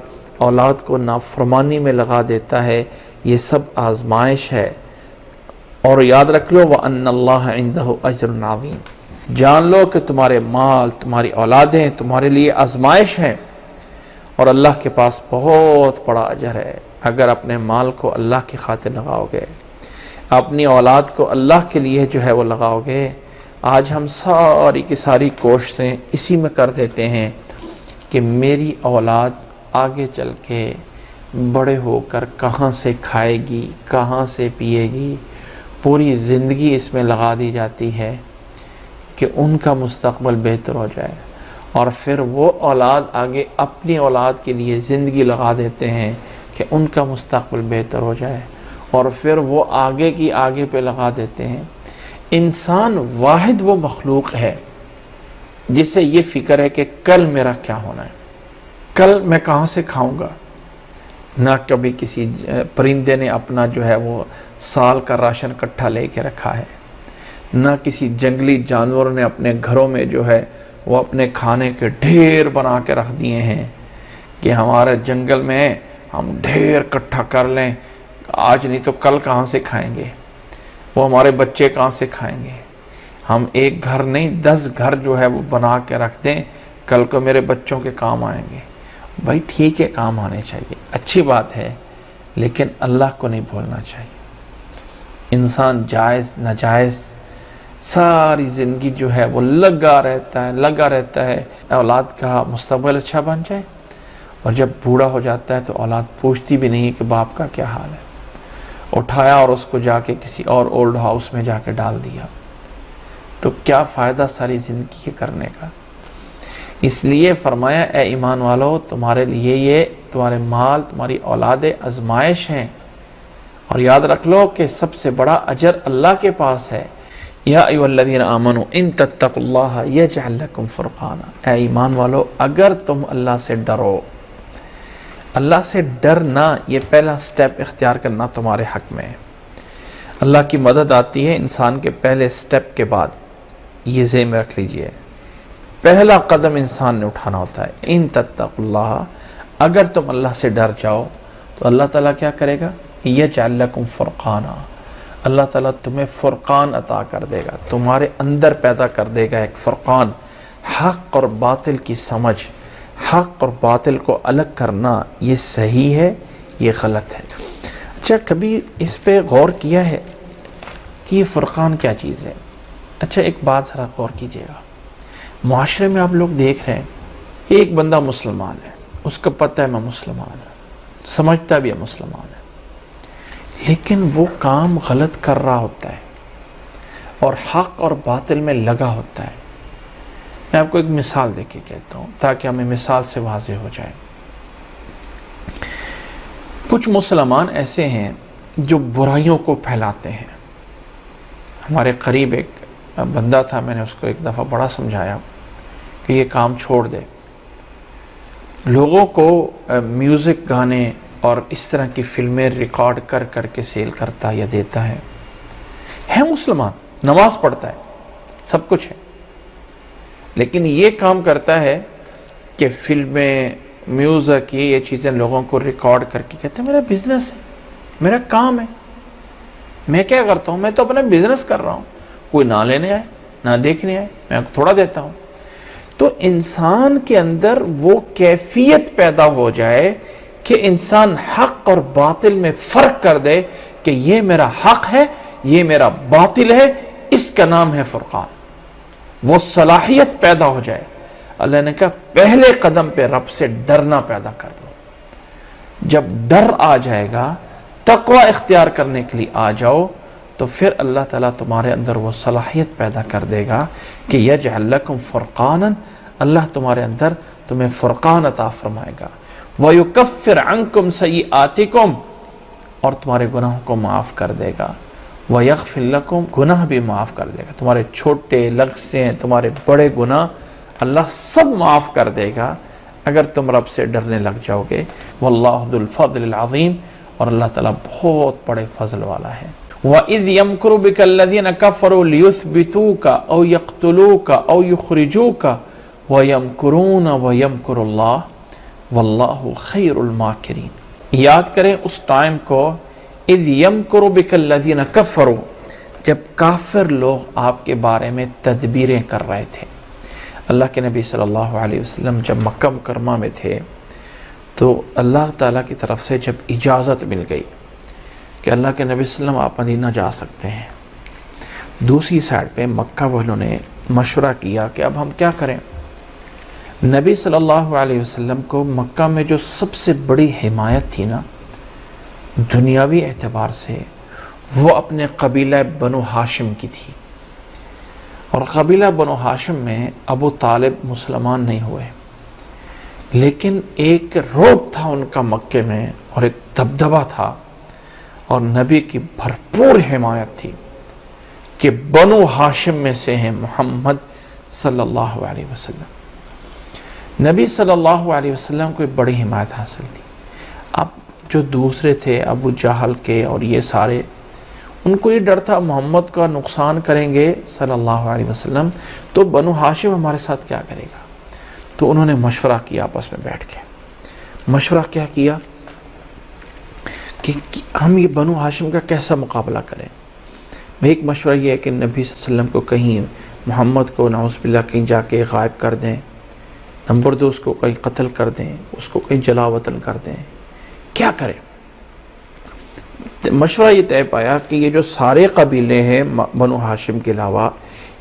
اولاد کو نافرمانی میں لگا دیتا ہے۔ یہ سب آزمائش ہے، اور یاد رکھ لو وَأَنَّ اللَّهَ عِنْدَهُ أَجْرٌ عَظِيمٌ، جان لو کہ تمہارے مال، تمہاری اولادیں تمہارے لیے آزمائش ہیں، اور اللہ کے پاس بہت بڑا اجر ہے اگر اپنے مال کو اللہ کی خاطر لگاؤ گے، اپنی اولاد کو اللہ کے لیے جو ہے وہ لگاؤ گے۔ آج ہم ساری کی ساری کوششیں اسی میں کر دیتے ہیں کہ میری اولاد آگے چل کے بڑے ہو کر کہاں سے کھائے گی، کہاں سے پیے گی، پوری زندگی اس میں لگا دی جاتی ہے کہ ان کا مستقبل بہتر ہو جائے، اور پھر وہ اولاد آگے اپنی اولاد کے لیے زندگی لگا دیتے ہیں کہ ان کا مستقبل بہتر ہو جائے، اور پھر وہ آگے کی آگے پہ لگا دیتے ہیں۔ انسان واحد وہ مخلوق ہے جسے یہ فکر ہے کہ کل میرا کیا ہونا ہے، کل میں کہاں سے کھاؤں گا۔ نہ کبھی کسی پرندے نے اپنا جو ہے وہ سال کا راشن کٹھا لے کے رکھا ہے، نہ کسی جنگلی جانور نے اپنے گھروں میں جو ہے وہ اپنے کھانے کے ڈھیر بنا کے رکھ دیے ہیں کہ ہمارے جنگل میں ہم ڈھیر کٹھا کر لیں، آج نہیں تو کل کہاں سے کھائیں گے، وہ ہمارے بچے کہاں سے کھائیں گے۔ ہم ایک گھر نہیں 10 گھر جو ہے وہ بنا کے رکھ دیں، کل کو میرے بچوں کے کام آئیں گے۔ بھائی ٹھیک ہے، کام آنے چاہیے، اچھی بات ہے، لیکن اللہ کو نہیں بھولنا چاہیے۔ انسان جائز ناجائز ساری زندگی جو ہے وہ لگا رہتا ہے اولاد کا مستقبل اچھا بن جائے، اور جب بوڑھا ہو جاتا ہے تو اولاد پوچھتی بھی نہیں کہ باپ کا کیا حال ہے، اٹھایا اور اس کو جا کے کسی اور اولڈ ہاؤس میں جا کے ڈال دیا، تو کیا فائدہ ساری زندگی کے کرنے کا۔ اس لیے فرمایا اے ایمان والو، تمہارے لیے یہ تمہارے مال، تمہاری اولادیں آزمائش ہیں، اور یاد رکھ لو کہ سب سے بڑا اجر اللہ کے پاس ہے۔ یا ایھا الذین آمنوا ان تتقوا اللہ یجعل لکم فرقانا، اے ایمان والو اگر تم اللہ سے ڈرو، اللہ سے ڈرنا یہ پہلا سٹیپ اختیار کرنا تمہارے حق میں ہے۔ اللہ کی مدد آتی ہے انسان کے پہلے سٹیپ کے بعد، یہ ذہن میں رکھ لیجئے، پہلا قدم انسان نے اٹھانا ہوتا ہے۔ ان تتقوا اللہ، اگر تم اللہ سے ڈر جاؤ تو اللہ تعالیٰ کیا کرے گا؟ یجعل لکم فرقانا، اللہ تعالیٰ تمہیں فرقان عطا کر دے گا، تمہارے اندر پیدا کر دے گا ایک فرقان، حق اور باطل کی سمجھ، حق اور باطل کو الگ کرنا، یہ صحیح ہے، یہ غلط ہے۔ اچھا کبھی اس پہ غور کیا ہے کہ یہ فرقان کیا چیز ہے؟ اچھا ایک بات ذرا غور کیجیے گا، معاشرے میں آپ لوگ دیکھ رہے ہیں ایک بندہ مسلمان ہے، اس کو پتہ ہے میں مسلمان ہوں، سمجھتا بھی ہے مسلمان ہے، لیکن وہ کام غلط کر رہا ہوتا ہے اور حق اور باطل میں لگا ہوتا ہے۔ میں آپ کو ایک مثال دے کے کہتا ہوں تاکہ ہمیں مثال سے واضح ہو جائے۔ کچھ مسلمان ایسے ہیں جو برائیوں کو پھیلاتے ہیں۔ ہمارے قریب ایک بندہ تھا، میں نے اس کو ایک دفعہ بڑا سمجھایا کہ یہ کام چھوڑ دے، لوگوں کو میوزک گانے اور اس طرح کی فلمیں ریکارڈ کر کر کے سیل کرتا یا دیتا ہے مسلمان، نماز پڑھتا ہے، سب کچھ ہے، لیکن یہ کام کرتا ہے کہ فلمیں، میوزک، یہ چیزیں لوگوں کو ریکارڈ کر کے کہتے ہیں میرا بزنس ہے، میرا کام ہے، میں کیا کرتا ہوں، میں تو اپنا بزنس کر رہا ہوں، کوئی نہ لینے آئے نہ دیکھنے آئے، میں تھوڑا دیتا ہوں۔ تو انسان کے اندر وہ کیفیت پیدا ہو جائے کہ انسان حق اور باطل میں فرق کر دے کہ یہ میرا حق ہے، یہ میرا باطل ہے، اس کا نام ہے فرقان۔ وہ صلاحیت پیدا ہو جائے۔ اللہ نے کہا پہلے قدم پہ رب سے ڈرنا پیدا کر لو۔ جب ڈر آ جائے گا، تقوی اختیار کرنے کے لیے آ جاؤ، تو پھر اللہ تعالیٰ تمہارے اندر وہ صلاحیت پیدا کر دے گا کہ یجعل لکم فرقانا، اللہ تمہارے اندر تمہیں فرقان عطا فرمائے گا، وَيُكَفِّرْ عَنْكُمْ سَيِّئَاتِكُمْ، اور تمہارے گناہوں کو معاف کر دے گا، وَيَغْفِرْ لَكُمْ، گناہ بھی معاف کر دے گا، تمہارے چھوٹے لغزیں، تمہارے بڑے گناہ اللہ سب معاف کر دے گا اگر تم رب سے ڈرنے لگ جاؤ گے۔ وَاللَّهُ ذُو الْفَضْلِ الْعَظِيمِ، اور اللہ تعالیٰ بہت بڑے فضل والا ہے۔ وَإِذْ يَمْكُرُ بِكَ الَّذِينَ كَفَرُوا لِيُثْبِتُوكَ أَوْ يَقْتُلُوكَ أَوْ يُخْرِجُوكَ وَيَمْكُرُونَ وَيَمْكُرُ اللَّهُ وَاللَّهُ خَيْرُ الْمَاكِرِينَ۔ یاد کریں اس ٹائم کو، اِذْ يَمْكُرُ بِكَ الَّذِينَ كَفَرُوا، جب کافر لوگ آپ کے بارے میں تدبیریں کر رہے تھے. اللہ کے نبی صلی اللہ علیہ وسلم جب مکہ مکرمہ میں تھے تو اللہ تعالیٰ کی طرف سے جب اجازت مل گئی کہ اللہ کے نبی صلی اللہ علیہ وسلم آپ مدینہ جا سکتے ہیں، دوسری سائڈ پہ مکہ والوں نے مشورہ کیا کہ اب ہم کیا کریں. نبی صلی اللہ علیہ وسلم کو مکہ میں جو سب سے بڑی حمایت تھی نا دنیاوی اعتبار سے، وہ اپنے قبیلہ بنو ہاشم کی تھی. اور قبیلہ بنو ہاشم میں ابو طالب مسلمان نہیں ہوئے، لیکن ایک رعب تھا ان کا مکے میں اور ایک دبدبہ تھا اور نبی کی بھرپور حمایت تھی کہ بنو ہاشم میں سے ہیں محمد صلی اللہ علیہ وسلم. نبی صلی اللہ علیہ وسلم کو ایک بڑی حمایت حاصل تھی. اب جو دوسرے تھے ابو جہل کے اور یہ سارے، ان کو یہ ڈر تھا محمد کا نقصان کریں گے صلی اللہ علیہ وسلم تو بنو ہاشم ہمارے ساتھ کیا کرے گا. تو انہوں نے مشورہ کیا آپس میں بیٹھ کے. مشورہ کیا کیا کہ ہم یہ بنو ہاشم کا کیسا مقابلہ کریں. ایک مشورہ یہ ہے کہ نبی صلی اللہ علیہ وسلم کو کہیں محمد کو نعوذ باللہ کہیں جا کے غائب کر دیں. نمبر 2 اس کو کہیں قتل کر دیں، اس کو کہیں جلا وطن کر دیں. کیا کریں؟ مشورہ یہ طے پایا کہ یہ جو سارے قبیلے ہیں بنو ہاشم کے علاوہ،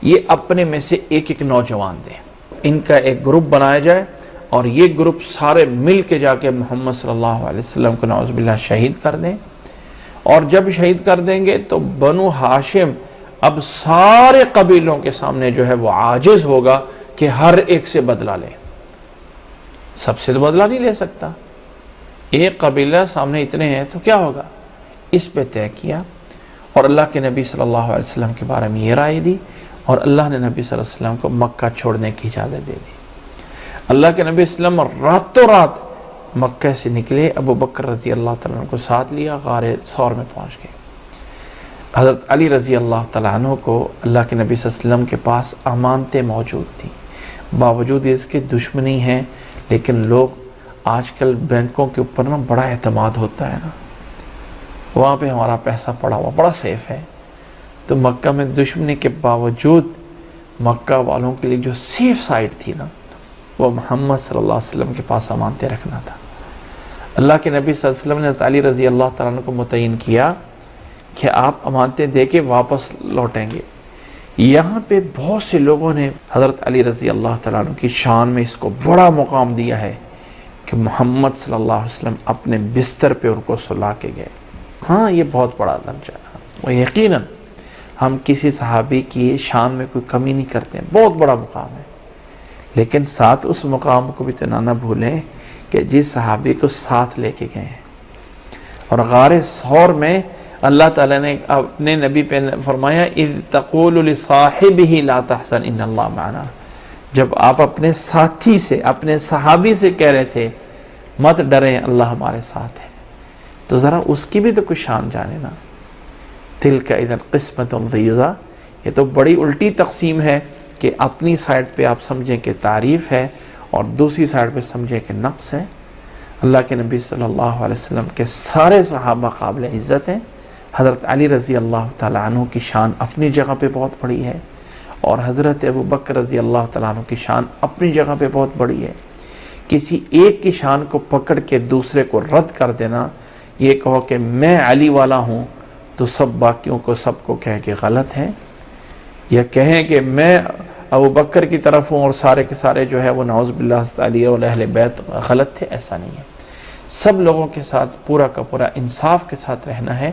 یہ اپنے میں سے ایک ایک نوجوان دیں، ان کا ایک گروپ بنایا جائے اور یہ گروپ سارے مل کے جا کے محمد صلی اللہ علیہ وسلم کو نعوذ باللہ شہید کر دیں. اور جب شہید کر دیں گے تو بنو ہاشم اب سارے قبیلوں کے سامنے جو ہے وہ عاجز ہوگا کہ ہر ایک سے بدلہ لے. سب سے بدلہ نہیں لے سکتا، ایک قبیلہ سامنے اتنے ہیں تو کیا ہوگا. اس پہ طے کیا اور اللہ کے نبی صلی اللہ علیہ وسلم کے بارے میں یہ رائے دی اور اللہ نے نبی صلی اللہ علیہ وسلم کو مکہ چھوڑنے کی اجازت دے دی. اللہ کے نبی صلی اللہ علیہ وسلم راتوں رات مکہ سے نکلے، ابو بکر رضی اللہ تعالیٰ عنہ کو ساتھ لیا، غار ثور میں پہنچ گئے. حضرت علی رضی اللہ تعالیٰ عنہ کو اللہ کے نبی صلی اللہ علیہ وسلم کے پاس امانتیں موجود تھیں، باوجود اس کے دشمنی ہیں، لیکن لوگ آج کل بینکوں کے اوپر نا بڑا اعتماد ہوتا ہے نا، وہاں پہ ہمارا پیسہ پڑا ہوا بڑا سیف ہے. تو مکہ میں دشمنی کے باوجود مکہ والوں کے لیے جو سیف سائٹ تھی نا وہ محمد صلی اللہ علیہ وسلم کے پاس امانتیں رکھنا تھا. اللہ کے نبی صلی اللہ علیہ وسلم نے حضرت علی رضی اللہ تعالیٰ عنہ کو متعین کیا کہ آپ امانتیں دے کے واپس لوٹیں گے. یہاں پہ بہت سے لوگوں نے حضرت علی رضی اللہ تعالیٰ عنہ کی شان میں اس کو بڑا مقام دیا ہے کہ محمد صلی اللہ علیہ وسلم اپنے بستر پہ ان کو سلا کے گئے. ہاں یہ بہت بڑا درجہ ہے، وہ یقیناً ہم کسی صحابی کی شان میں کوئی کمی نہیں کرتے ہیں، بہت بڑا مقام ہے. لیکن ساتھ اس مقام کو بھی تو نہ بھولیں کہ جس صحابی کو ساتھ لے کے گئے ہیں. اور غار ثور میں اللہ تعالیٰ نے اپنے نبی پہ فرمایا اذ تقول لصاحبہ لا تحزن ان اللہ معنا، جب آپ اپنے ساتھی سے، اپنے صحابی سے کہہ رہے تھے مت ڈریں اللہ ہمارے ساتھ ہے، تو ذرا اس کی بھی تو کچھ شان جانے نا. تلک اذا قسمۃ ضیزہ، یہ تو بڑی الٹی تقسیم ہے کہ اپنی سائڈ پہ آپ سمجھیں کہ تعریف ہے اور دوسری سائڈ پہ سمجھیں کہ نقص ہے. اللہ کے نبی صلی اللہ علیہ وسلم کے سارے صحابہ قابل عزت ہیں. حضرت علی رضی اللہ تعالیٰ عنہ کی شان اپنی جگہ پہ بہت بڑی ہے اور حضرت ابو بکر رضی اللہ تعالیٰ عنہ کی شان اپنی جگہ پہ بہت بڑی ہے. کسی ایک کی شان کو پکڑ کے دوسرے کو رد کر دینا، یہ کہو کہ میں علی والا ہوں تو سب باقیوں کو سب کو کہہ کے غلط ہے، یا کہیں کہ میں ابو بکر کی طرف ہوں اور سارے کے سارے جو ہے وہ نعوذ باللہ حضرت علی اور اہل بیت غلط تھے، ایسا نہیں ہے. سب لوگوں کے ساتھ پورا کا پورا انصاف کے ساتھ رہنا ہے.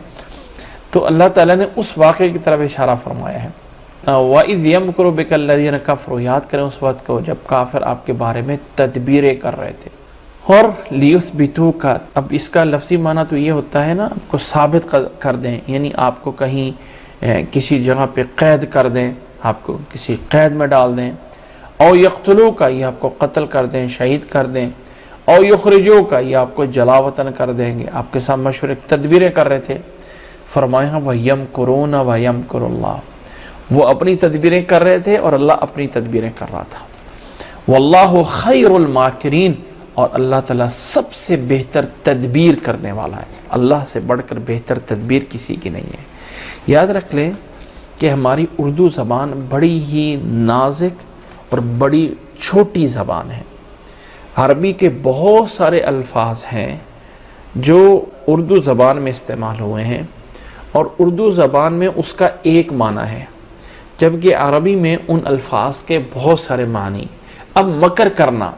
تو اللہ تعالیٰ نے اس واقعے کی طرف اشارہ فرمایا ہے. وَإِذْ يَمْكُرُ بِكَ الَّذِينَ كَفَرُوا، یاد کریں اس وقت کو جب کافر آپ کے بارے میں تدبیریں کر رہے تھے. اور لِيُثْبِتُوكَ، اب اس کا لفظی معنی تو یہ ہوتا ہے نا آپ کو ثابت کر دیں، یعنی آپ کو کہیں کسی جگہ پہ قید کر دیں، آپ کو کسی قید میں ڈال دیں. او يَقْتُلُوكَ، یہ آپ کو قتل کر دیں، شہید کر دیں. او يُخْرِجُوكَ، یہ آپ کو جلا وطن کر دیں گے. آپ کے ساتھ مشورے تدبیریں کر رہے تھے. فرمایا وَيَمْكُرُونَ وَيَمْكُرُ اللَّهُ، وہ اپنی تدبیریں کر رہے تھے اور اللہ اپنی تدبیریں کر رہا تھا. وَاللَّهُ خَيْرُ الْمَاكِرِينَ، اور اللہ تعالیٰ سب سے بہتر تدبیر کرنے والا ہے. اللہ سے بڑھ کر بہتر تدبیر کسی کی نہیں ہے. یاد رکھ لیں کہ ہماری اردو زبان بڑی ہی نازک اور بڑی چھوٹی زبان ہے۔ عربی کے بہت سارے الفاظ ہیں جو اردو زبان میں استعمال ہوئے ہیں، اور اردو زبان میں اس کا ایک معنی ہے، جبکہ عربی میں ان الفاظ کے بہت سارے معنی۔ اب مکر کرنا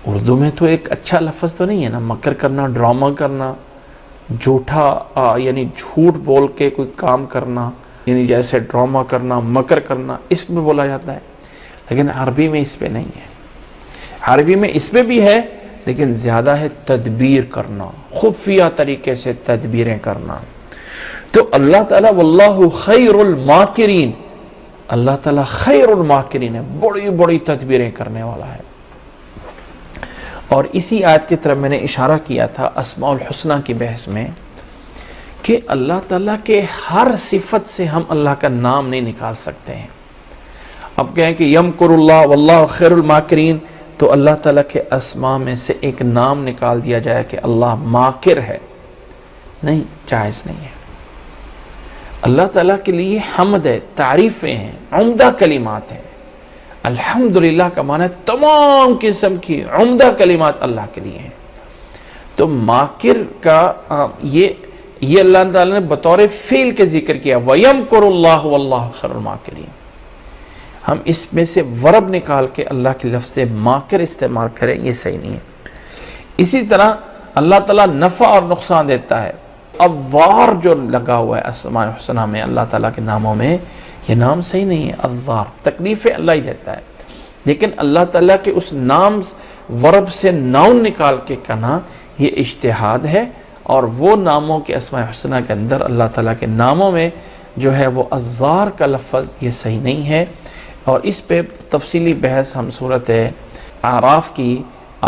اردو میں تو ایک اچھا لفظ تو نہیں ہے نا، مکر کرنا، ڈرامہ کرنا، جھوٹا یعنی جھوٹ بول کے کوئی کام کرنا، یعنی جیسے ڈرامہ کرنا، مکر کرنا، اس میں بولا جاتا ہے، لیکن عربی میں اس پہ نہیں ہے۔ عربی میں اس پہ بھی ہے لیکن زیادہ ہے تدبیر کرنا، خفیہ طریقے سے تدبیریں کرنا۔ تو اللہ تعالیٰ واللہ خیر الماکرین، اللہ تعالیٰ خیر الماکرین ہے، بڑی بڑی تدبیریں کرنے والا ہے۔ اور اسی آیت کی طرف میں نے اشارہ کیا تھا اسماء الحسنہ کی بحث میں کہ اللہ تعالیٰ کے ہر صفت سے ہم اللہ کا نام نہیں نکال سکتے ہیں۔ اب کہیں کہ یمکر اللہ واللہ خیر الماکرین، تو اللہ تعالیٰ کے اسماء میں سے ایک نام نکال دیا جائے کہ اللہ ماکر ہے، نہیں، جائز نہیں ہے۔ اللہ تعالیٰ کے لیے حمد ہے، تعریفیں ہیں، عمدہ کلمات ہیں۔ الحمدللہ کا معنی ہے تمام قسم کی عمدہ کلمات اللہ کے لیے ہیں۔ تو ماکر کا یہ اللہ تعالیٰ نے بطور فعل کے ذکر کیا، وَيَمْكُرُ اللَّهُ وَاللَّهُ خَيْرُ الْمَاكِرِينَ۔ ہم اس میں سے ورب نکال کے اللہ کے لفظ ماکر استعمال کریں، یہ صحیح نہیں ہے۔ اسی طرح اللہ تعالیٰ نفع اور نقصان دیتا ہے۔ الضار جو لگا ہوا ہے اسماء الحسنہ میں، اللہ تعالیٰ کے ناموں میں، یہ نام صحیح نہیں ہے۔ الضار تکلیفیں اللہ ہی دیتا ہے، لیکن اللہ تعالیٰ کے اس نام ورب سے ناؤن نکال کے کہنا یہ اجتہاد ہے، اور وہ ناموں کے اسماء الحسنہ کے اندر اللہ تعالیٰ کے ناموں میں جو ہے وہ الضار کا لفظ یہ صحیح نہیں ہے۔ اور اس پہ تفصیلی بحث ہم سورۃ اعراف کی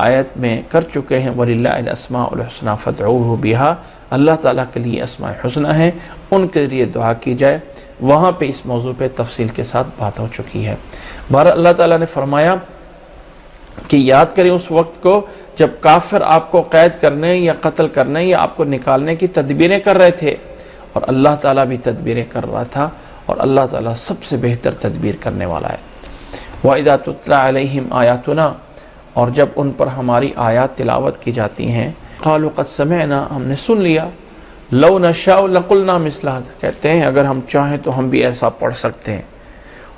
آیت میں کر چکے ہیں، وَلِلَّهِ الْأَسْمَاءُ الْحُسْنَى فَادْعُوهُ بِهَا، اللہ تعالیٰ کے لیے اسماء حسنہ ہیں، ان کے ذریعے دعا کی جائے۔ وہاں پہ اس موضوع پہ تفصیل کے ساتھ بات ہو چکی ہے۔ بہرحال اللہ تعالیٰ نے فرمایا کہ یاد کریں اس وقت کو جب کافر آپ کو قید کرنے یا قتل کرنے یا آپ کو نکالنے کی تدبیریں کر رہے تھے، اور اللہ تعالیٰ بھی تدبیریں کر رہا تھا، اور اللہ تعالیٰ سب سے بہتر تدبیر کرنے والا ہے۔ وَإِذَا تُتْلَى عَلَيْهِمْ آيَاتُنَا، اور جب ان پر ہماری آیات تلاوت کی جاتی ہیں، قَالُوا قَدْ سَمِعْنَا، ہم نے سن لیا، لَوْ نَشَاءُ لَقُلْنَا مِثْلَ هَذَا، کہتے ہیں اگر ہم چاہیں تو ہم بھی ایسا پڑھ سکتے ہیں،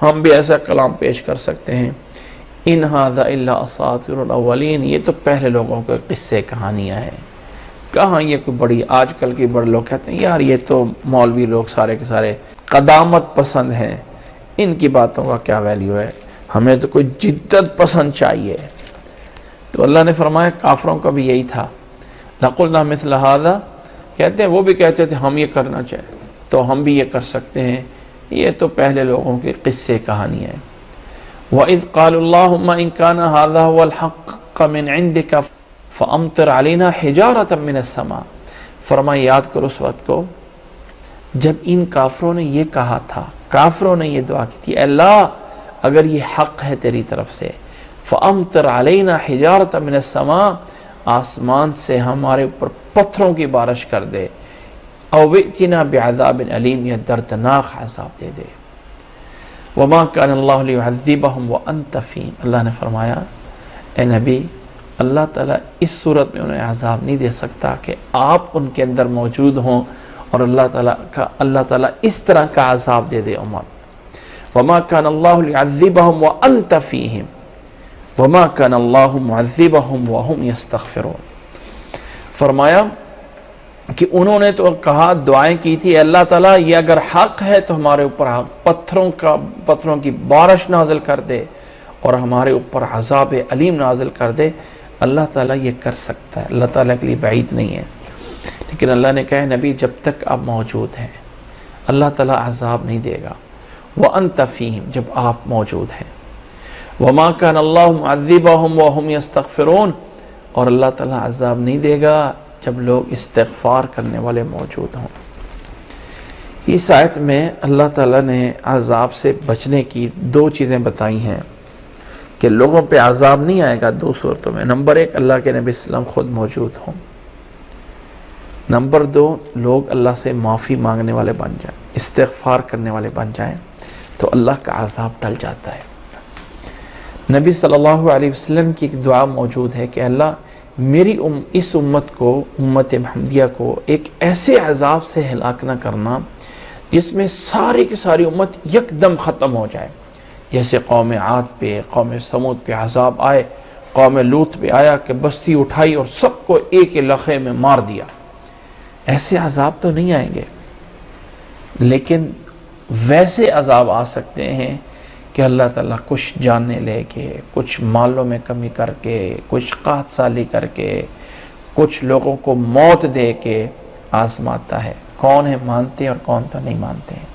ہم بھی ایسا کلام پیش کر سکتے ہیں۔ إِنْ هَذَا إِلَّا أَسَاطِيرُ الْأَوَّلِينَ، یہ تو پہلے لوگوں کے قصے کہانیاں ہیں۔ کہاں یہ کوئی بڑی، آج کل کے بڑے لوگ کہتے ہیں یار یہ تو مولوی لوگ سارے کے سارے قدامت پسند ہیں، ان کی باتوں کا کیا ویلیو ہے، ہمیں تو کوئی جدت پسند چاہیے۔ تو اللہ نے فرمایا کافروں کا بھی یہی تھا، لَقُلْنَا مِثْلَ هَذَا، کہتے ہیں وہ بھی کہتے تھے ہم یہ کرنا چاہیں تو ہم بھی یہ کر سکتے ہیں، یہ تو پہلے لوگوں کے قصے کہانی ہیں۔ وَإِذْ قَالُوا اللَّهُمَّ إِنْ كَانَ هَذَا هُوَ الْحَقَّ مِنْ عِنْدِكَ فَأَمْطِرْ عَلَيْنَا حِجَارَةً مِنَ السَّمَاءِ، فرمایا یاد کرو اس وقت کو جب ان کافروں نے یہ کہا تھا، کافروں نے یہ دعا کی تھی، اے اللہ اگر یہ حق ہے تیری طرف سے، فَأَمْطِرْ عَلَيْنَا حِجَارَةً مِنَ السَّمَاءِ، آسمان سے ہمارے اوپر پتھروں کی بارش کر دے، او وَإْتِنَا بِعَذَابٍ عَلِيمٍ، یا دردناک عذاب دے دے۔ وَمَا كَانَ اللَّهُ لِيُعَذِّبَهُمْ وَأَنْتَ فِيهِمْ، اللہ نے فرمایا اے نبی اللہ تعالیٰ اس صورت میں انہیں عذاب نہیں دے سکتا کہ آپ ان کے اندر موجود ہوں اور اللہ تعالیٰ اس طرح کا عذاب دے دے عمر۔ وَمَا كَانَ اللَّهُ لِيُعَذِّبَهُمْ وَأَنْتَ فِيهِمْ وَمَا كَانَ اللَّهُ مُعَذِّبَهُمْ وَهُمْ يَسْتَغْفِرُونَ، فرمایا کہ انہوں نے تو کہا، دعائیں کی تھی، اللہ تعالیٰ یہ اگر حق ہے تو ہمارے اوپر پتھروں کی بارش نازل کر دے اور ہمارے اوپر عذاب علیم نازل کر دے۔ اللہ تعالیٰ یہ کر سکتا ہے، اللہ تعالیٰ کے لیے بعید نہیں ہے، لیکن اللہ نے کہا نبی جب تک آپ موجود ہیں اللہ تعالیٰ عذاب نہیں دے گا، وَأَنْتَ فِيهِمْ، جب آپ موجود ہیں، وَمَا كَانَ اللَّهُ مُعَذِّبَهُمْ وَهُمْ يَسْتَغْفِرُونَ، اور اللہ تعالیٰ عذاب نہیں دے گا جب لوگ استغفار کرنے والے موجود ہوں۔ اس آیت میں اللہ تعالیٰ نے عذاب سے بچنے کی دو چیزیں بتائی ہیں کہ لوگوں پہ عذاب نہیں آئے گا دو صورتوں میں۔ نمبر ایک، اللہ کے نبی صلی اللہ علیہ وسلم خود موجود ہوں، نمبر 2، لوگ اللہ سے معافی مانگنے والے بن جائیں، استغفار کرنے والے بن جائیں تو اللہ کا عذاب ٹل جاتا ہے۔ نبی صلی اللہ علیہ وسلم کی ایک دعا موجود ہے کہ اللہ میری اس امت کو، امت محمدیہ کو ایک ایسے عذاب سے ہلاک نہ کرنا جس میں ساری کی ساری امت یک دم ختم ہو جائے، جیسے قوم عاد پہ، قوم سمود پہ عذاب آئے، قوم لوط پہ آیا کہ بستی اٹھائی اور سب کو ایک لخے میں مار دیا۔ ایسے عذاب تو نہیں آئیں گے، لیکن ویسے عذاب آ سکتے ہیں کہ اللہ تعالیٰ کچھ جاننے لے کے، کچھ مالوں میں کمی کر کے، کچھ قحط سالی کر کے، کچھ لوگوں کو موت دے کے آزماتا ہے۔ کون ہے مانتے ہیں اور کون تو نہیں مانتے ہیں،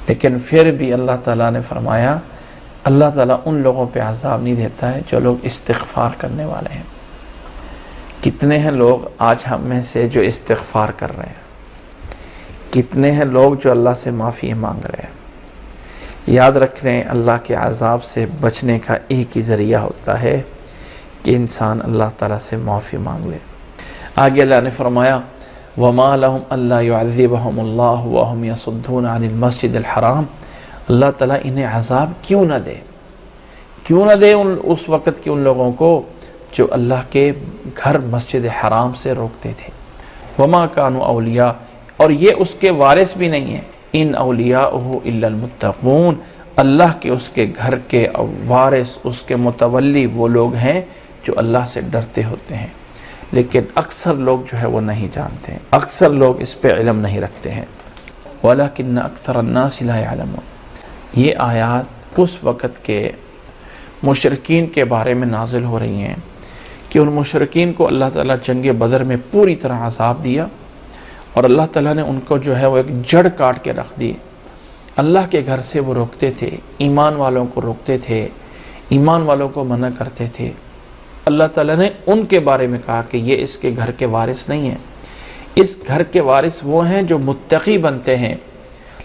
لیکن پھر بھی اللہ تعالیٰ نے فرمایا اللہ تعالیٰ ان لوگوں پہ عذاب نہیں دیتا ہے جو لوگ استغفار کرنے والے ہیں۔ کتنے ہیں لوگ آج ہم میں سے جو استغفار کر رہے ہیں، کتنے ہیں لوگ جو اللہ سے معافی مانگ رہے ہیں۔ یاد رکھ رہے ہیں اللہ کے عذاب سے بچنے کا ایک ہی ذریعہ ہوتا ہے کہ انسان اللہ تعالیٰ سے معافی مانگ لے۔ آگے اللہ نے فرمایا وَمَا لَهُمْ أَلَّا يُعَذِّبَهُمُ اللَّهُ وَهُمْ يَصُدُّونَ عَنِ الْمَسْجِدِ الْحَرَامِ، اللہ تعالیٰ انہیں عذاب کیوں نہ دے، کیوں نہ دے اس وقت کے ان لوگوں کو جو اللہ کے گھر مسجد حرام سے روکتے تھے۔ وَمَا كَانُوا أَوْلِيَاءَ، اور یہ اس کے وارث بھی نہیں ہیں، ان اولیاءہ الا المتقون، اللہ کے اس کے گھر کے وارث، اس کے متولی وہ لوگ ہیں جو اللہ سے ڈرتے ہوتے ہیں، لیکن اکثر لوگ جو ہے وہ نہیں جانتے ہیں، اکثر لوگ اس پہ علم نہیں رکھتے ہیں۔ وَلَكِنَّ أَكْثَرَ النَّاسِ لَا يَعْلَمُونَ، یہ آیات اس وقت کے مشرکین کے بارے میں نازل ہو رہی ہیں کہ ان مشرکین کو اللہ تعالیٰ جنگ بدر میں پوری طرح عذاب دیا، اور اللہ تعالیٰ نے ان کو جو ہے وہ ایک جڑ کاٹ کے رکھ دی۔ اللہ کے گھر سے وہ روکتے تھے، ایمان والوں کو روکتے تھے، ایمان والوں کو منع کرتے تھے۔ اللہ تعالیٰ نے ان کے بارے میں کہا کہ یہ اس کے گھر کے وارث نہیں ہیں، اس گھر کے وارث وہ ہیں جو متقی بنتے ہیں،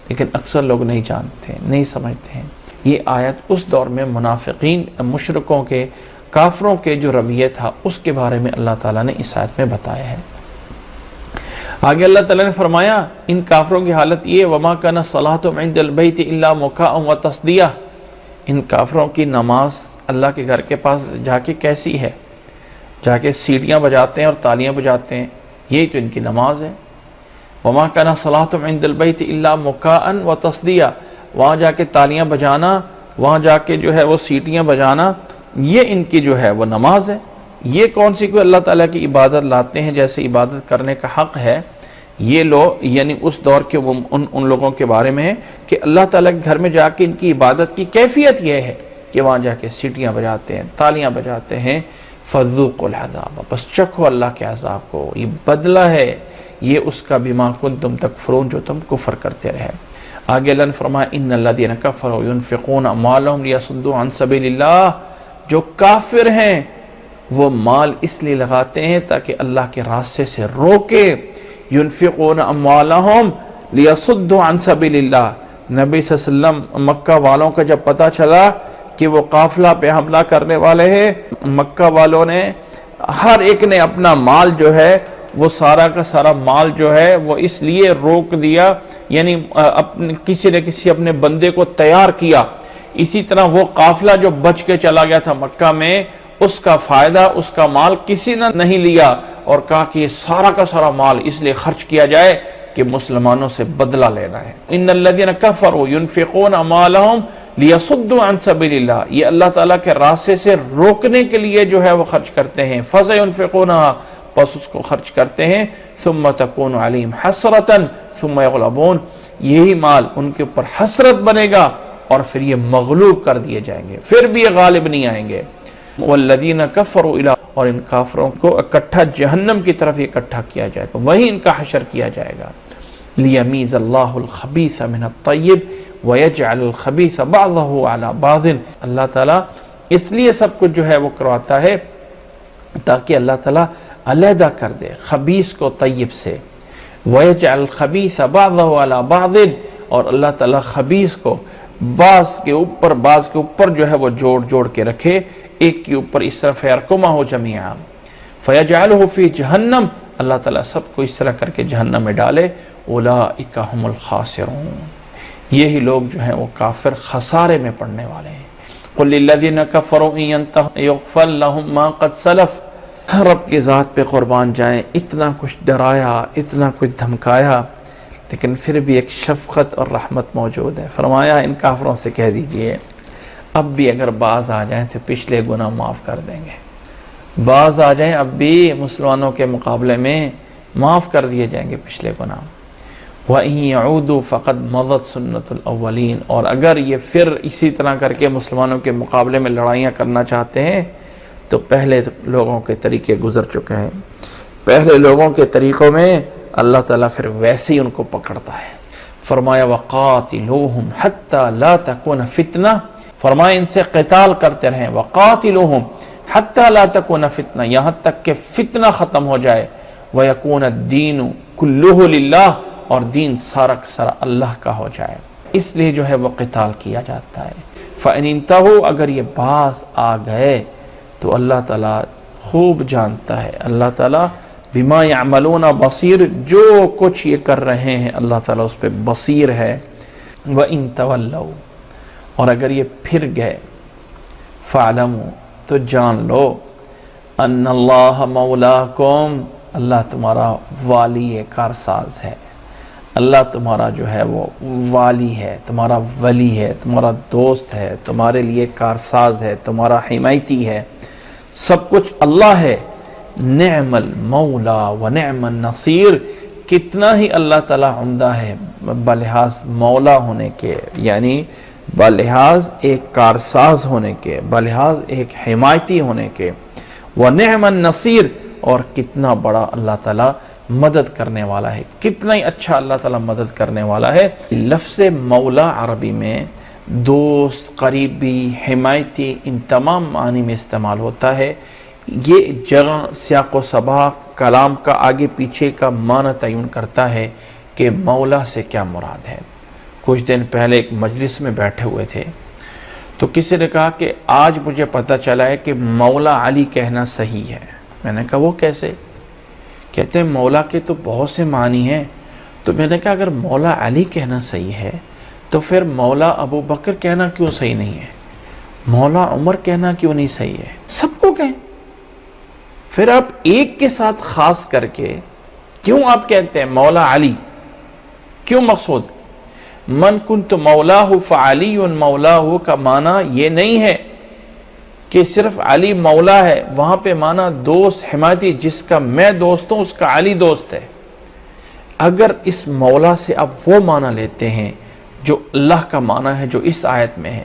لیکن اکثر لوگ نہیں جانتے، نہیں سمجھتے ہیں۔ یہ آیت اس دور میں منافقین، مشرکوں کے، کافروں کے جو رویہ تھا اس کے بارے میں اللہ تعالیٰ نے اس آیت میں بتایا ہے۔ آگے اللہ تعالیٰ نے فرمایا ان کافروں کی حالت یہ وَمَا كَانَ صَلَاتُهُمْ عِنْدَ الْبَيْتِ إِلَّا مُكَاءً وَتَصْدِيَةً، ان کافروں کی نماز اللہ کے گھر کے پاس جا کے کیسی ہے؟ جا کے سیٹیاں بجاتے ہیں اور تالیاں بجاتے ہیں، یہی تو ان کی نماز ہے۔ وَمَا كَانَ صَلَاتُهُمْ عِنْدَ الْبَيْتِ إِلَّا مُكَاءً وَتَصْدِيَةً، وہاں جا کے تالیاں بجانا، وہاں جا کے جو ہے وہ سیٹیاں بجانا، یہ ان کی جو ہے وہ نماز ہے۔ یہ کون سی کوئی اللہ تعالیٰ کی عبادت لاتے ہیں جیسے عبادت کرنے کا حق ہے؟ یہ لوگ یعنی اس دور کے ان لوگوں کے بارے میں ہے کہ اللہ تعالیٰ کے گھر میں جا کے ان کی عبادت کی کیفیت یہ ہے کہ وہاں جا کے سیٹیاں بجاتے ہیں، تالیاں بجاتے ہیں۔ فَذُوقُوا الْعَذَابَ، بس چکھو اللہ کے عذاب کو، یہ بدلہ ہے یہ اس کا بِمَا كُنْتُمْ تَكْفُرُونَ، جو تم کفر کرتے رہے۔ آگے اللہ نے فرمایا إِنَّ الَّذِينَ كَفَرُوا يُنْفِقُونَ أَمْوَالَهُمْ لِيَصُدُّوا عَنْ سَبِيلِ اللَّهِ، جو کافر ہیں وہ مال اس لیے لگاتے ہیں تاکہ اللہ کے راستے سے روکے۔ ينفقون اموالهم ليصدوا عن سبيل اللہ، نبی صلی اللہ علیہ وسلم مکہ والوں کا جب پتہ چلا کہ وہ قافلہ پہ حملہ کرنے والے ہیں، مکہ والوں نے ہر ایک نے اپنا مال جو ہے وہ سارا کا سارا مال جو ہے وہ اس لیے روک دیا، یعنی کسی نے کسی اپنے بندے کو تیار کیا۔ اسی طرح وہ قافلہ جو بچ کے چلا گیا تھا مکہ میں، اس کا فائدہ، اس کا مال کسی نے نہیں لیا، اور کہا کہ یہ سارا کا سارا مال اس لیے خرچ کیا جائے کہ مسلمانوں سے بدلہ لینا ہے۔ ان الذين كفروا ينفقون اموالهم ليصدوا عن سبيل اللہ، یہ اللہ تعالیٰ کے راستے سے روکنے کے لیے جو ہے وہ خرچ کرتے ہیں۔ فَسَيُنْفِقُونَهَا، پس اس کو خرچ کرتے ہیں۔ ثُمَّ تَكُونُ عَلَيْهِمْ حَسْرَةً ثُمَّ يَغْلَبُونَ، یہی مال ان کے اوپر حسرت بنے گا اور پھر یہ مغلوب کر دیے جائیں گے، پھر بھی یہ غالب نہیں آئیں گے۔ وَالَّذِينَ كَفَرُوا إِلَىٰ، اور ان کافروں کو اکٹھا جہنم کی طرف اکٹھا کیا جائے گا، وہیں ان کا حشر کیا جائے گا۔ لِيَمِيزَ اللَّهُ الْخَبِيثَ مِنَ الطَّيِّبِ وَيَجْعَلَ الْخَبِيثَ بَعْضَهُ عَلَى بَعْضٍ، اللہ تعالیٰ اس لیے سب کچھ جو ہے وہ کرواتا ہے تاکہ اللہ تعالیٰ علیحدہ کر دے خبیث کو طیب سے۔ وَيَجْعَلَ الْخَبِيثَ بَعْضَهُ عَلَى بَعْضٍ، اور اللہ تعالیٰ خبیث کو بعض کے اوپر جو ہے وہ جوڑ کے رکھے، ایک کے اوپر اس طرح فَيَرْكُمَهُ جَمِيعًا فَيَجْعَلُهُ فِي جَهَنَّمَ، اللہ تعالیٰ سب کو اس طرح کر کے جہنم میں ڈالے. اولئک هم الخاسرون، یہی لوگ جو ہیں وہ کافر خسارے میں پڑنے والے ہیں. قل للذین کفروا ان ينتهوا یغفر لهم ما قد سلف. رب کی ذات پہ قربان جائیں، اتنا کچھ ڈرایا، اتنا کچھ دھمکایا، لیکن پھر بھی ایک شفقت اور رحمت موجود ہے. فرمایا ان کافروں سے کہہ دیجئے اب بھی اگر باز آ جائیں تو پچھلے گناہ معاف کر دیں گے. باز آ جائیں اب بھی مسلمانوں کے مقابلے میں معاف کر دیے جائیں گے پچھلے گناہ. وَإِن يَعُودُوا فَقَدْ مَضَتْ سُنَّةُ الْأَوَّلِينَ، اور اگر یہ پھر اسی طرح کر کے مسلمانوں کے مقابلے میں لڑائیاں کرنا چاہتے ہیں تو پہلے لوگوں کے طریقے گزر چکے ہیں. پہلے لوگوں کے طریقوں میں اللہ تعالیٰ پھر ویسے ہی ان کو پکڑتا ہے. فرمایا وَقَاتِلُوهُمْ حَتَّى لَا تَكُونَ فِتْنَةٌ، فرمایا ان سے قتال کرتے رہیں. وَقَاتِلُوهُمْ حَتَّى لَا تَكُونَ فِتْنَةٌ، یہاں تک کہ فتنہ ختم ہو جائے. وَيَكُونَ الدِّينُ كُلُّهُ لِلَّهِ، اور دین سارا کا سارا اللہ کا ہو جائے. اس لیے جو ہے وہ قتال کیا جاتا ہے. فَإِنِ انْتَهُوا، اگر یہ باز آ گئے تو اللہ تعالیٰ خوب جانتا ہے. اللہ تعالیٰ بما يعملون بصیر، جو کچھ یہ کر رہے ہیں اللہ تعالیٰ اس پہ بصیر ہے. وَإِن تَوَلَّوْا، اور اگر یہ پھر گئے، فَاعْلَمُوا، تو جان لو، أَنَّ اللَّهَ مَوْلَاكُمْ، اللہ تمہارا والی کارساز ہے. اللہ تمہارا جو ہے وہ والی ہے، تمہارا ولی ہے، تمہارا دوست ہے، تمہارے لیے کارساز ہے، تمہارا حمایتی ہے. سب کچھ اللہ ہے. نعم المولا و نعم النصیر، کتنا ہی اللہ تعالیٰ عمدہ ہے بلحاظ مولا ہونے کے، یعنی بلحاظ ایک کارساز ہونے کے، بلحاظ ایک حمایتی ہونے کے. ونعم النصیر، اور کتنا بڑا اللہ تعالیٰ مدد کرنے والا ہے، کتنا ہی اچھا اللہ تعالیٰ مدد کرنے والا ہے. لفظ مولا عربی میں دوست، قریبی، حمایتی، ان تمام معنی میں استعمال ہوتا ہے. یہ جگہ سیاق و سباق کلام کا آگے پیچھے کا معنی تعین کرتا ہے کہ مولا سے کیا مراد ہے. کچھ دن پہلے ایک مجلس میں بیٹھے ہوئے تھے تو کسی نے کہا کہ آج مجھے پتہ چلا ہے کہ مولا علی کہنا صحیح ہے. میں نے کہا وہ کیسے؟ کہتے ہیں مولا کے تو بہت سے معنی ہیں. تو میں نے کہا اگر مولا علی کہنا صحیح ہے تو پھر مولا ابو بکر کہنا کیوں صحیح نہیں ہے؟ مولا عمر کہنا کیوں نہیں صحیح ہے؟ سب کو کہیں. پھر آپ ایک کے ساتھ خاص کر کے کیوں آپ کہتے ہیں مولا علی؟ کیوں مقصود؟ من کنت مولاہ فعلی مولاہ کا معنی یہ نہیں ہے کہ صرف علی مولا ہے، وہاں پہ معنی دوست، حمایتی، جس کا میں دوست ہوں اس کا علی دوست ہے. اگر اس مولا سے آپ وہ معنی لیتے ہیں جو اللہ کا معنی ہے جو اس آیت میں ہے،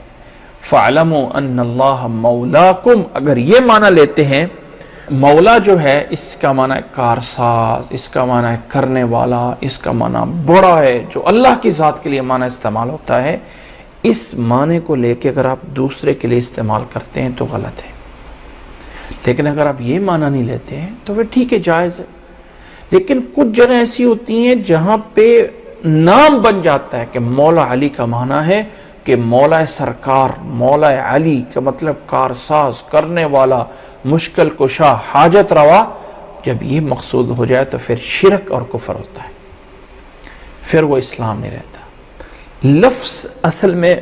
فَعْلَمُوا أَنَّ اللَّهَ مَوْلَاكُمْ، اگر یہ معنی لیتے ہیں، مولا جو ہے اس کا معنی ہے کارساز، اس کا معنی ہے کرنے والا، اس کا معنی بڑا ہے، جو اللہ کی ذات کے لیے معنی استعمال ہوتا ہے. اس معنی کو لے کے اگر آپ دوسرے کے لیے استعمال کرتے ہیں تو غلط ہے. لیکن اگر آپ یہ معنی نہیں لیتے ہیں تو پھر ٹھیک ہے، جائز ہے. لیکن کچھ جگہ ایسی ہوتی ہیں جہاں پہ نام بن جاتا ہے کہ مولا علی کا معنی ہے کہ مولا سرکار، مولا علی کا مطلب کارساز، کرنے والا، مشکل کشا، حاجت روا. جب یہ مقصود ہو جائے تو پھر شرک اور کفر ہوتا ہے، پھر وہ اسلام نہیں رہتا. لفظ اصل میں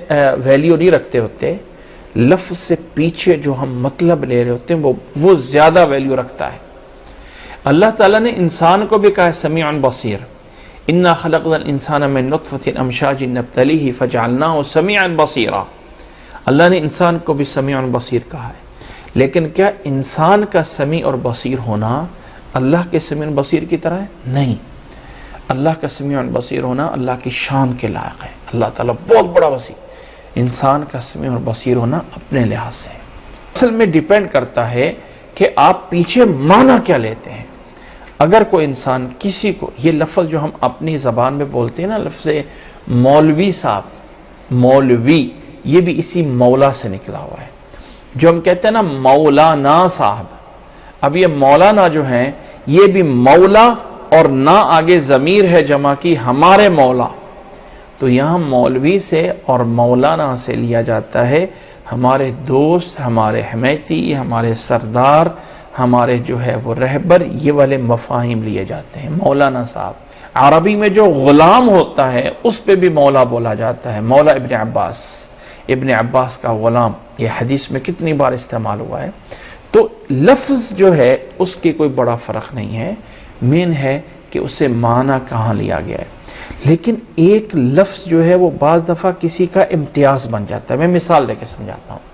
ویلیو نہیں رکھتے ہوتے، لفظ سے پیچھے جو ہم مطلب لے رہے ہوتے ہیں وہ زیادہ ویلیو رکھتا ہے. اللہ تعالیٰ نے انسان کو بھی کہا ہے سمیع بصیر. انا خلقنا الانسان من نطفۃ امشاج نبتلیہ فجعلناہ سمیعا بصیرا. اللہ نے انسان کو بھی سمیع بصیر کہا ہے. لیکن کیا انسان کا سمیع اور بصیر ہونا اللہ کے سمیع بصیر کی طرح ہے؟ نہیں. اللہ کا سمیع بصیر ہونا اللہ کی شان کے لائق ہے. اللہ تعالیٰ بہت بڑا بصیر. انسان کا سمیع اور بصیر ہونا اپنے لحاظ سے اصل میں ڈیپینڈ کرتا ہے کہ آپ پیچھے معنی کیا لیتے ہیں. اگر کوئی انسان کسی کو، یہ لفظ جو ہم اپنی زبان میں بولتے ہیں نا، لفظ مولوی صاحب، مولوی، یہ بھی اسی مولا سے نکلا ہوا ہے. جو ہم کہتے ہیں نا مولانا صاحب، اب یہ مولانا جو ہیں یہ بھی مولا اور نہ آگے ضمیر ہے جمع کی ہمارے مولا. تو یہاں مولوی سے اور مولانا سے لیا جاتا ہے ہمارے دوست، ہمارے حمیتی، ہمارے سردار، ہمارے جو ہے وہ رہبر، یہ والے مفاہیم لیے جاتے ہیں۔ مولانا صاحب، عربی میں جو غلام ہوتا ہے اس پہ بھی مولا بولا جاتا ہے۔ مولا ابن عباس کا غلام، یہ حدیث میں کتنی بار استعمال ہوا ہے۔ تو لفظ جو ہے اس کی کوئی بڑا فرق نہیں ہے، مین ہے کہ اسے معنی کہاں لیا گیا ہے۔ لیکن ایک لفظ جو ہے وہ بعض دفعہ کسی کا امتیاز بن جاتا ہے۔ میں مثال دے کے سمجھاتا ہوں۔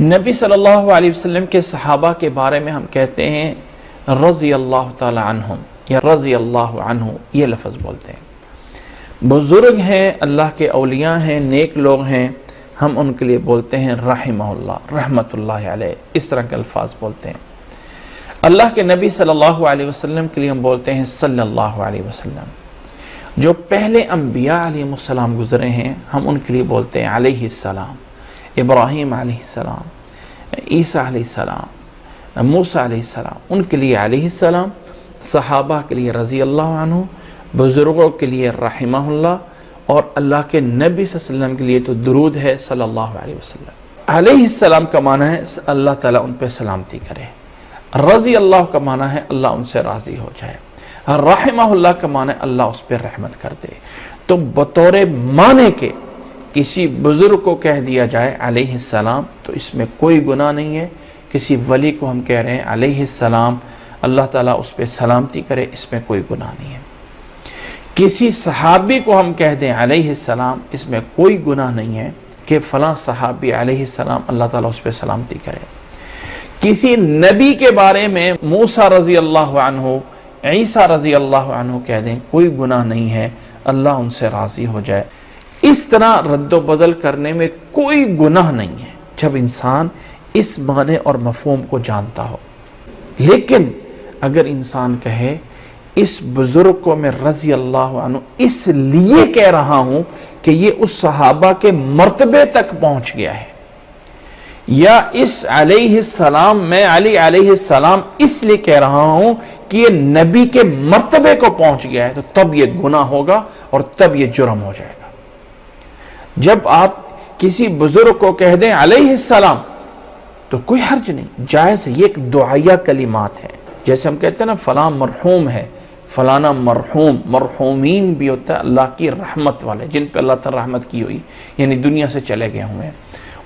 نبی صلی اللہ علیہ وسلم کے صحابہ کے بارے میں ہم کہتے ہیں رضی اللہ تعالی عنہم یا رضی اللہ عنہ، یہ لفظ بولتے ہیں۔ بزرگ ہیں، اللہ کے اولیاء ہیں، نیک لوگ ہیں، ہم ان کے لیے بولتے ہیں رحمہ اللہ، رحمت اللہ علیہ، اس طرح کے الفاظ بولتے ہیں۔ اللہ کے نبی صلی اللہ علیہ وسلم کے لیے ہم بولتے ہیں صلی اللہ علیہ وسلم۔ جو پہلے انبیاء علیہ السلام گزرے ہیں ہم ان کے لیے بولتے ہیں علیہ السلام، ابراہیم علیہ السلام، عیسیٰ علیہ السلام، موسیٰ علیہ السلام، ان کے لیے علیہ السلام، صحابہ کے لیے رضی اللہ عنہ، بزرگوں کے لیے رحمہ اللہ، اور اللہ کے نبی صلی اللہ علیہ وسلم کے لیے تو درود ہے صلی اللہ علیہ وسلم۔ علیہ السلام کا معنی ہے اللہ تعالیٰ ان پہ سلامتی کرے، رضی اللہ کا معنی ہے اللہ ان سے راضی ہو جائے، رحمہ اللہ کا معنی ہے اللہ اس پہ رحمت کر دے۔ تو بطور معنی کے کسی بزرگ کو کہہ دیا جائے علیہ السلام تو اس میں کوئی گناہ نہیں ہے۔ کسی ولی کو ہم کہہ رہے ہیں علیہ السلام، اللہ تعالیٰ اس پہ سلامتی کرے، اس میں کوئی گناہ نہیں ہے۔ کسی صحابی کو ہم کہہ دیں علیہ السلام، اس میں کوئی گناہ نہیں ہے کہ فلاں صحابی علیہ السلام، اللہ تعالیٰ اس پہ سلامتی کرے۔ کسی نبی کے بارے میں موسیٰ رضی اللہ عنہ، عیسیٰ رضی اللہ عنہ کہہ دیں، کوئی گناہ نہیں ہے، اللہ ان سے راضی ہو جائے۔ اس طرح رد و بدل کرنے میں کوئی گناہ نہیں ہے جب انسان اس معنی اور مفہوم کو جانتا ہو۔ لیکن اگر انسان کہے اس بزرگ کو میں رضی اللہ عنہ اس لیے کہہ رہا ہوں کہ یہ اس صحابہ کے مرتبے تک پہنچ گیا ہے، یا اس علیہ السلام میں علی علیہ السلام اس لیے کہہ رہا ہوں کہ یہ نبی کے مرتبے کو پہنچ گیا ہے، تو تب یہ گناہ ہوگا اور تب یہ جرم ہو جائے گا۔ جب آپ کسی بزرگ کو کہہ دیں علیہ السلام تو کوئی حرج نہیں، جائز ہے، یہ ایک دعائیہ کلمات ہے۔ جیسے ہم کہتے ہیں نا فلاں مرحوم ہے، فلانا مرحوم، مرحومین بھی ہوتا ہے اللہ کی رحمت والے، جن پہ اللہ تعالی رحمت کی ہوئی، یعنی دنیا سے چلے گئے ہوئے ہیں،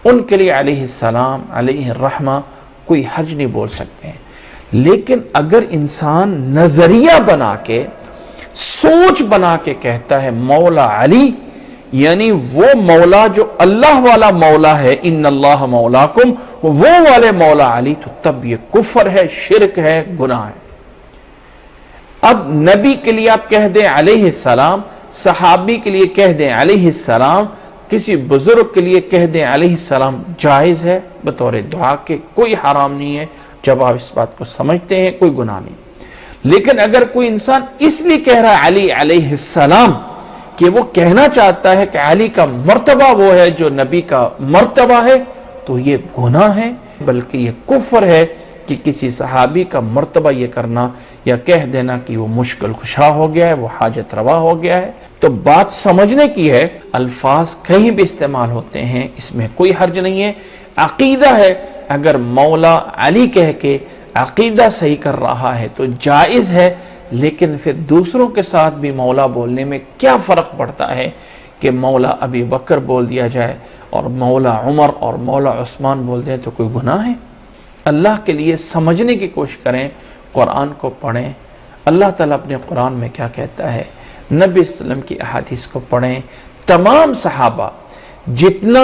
ان کے لیے علیہ السلام، علیہ الرحمہ کوئی حرج نہیں بول سکتے ہیں۔ لیکن اگر انسان نظریہ بنا کے، سوچ بنا کے کہتا ہے مولا علی، یعنی وہ مولا جو اللہ والا مولا ہے، ان اللہ مولاکم، وہ والے مولا علی، تو تب یہ کفر ہے، شرک ہے، گناہ ہے۔ اب نبی کے لیے آپ کہہ دیں علیہ السلام، صحابی کے لیے کہہ دیں علیہ السلام، کسی بزرگ کے لیے کہہ دیں علیہ السلام، جائز ہے بطور دعا کے، کوئی حرام نہیں ہے۔ جب آپ اس بات کو سمجھتے ہیں کوئی گناہ نہیں۔ لیکن اگر کوئی انسان اس لیے کہہ رہا ہے علی علیہ السلام کہ وہ کہنا چاہتا ہے کہ علی کا مرتبہ وہ ہے جو نبی کا مرتبہ ہے، تو یہ گناہ ہے، بلکہ یہ کفر ہے کہ کسی صحابی کا مرتبہ یہ کرنا یا کہہ دینا کہ وہ مشکل کشا ہو گیا ہے، وہ حاجت روا ہو گیا ہے۔ تو بات سمجھنے کی ہے، الفاظ کہیں بھی استعمال ہوتے ہیں، اس میں کوئی حرج نہیں ہے۔ عقیدہ ہے، اگر مولا علی کہہ کے عقیدہ صحیح کر رہا ہے تو جائز ہے، لیکن پھر دوسروں کے ساتھ بھی مولا بولنے میں کیا فرق پڑتا ہے کہ مولا ابی بکر بول دیا جائے اور مولا عمر اور مولا عثمان بول دیں، تو کوئی گناہ ہے؟ اللہ کے لیے سمجھنے کی کوشش کریں، قرآن کو پڑھیں، اللہ تعالیٰ اپنے قرآن میں کیا کہتا ہے، نبی صلی اللہ علیہ وسلم کی احادیث کو پڑھیں۔ تمام صحابہ، جتنا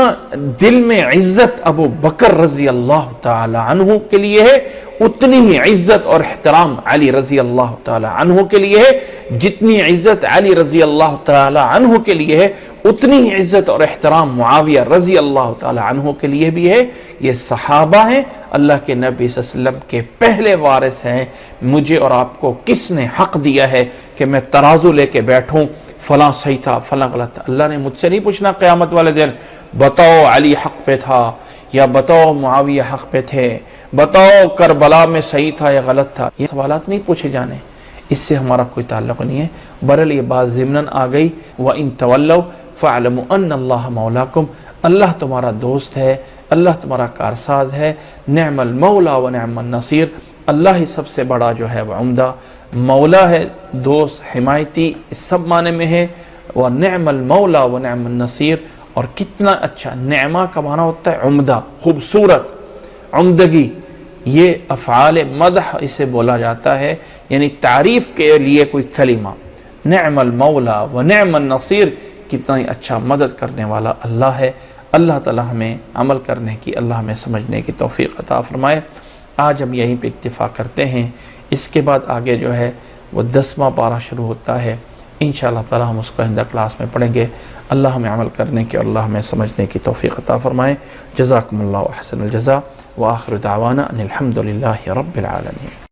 دل میں عزت ابو بکر رضی اللہ تعالی عنہ کے لیے ہے، اتنی ہی عزت اور احترام علی رضی اللہ تعالی عنہ کے لیے ہے۔ جتنی عزت علی رضی اللہ تعالی عنہ کے لیے ہے، اتنی ہی عزت اور احترام معاویہ رضی اللہ تعالی عنہ کے لیے بھی ہے۔ یہ صحابہ ہیں، اللہ کے نبی صلی اللہ علیہ وسلم کے پہلے وارث ہیں۔ مجھے اور آپ کو کس نے حق دیا ہے کہ میں ترازو لے کے بیٹھوں، فلاں صحیح تھا فلاں غلط تھا؟ اللہ نے مجھ سے نہیں پوچھنا قیامت والے دن بتاؤ علی حق پہ تھا یا بتاؤ معاویہ حق پہ تھے، بتاؤ کربلا میں صحیح تھا یا غلط تھا۔ یہ سوالات نہیں پوچھے جانے، اس سے ہمارا کوئی تعلق نہیں ہے۔ برحال یہ بات ضمناً آ گئی، وَإِن تَوَلَّوْا فَاعْلَمُوا أَنَّ اللَّهَ مَوْلَاكُمْ، اللہ تمہارا دوست ہے، اللہ تمہارا کارساز ہے، نعم المولا و نعم النصیر، اللہ ہی سب سے بڑا جو ہے وہ عمدہ مولا ہے، دوست، حمایتی، اس سب معنی میں ہے، و نعم المولا و نعم النصیر، اور کتنا اچھا، نعمہ کا معنی ہوتا ہے عمدہ، خوبصورت، عمدگی، یہ افعال مدح اسے بولا جاتا ہے، یعنی تعریف کے لیے کوئی کلمہ، نعم المولا و نعم النصیر، کتنا ہی اچھا مدد کرنے والا اللہ ہے۔ اللہ تعالی ہمیں عمل کرنے کی، اللہ ہمیں سمجھنے کی توفیق عطا فرمائے۔ آج ہم یہیں پہ اکتفا کرتے ہیں، اس کے بعد آگے جو ہے وہ 10واں پارہ شروع ہوتا ہے، انشاءاللہ تعالی ہم اس کو آئندہ کلاس میں پڑھیں گے۔ اللہ ہمیں عمل کرنے کی اور اللہ ہمیں سمجھنے کی توفیق عطا فرمائے۔ جزاکم اللہ احسن الجزاء، وآخر دعوانا ان الحمد للہ رب العالمین۔